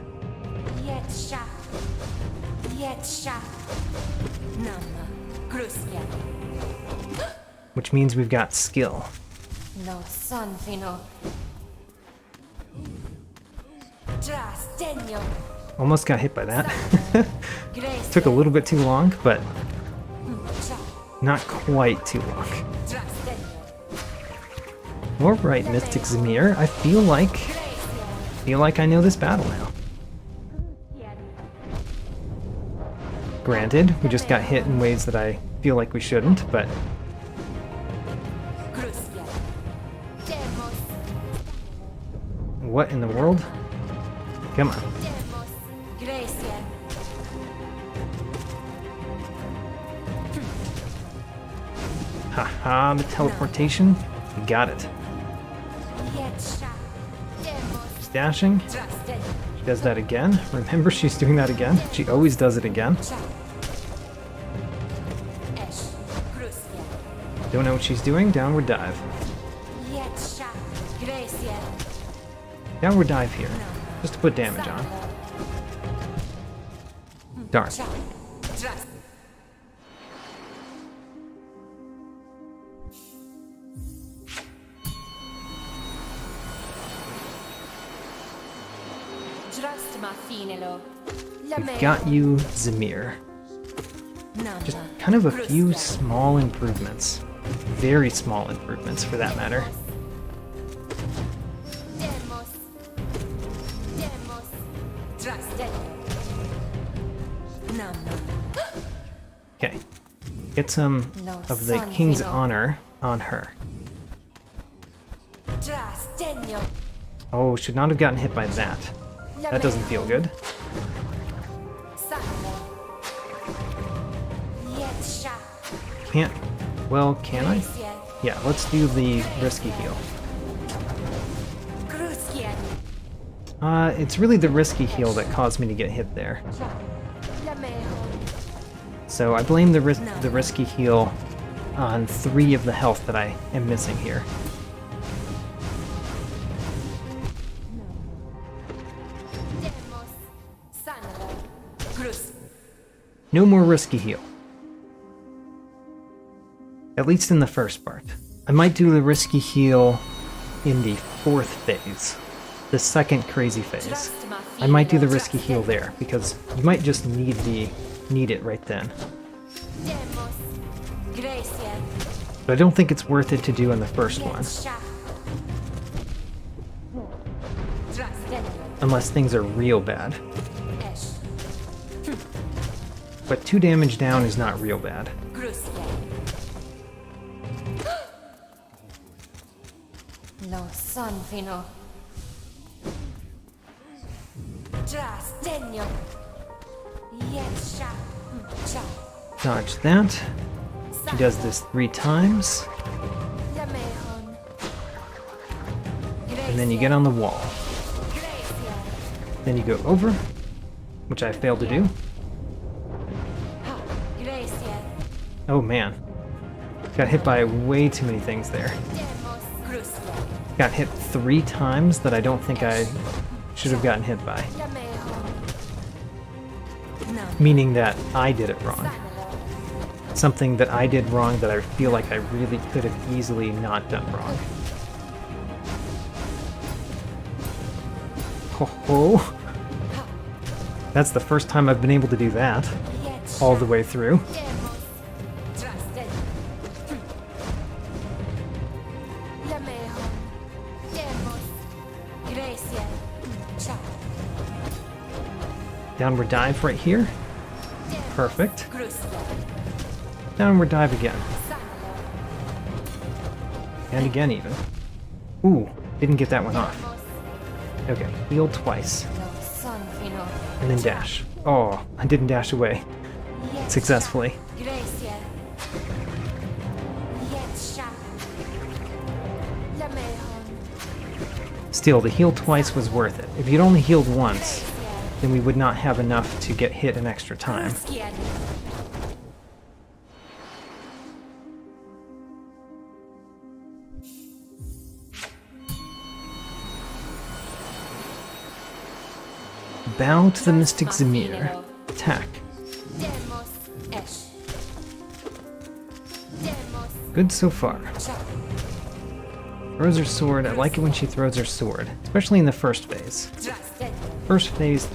Which means we've got skill. Almost got hit by that. Took a little bit too long, but not quite too long. Alright, Mystic Ze'mer, I feel like I know this battle now. Granted, we just got hit in ways that I feel like we shouldn't, but... What in the world? Come on. Haha, the teleportation. We got it. She's dashing. She does that again. Remember, she's doing that again. She always does it again. Don't know what she's doing. Downward dive. Downward dive here, just to put damage on. Darn. We've got you, Ze'mer. Just kind of a few small improvements. Very small improvements, for that matter. Okay. Get some of the King's Honor on her. Oh, should not have gotten hit by that. That doesn't feel good. Can't. Well, can I? Yeah, let's do the risky heal. It's really the risky heal that caused me to get hit there. So I blame the risky heal on 3 of the health that I am missing here. No more risky heal. At least in the first part. I might do the risky heal in the 4th phase. The second crazy phase. I might do the risky heal there, because you might just need it right then. But I don't think it's worth it to do in the first one. Unless things are real bad. But 2 damage down is not real bad. Dodge that. She does this 3 times. And then you get on the wall. Then you go over, which I failed to do. Oh man. Got hit by way too many things there. Got hit 3 times that I don't think I should have gotten hit by. Meaning that I did it wrong. Something that I did wrong that I feel like I really could have easily not done wrong. Ho ho! That's the first time I've been able to do that. All the way through. Downward dive right here. Perfect. Downward dive again. And again even. Ooh, didn't get that one off. Okay, heal twice. And then dash. Oh, I didn't dash away successfully. Still, the heal twice was worth it. If you'd only healed once, then we would not have enough to get hit an extra time. Bow to the Mystic Ze'mer. Attack. Good so far. Throws her sword. I like it when she throws her sword, especially in the first phase. First phase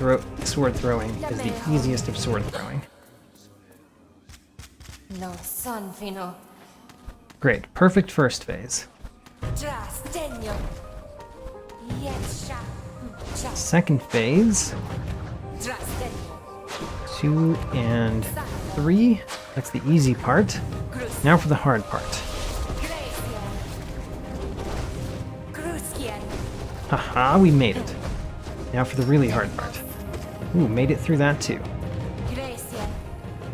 sword throwing is the easiest of sword throwing. Great, perfect first phase. Second phase. 2 and 3. That's the easy part. Now for the hard part. Haha, we made it. Now for the really hard part. Ooh, made it through that too.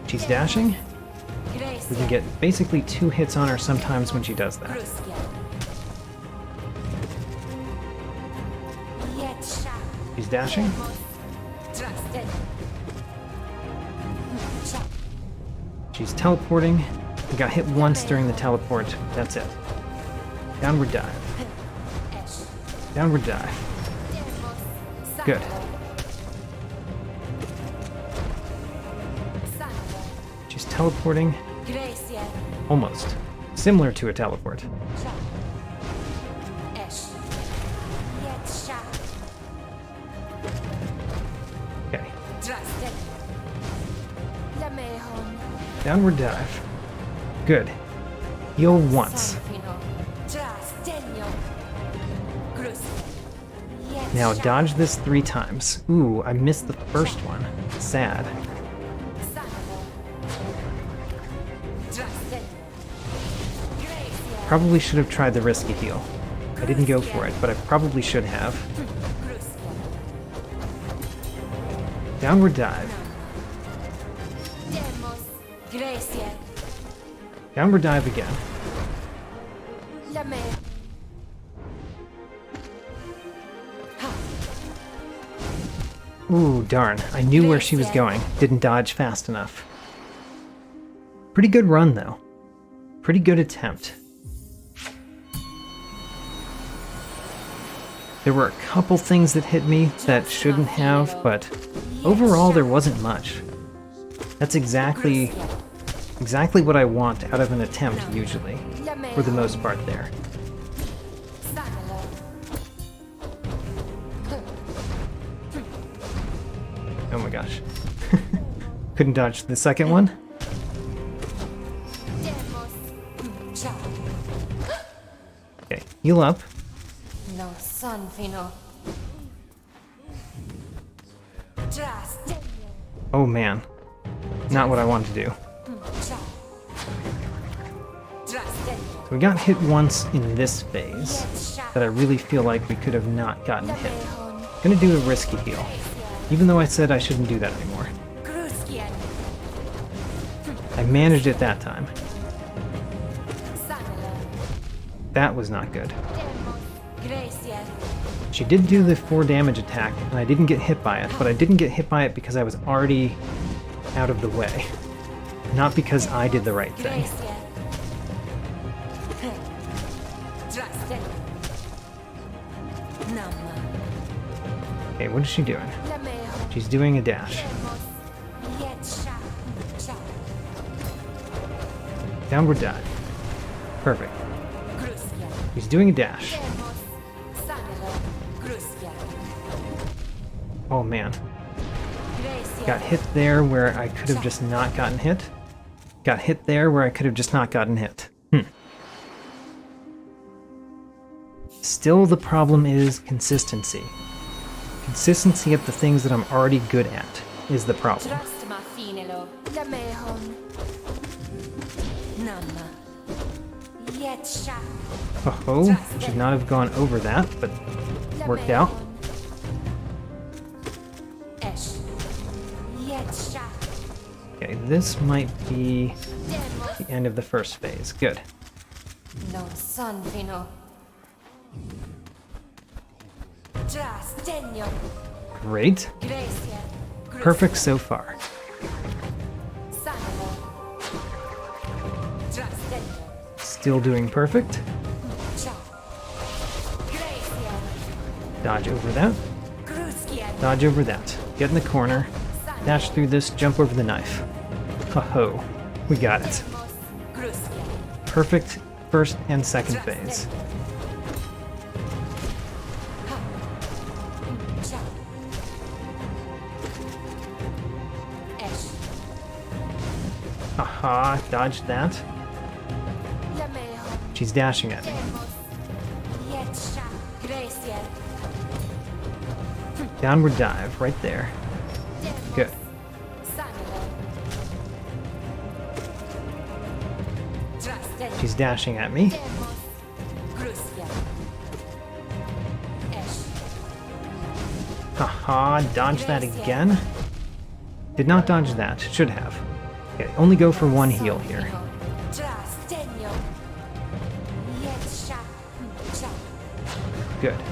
She's dashing. We can get basically 2 hits on her sometimes when she does that. She's dashing. She's teleporting. We got hit once during the teleport. That's it. Downward dive. Downward dive. Good. She's teleporting. Almost. Similar to a teleport. Okay. Downward dive. Good. Heal Now dodge this 3 times. Ooh, I missed the first one. Sad. Probably should have tried the risky heal. I didn't go for it, but I probably should have. Downward dive. Downward dive again. Ooh, darn. I knew where she was going. Didn't dodge fast enough. Pretty good run, though. Pretty good attempt. There were a couple things that hit me that shouldn't have, but overall there wasn't much. That's exactly what I want out of an attempt, usually, for the most part there. Oh my gosh. Couldn't dodge the second one? Okay, heal up. Oh man. Not what I wanted to do. So we got hit once in this phase that I really feel like we could have not gotten hit. Gonna do a risky heal, even though I said I shouldn't do that anymore. I managed it that time. That was not good. She did do the 4 damage attack, and I didn't get hit by it, but I didn't get hit by it because I was already out of the way. Not because I did the right thing. Okay, what is she doing? She's doing a dash. Downward dive. Perfect. She's doing a dash. Oh man. Got hit there where I could have just not gotten hit. Got hit there where I could have just not gotten hit. Still, the problem is consistency. Consistency at the things that I'm already good at is the problem. Oh, should not have gone over that, but worked out. Okay, this might be the end of the first phase. Good. Great. Perfect so far. Still doing perfect. Dodge over that. Dodge over that. Get in the corner. Dash through this, jump over the knife. Ho-ho. We got it. Perfect first and second phase. Aha, dodged that. She's dashing at me. Downward dive, right there. Good. She's dashing at me. Haha, dodge that again. Did not dodge that, should have. Okay, only go for 1 heal here. Good.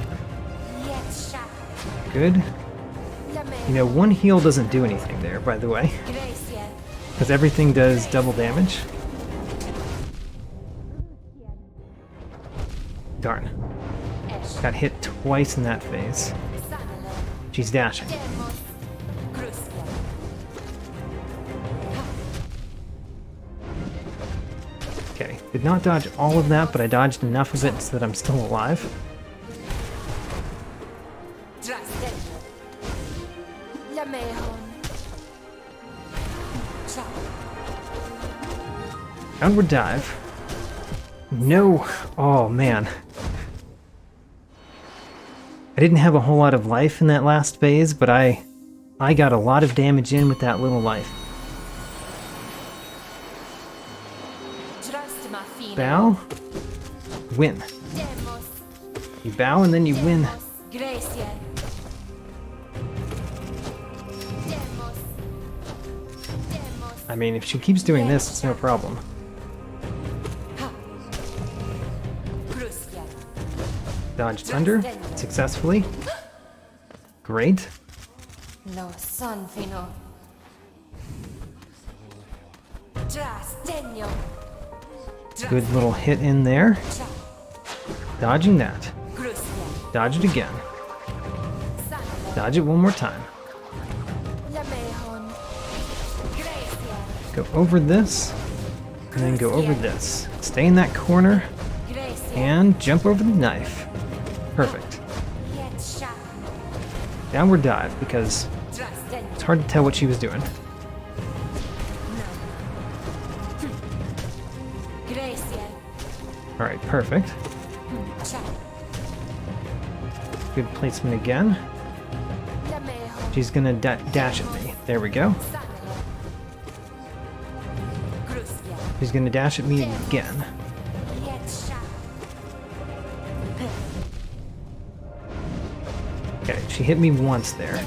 Good. You know, 1 heal doesn't do anything there, by the way. Because everything does double damage. Darn. Got hit twice in that phase. She's dashing. Okay, did not dodge all of that, but I dodged enough of it so that I'm still alive. Downward dive. No! Oh, man. I didn't have a whole lot of life in that last phase, but I got a lot of damage in with that little life. Bow, win. You bow and then you win. I mean, if she keeps doing this, it's no problem. Dodged under successfully. Great. Good little hit in there. Dodging that. Dodge it again. Dodge it one more time. Go over this, and then go over this. Stay in that corner, and jump over the knife. Perfect. Downward dive, because it's hard to tell what she was doing. Alright, perfect. Good placement again. She's gonna dash at me. There we go. She's gonna dash at me again. Okay, she hit me once there.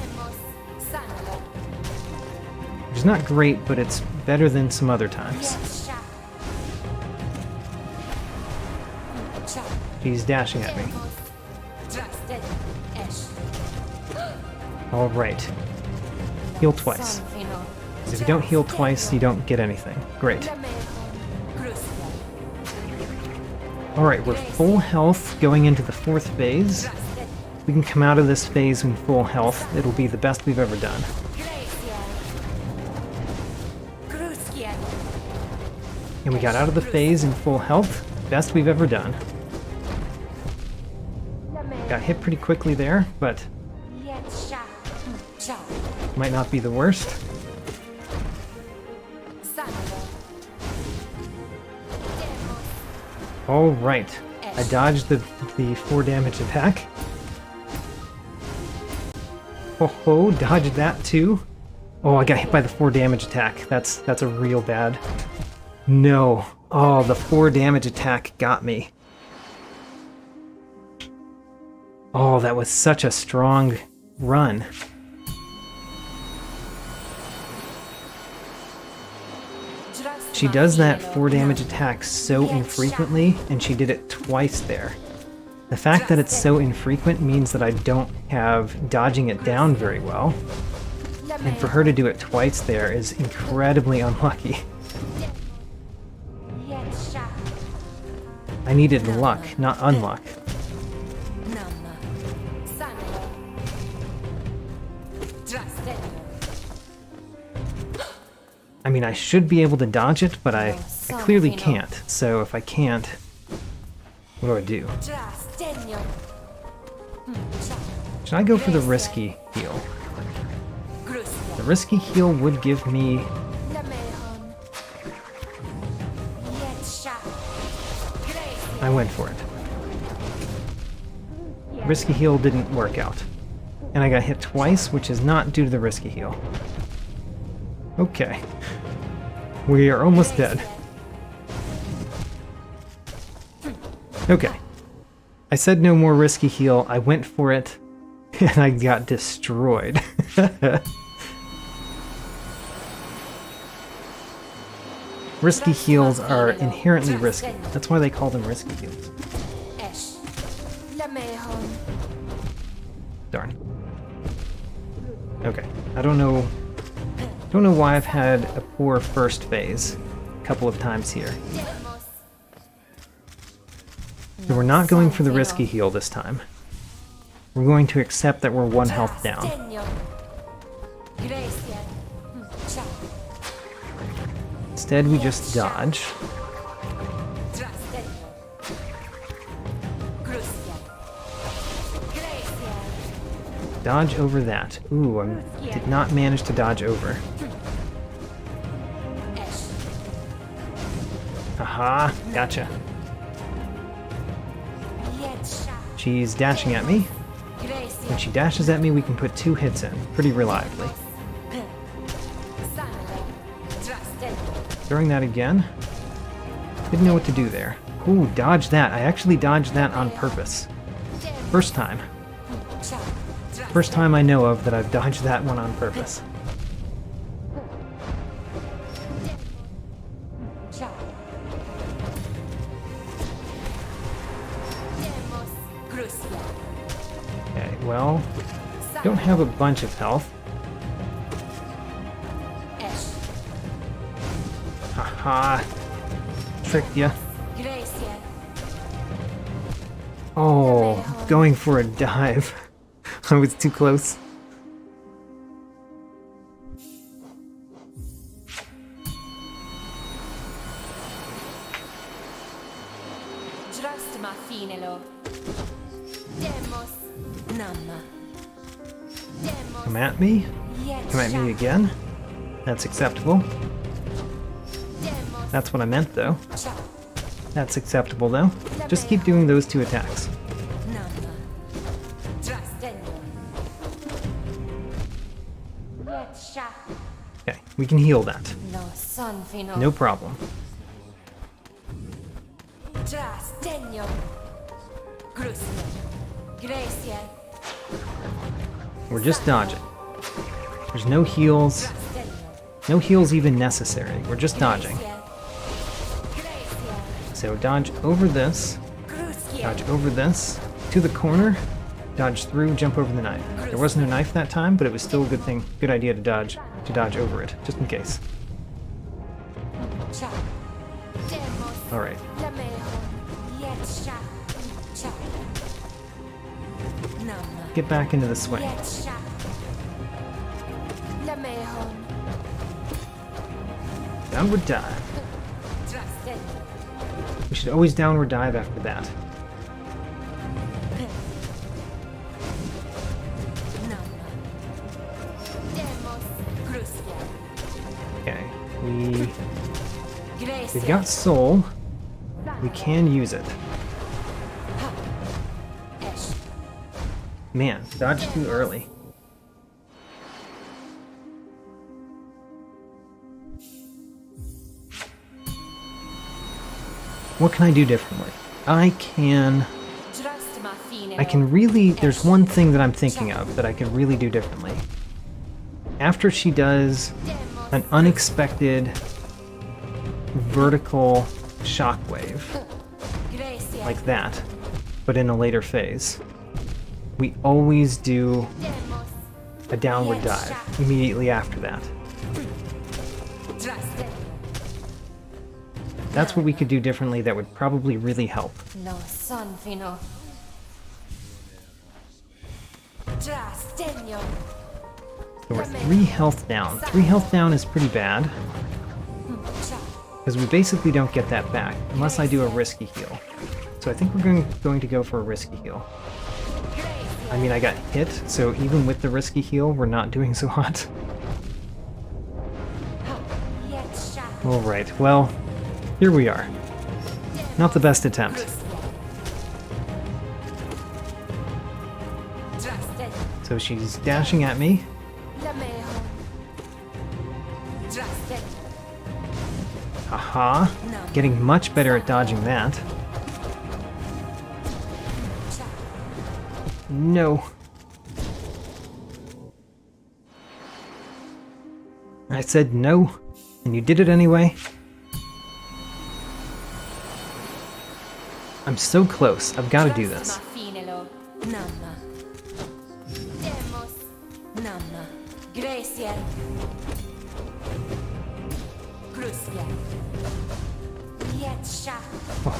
Which is not great, but it's better than some other times. She's dashing at me. Alright. Heal twice. If you don't heal twice, you don't get anything. Great. Alright, we're full health going into the 4th phase. We can come out of this phase in full health. It'll be the best we've ever done. And we got out of the phase in full health. Best we've ever done. Got hit pretty quickly there, but might not be the worst. Alright, I dodged the 4 damage attack. Oh, dodged that too. Oh, I got hit by the 4 damage attack. That's a real bad. No. Oh, the 4 damage attack got me. Oh, that was such a strong run. She does that 4 damage attack so infrequently, and she did it twice there. The fact that it's so infrequent means that I don't have dodging it down very well. And for her to do it twice there is incredibly unlucky. I needed luck, not unluck. I mean, I should be able to dodge it, but I clearly can't. So if I can't, what do I do? Should I go for the risky heal? The risky heal would give me... I went for it. Risky heal didn't work out. And I got hit twice, which is not due to the risky heal. Okay. We are almost dead. Okay. I said no more risky heal. I went for it, and I got destroyed. Risky heals are inherently risky. That's why they call them risky heals. Darn. Okay. I don't know why I've had a poor first phase a couple of times here. So we're not going for the risky heal this time. We're going to accept that we're 1 health down. Instead, we just dodge. Dodge over that. Ooh, I did not manage to dodge over. Aha, gotcha. She's dashing at me. When she dashes at me, we can put 2 hits in, pretty reliably. Throwing that again. Didn't know what to do there. Ooh, dodge that. I actually dodged that on purpose. First time. First time I know of that I've dodged that one on purpose. Okay, well, don't have a bunch of health. Haha. Tricked ya. Oh, going for a dive. I was too close. Come at me. Come at me again. That's acceptable. That's what I meant, though. That's acceptable, though. Just keep doing those 2 attacks. Okay, we can heal that. No problem. We're just dodging. There's no heals. No heals even necessary. We're just dodging. So dodge over this. Dodge over this. To the corner. Dodge through, jump over the knife. There wasn't a knife that time, but it was still a good idea to dodge over it, just in case. Alright. Get back into the swing. Downward dive. We should always downward dive after that. Okay, we've got soul. We can use it. Man, dodged too early. What can I do differently? I can really, there's one thing that I'm thinking of that I can really do differently. After she does an unexpected vertical shockwave, like that, but in a later phase, we always do a downward dive immediately after that. That's what we could do differently that would probably really help. So we're 3 health down. 3 health down is pretty bad, because we basically don't get that back, unless I do a risky heal. So I think we're going to go for a risky heal. I mean, I got hit, so even with the risky heal, we're not doing so hot. Alright, well, here we are. Not the best attempt. So she's dashing at me. Haha. Getting much better at dodging that. No. I said no, and you did it anyway. I'm so close. I've got to do this.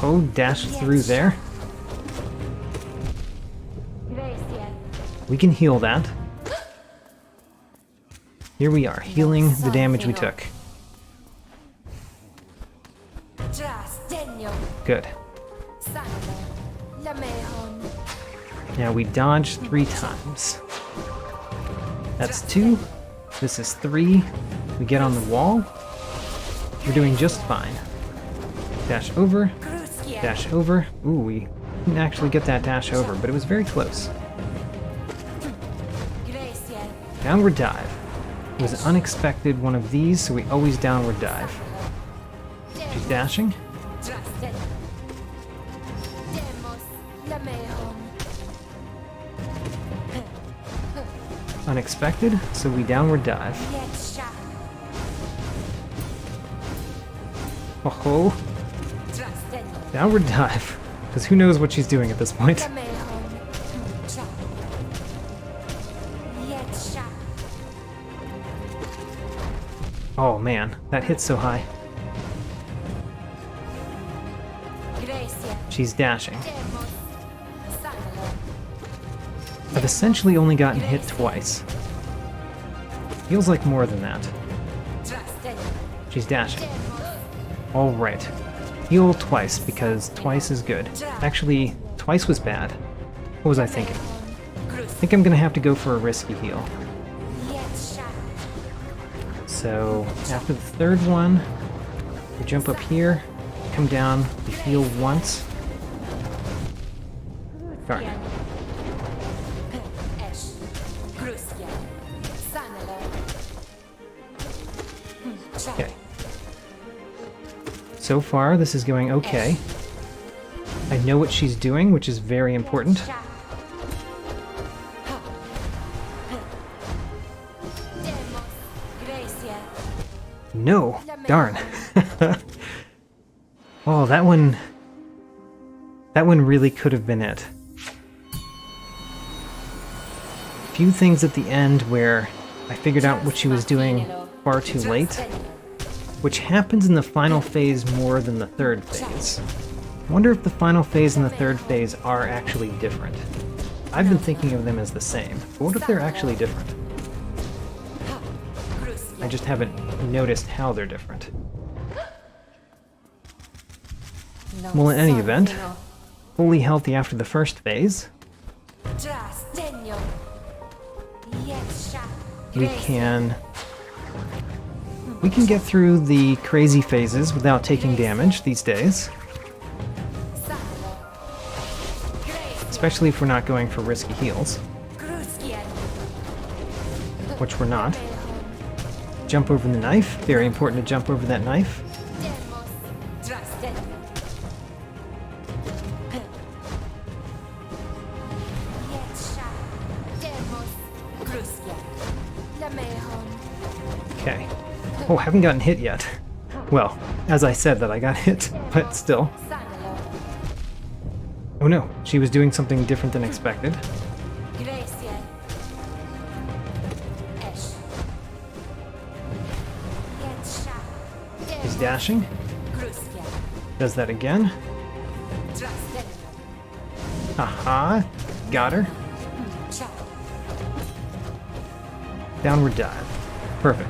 Oh, dash through there. We can heal that. Here we are, healing the damage we took. Good. Now we dodge 3 times. That's 2. This is 3. We get on the wall. We're doing just fine. Dash over. Dash over. Ooh, we didn't actually get that dash over, but it was very close. Downward dive. It was an unexpected one of these, so we always downward dive. She's dashing. Unexpected, so we downward dive. Oh, downward dive. Because who knows what she's doing at this point. Oh man, that hits so high. She's dashing. I've essentially only gotten hit twice. Feels like more than that. She's dashing. Alright. Heal twice, because twice is good. Actually, twice was bad. What was I thinking? I think I'm gonna have to go for a risky heal. So, after the third one, we jump up here, come down, we heal once. Darn. Okay. So far, this is going okay. I know what she's doing, which is very important. No! Darn. Oh, that one really could have been it. A few things at the end where I figured out what she was doing far too late, which happens in the final phase more than the third phase. I wonder if the final phase and the third phase are actually different. I've been thinking of them as the same, but what if they're actually different? I just haven't noticed how they're different. Well, in any event, fully healthy after the first phase. We can get through the crazy phases without taking damage these days. Especially if we're not going for risky heals. Which we're not. Jump over the knife. Very important to jump over that knife. Okay. Oh, haven't gotten hit yet. Well, as I said that I got hit, but still. Oh no, she was doing something different than expected. She's dashing. Does that again. Aha, got her. Downward dive. Perfect.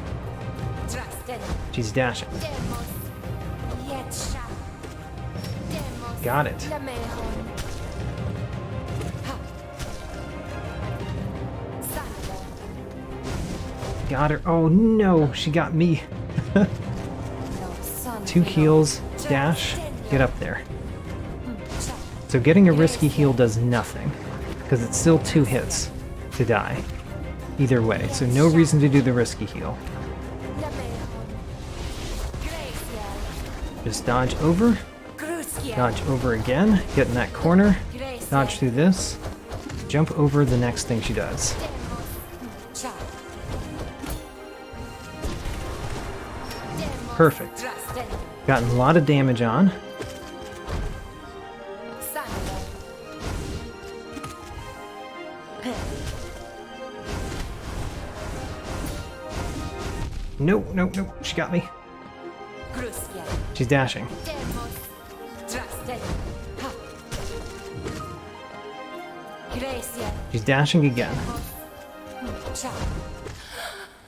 She's dashing. Got it. Got her. Oh no, she got me. 2 heals, dash, get up there. So getting a risky heal does nothing, because it's still 2 hits to die. Either way, so no reason to do the risky heal. Just dodge over again, get in that corner, dodge through this, jump over the next thing she does. Perfect. Gotten a lot of damage on. No, no, no, she got me. She's dashing. She's dashing again.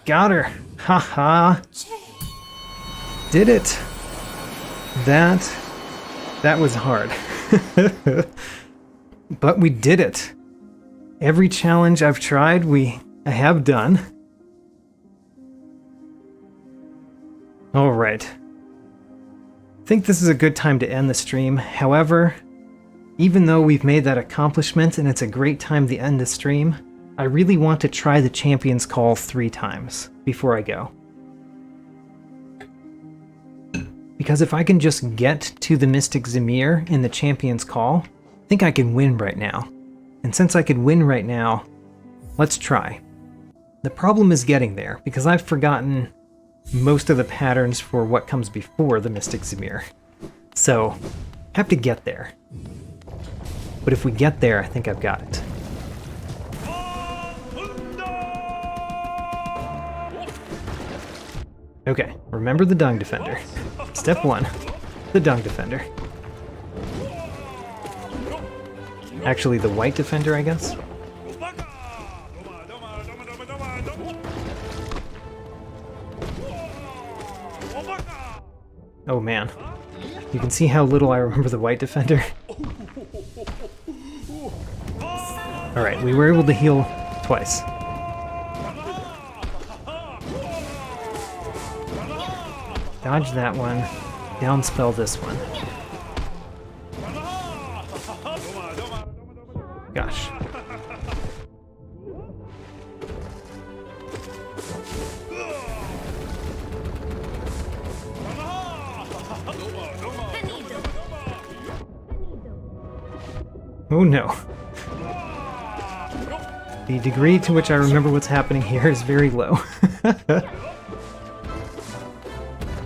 Got her! Haha! Did it! That was hard. But we did it. Every challenge I've tried, I have done. Alright. I think this is a good time to end the stream. However, even though we've made that accomplishment and it's a great time to end the stream, I really want to try the Champion's Call 3 times before I go. Because if I can just get to the Mystic Ze'mer in the Champion's Call, I think I can win right now. And since I could win right now, let's try. The problem is getting there, because I've forgotten most of the patterns for what comes before the Mystic Ze'mer. So, I have to get there. But if we get there, I think I've got it. Okay, remember the Dung Defender. Step 1, the Dung Defender. Actually, the White Defender, I guess? Oh man. You can see how little I remember the White Defender. Alright, we were able to heal twice. Dodge that one, downspell this one. Gosh. Oh no. The degree to which I remember what's happening here is very low.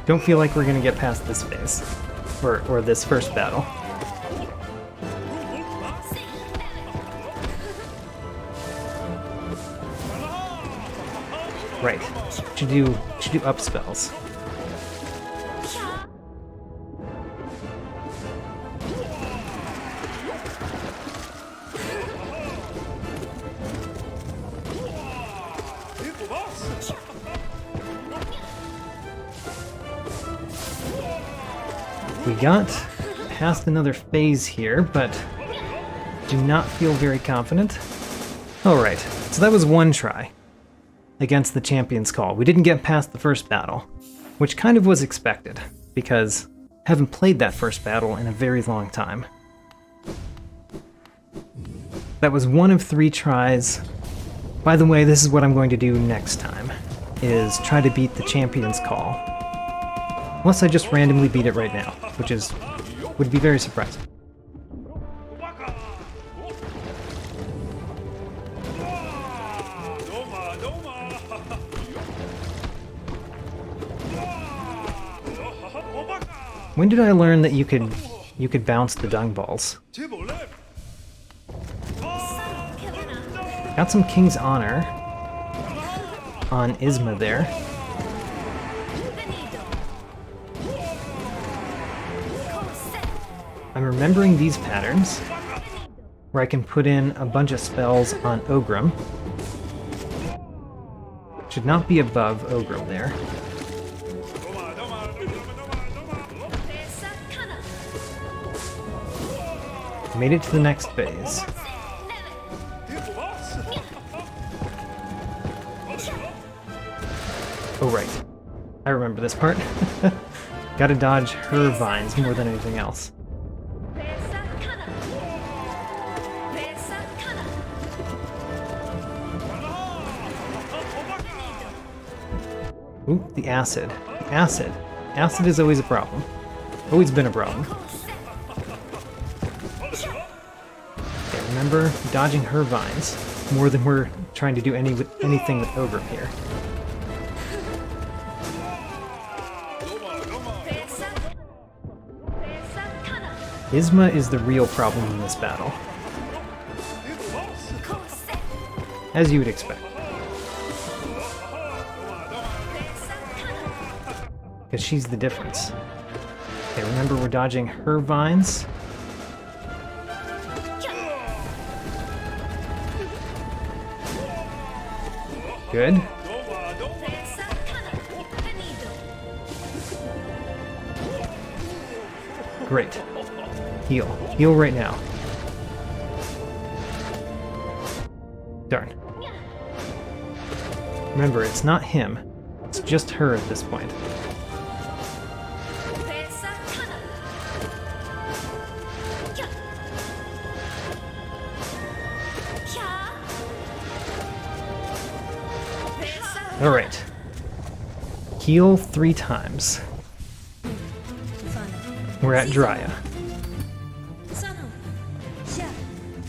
Don't feel like we're gonna get past this phase. Or this first battle. Right. Should do up spells. We got past another phase here, but do not feel very confident. Alright, so that was one try against the Champion's Call. We didn't get past the first battle, which kind of was expected, because I haven't played that first battle in a very long time. That was one of 3 tries. By the way, this is what I'm going to do next time, is try to beat the Champion's Call. Unless I just randomly beat it right now, which would be very surprising. When did I learn that you could bounce the dung balls? Got some King's Honor on Isma there. I'm remembering these patterns, where I can put in a bunch of spells on Ogrim. Should not be above Ogrim there. Made it to the next phase. Oh right, I remember this part. Gotta dodge her vines more than anything else. Ooh, the acid. The acid. Acid is always a problem. Always been a problem. Okay, remember, dodging her vines more than we're trying to do anything with Ogrim here. Isma is the real problem in this battle. As you would expect. Because she's the difference. Okay, remember we're dodging her vines. Good. Great. Heal. Heal right now. Darn. Remember, it's not him. It's just her at this point. Alright. Heal 3 times. We're at Drya.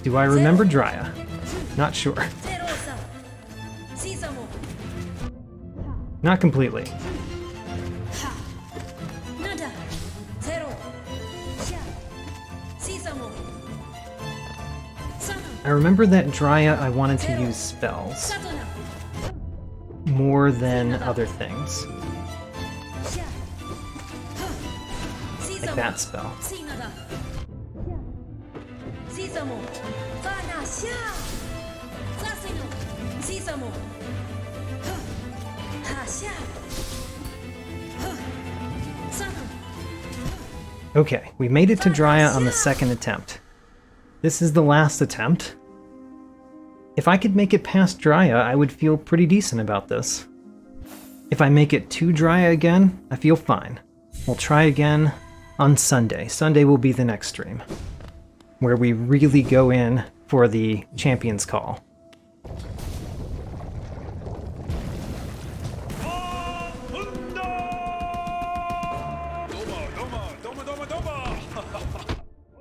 Do I remember Drya? Not sure. Not completely. I remember that Drya I wanted to use spells more than other things. Like that spell. Okay, we made it to Drya on the second attempt. This is the last attempt. If I could make it past Drya, I would feel pretty decent about this. If I make it to Drya again, I feel fine. We'll try again on Sunday. Sunday will be the next stream, where we really go in for the Champion's Call.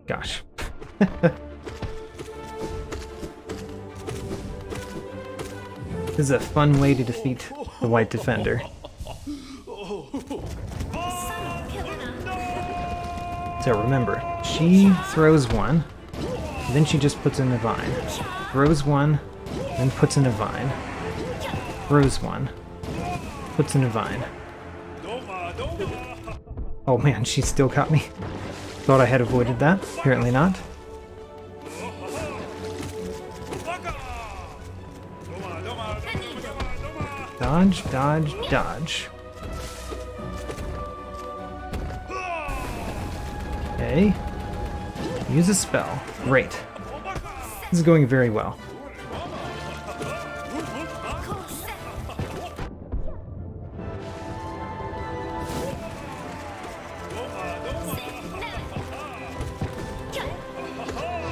Gosh. This is a fun way to defeat the White Defender. So remember, she throws one, then she just puts in a vine. Throws one, then puts in a vine. Throws one, puts in a vine. Oh man, she still got me. Thought I had avoided that. Apparently not. Dodge, dodge, dodge. Okay. Use a spell. Great. This is going very well.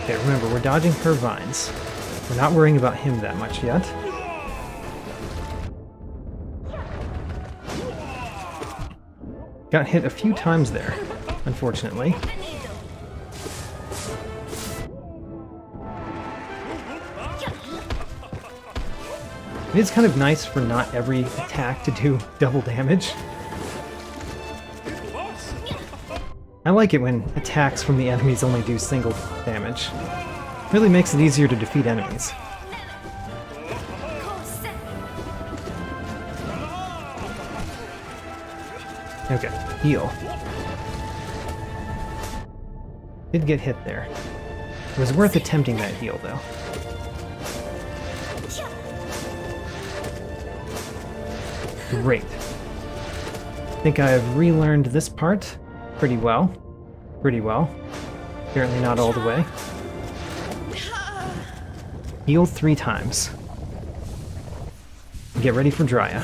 Okay, remember, we're dodging her vines. We're not worrying about him that much yet. Got hit a few times there, unfortunately. It is kind of nice for not every attack to do double damage. I like it when attacks from the enemies only do single damage. It really makes it easier to defeat enemies. Okay, heal. Did get hit there. It was worth attempting that heal, though. Great. I think I have relearned this part pretty well. Pretty well. Apparently not all the way. Heal 3 times. Get ready for Drya.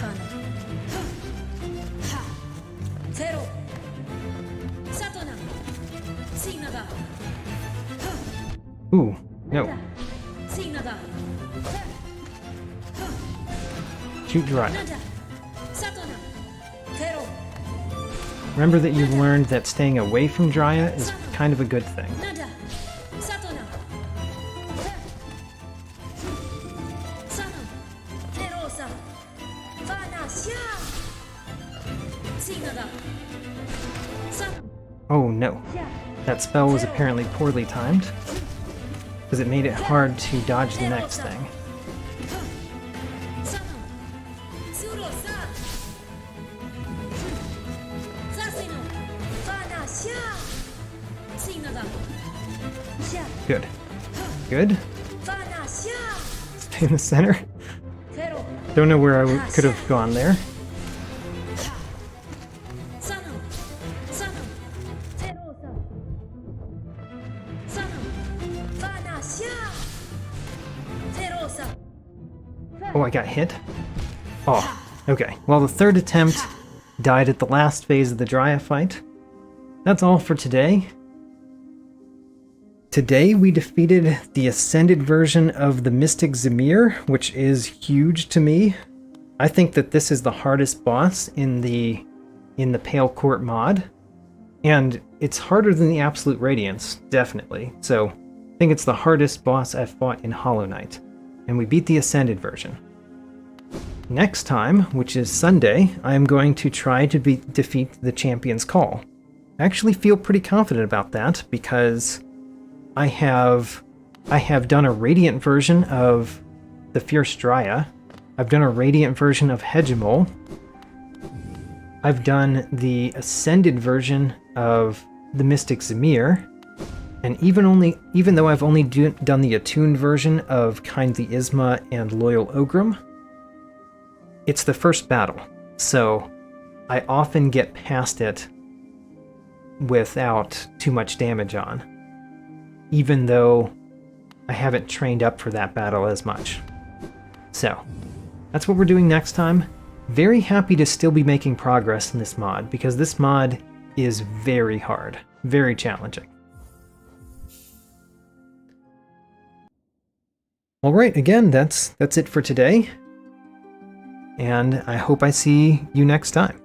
Ooh, no. Shoot Drya. Remember that you've learned that staying away from Drya is kind of a good thing. Oh no. That spell was apparently poorly timed, because it made it hard to dodge the next thing. Good. Good. Stay in the center. Don't know where I could have gone there. Oh, I got hit? Oh, okay. Well, the third attempt died at the last phase of the Drya fight. That's all for today. Today we defeated the ascended version of the Mystic Ze'mer, which is huge to me. I think that this is the hardest boss in the Pale Court mod, and it's harder than the Absolute Radiance, definitely. So I think it's the hardest boss I've fought in Hollow Knight, and we beat the Ascended version. Next time, which is Sunday, I'm going to try to defeat the Champion's Call. I actually feel pretty confident about that because I have done a Radiant version of the Fierce Dryya. I've done a Radiant version of Hegemol. I've done the Ascended version of the Mystic Ze'mer. And even though I've only done the attuned version of Kindly Isma and Loyal Ogrim, it's the first battle, so I often get past it without too much damage on, even though I haven't trained up for that battle as much. So, that's what we're doing next time. Very happy to still be making progress in this mod, because this mod is very hard, very challenging. Alright, again, that's it for today, and I hope I see you next time.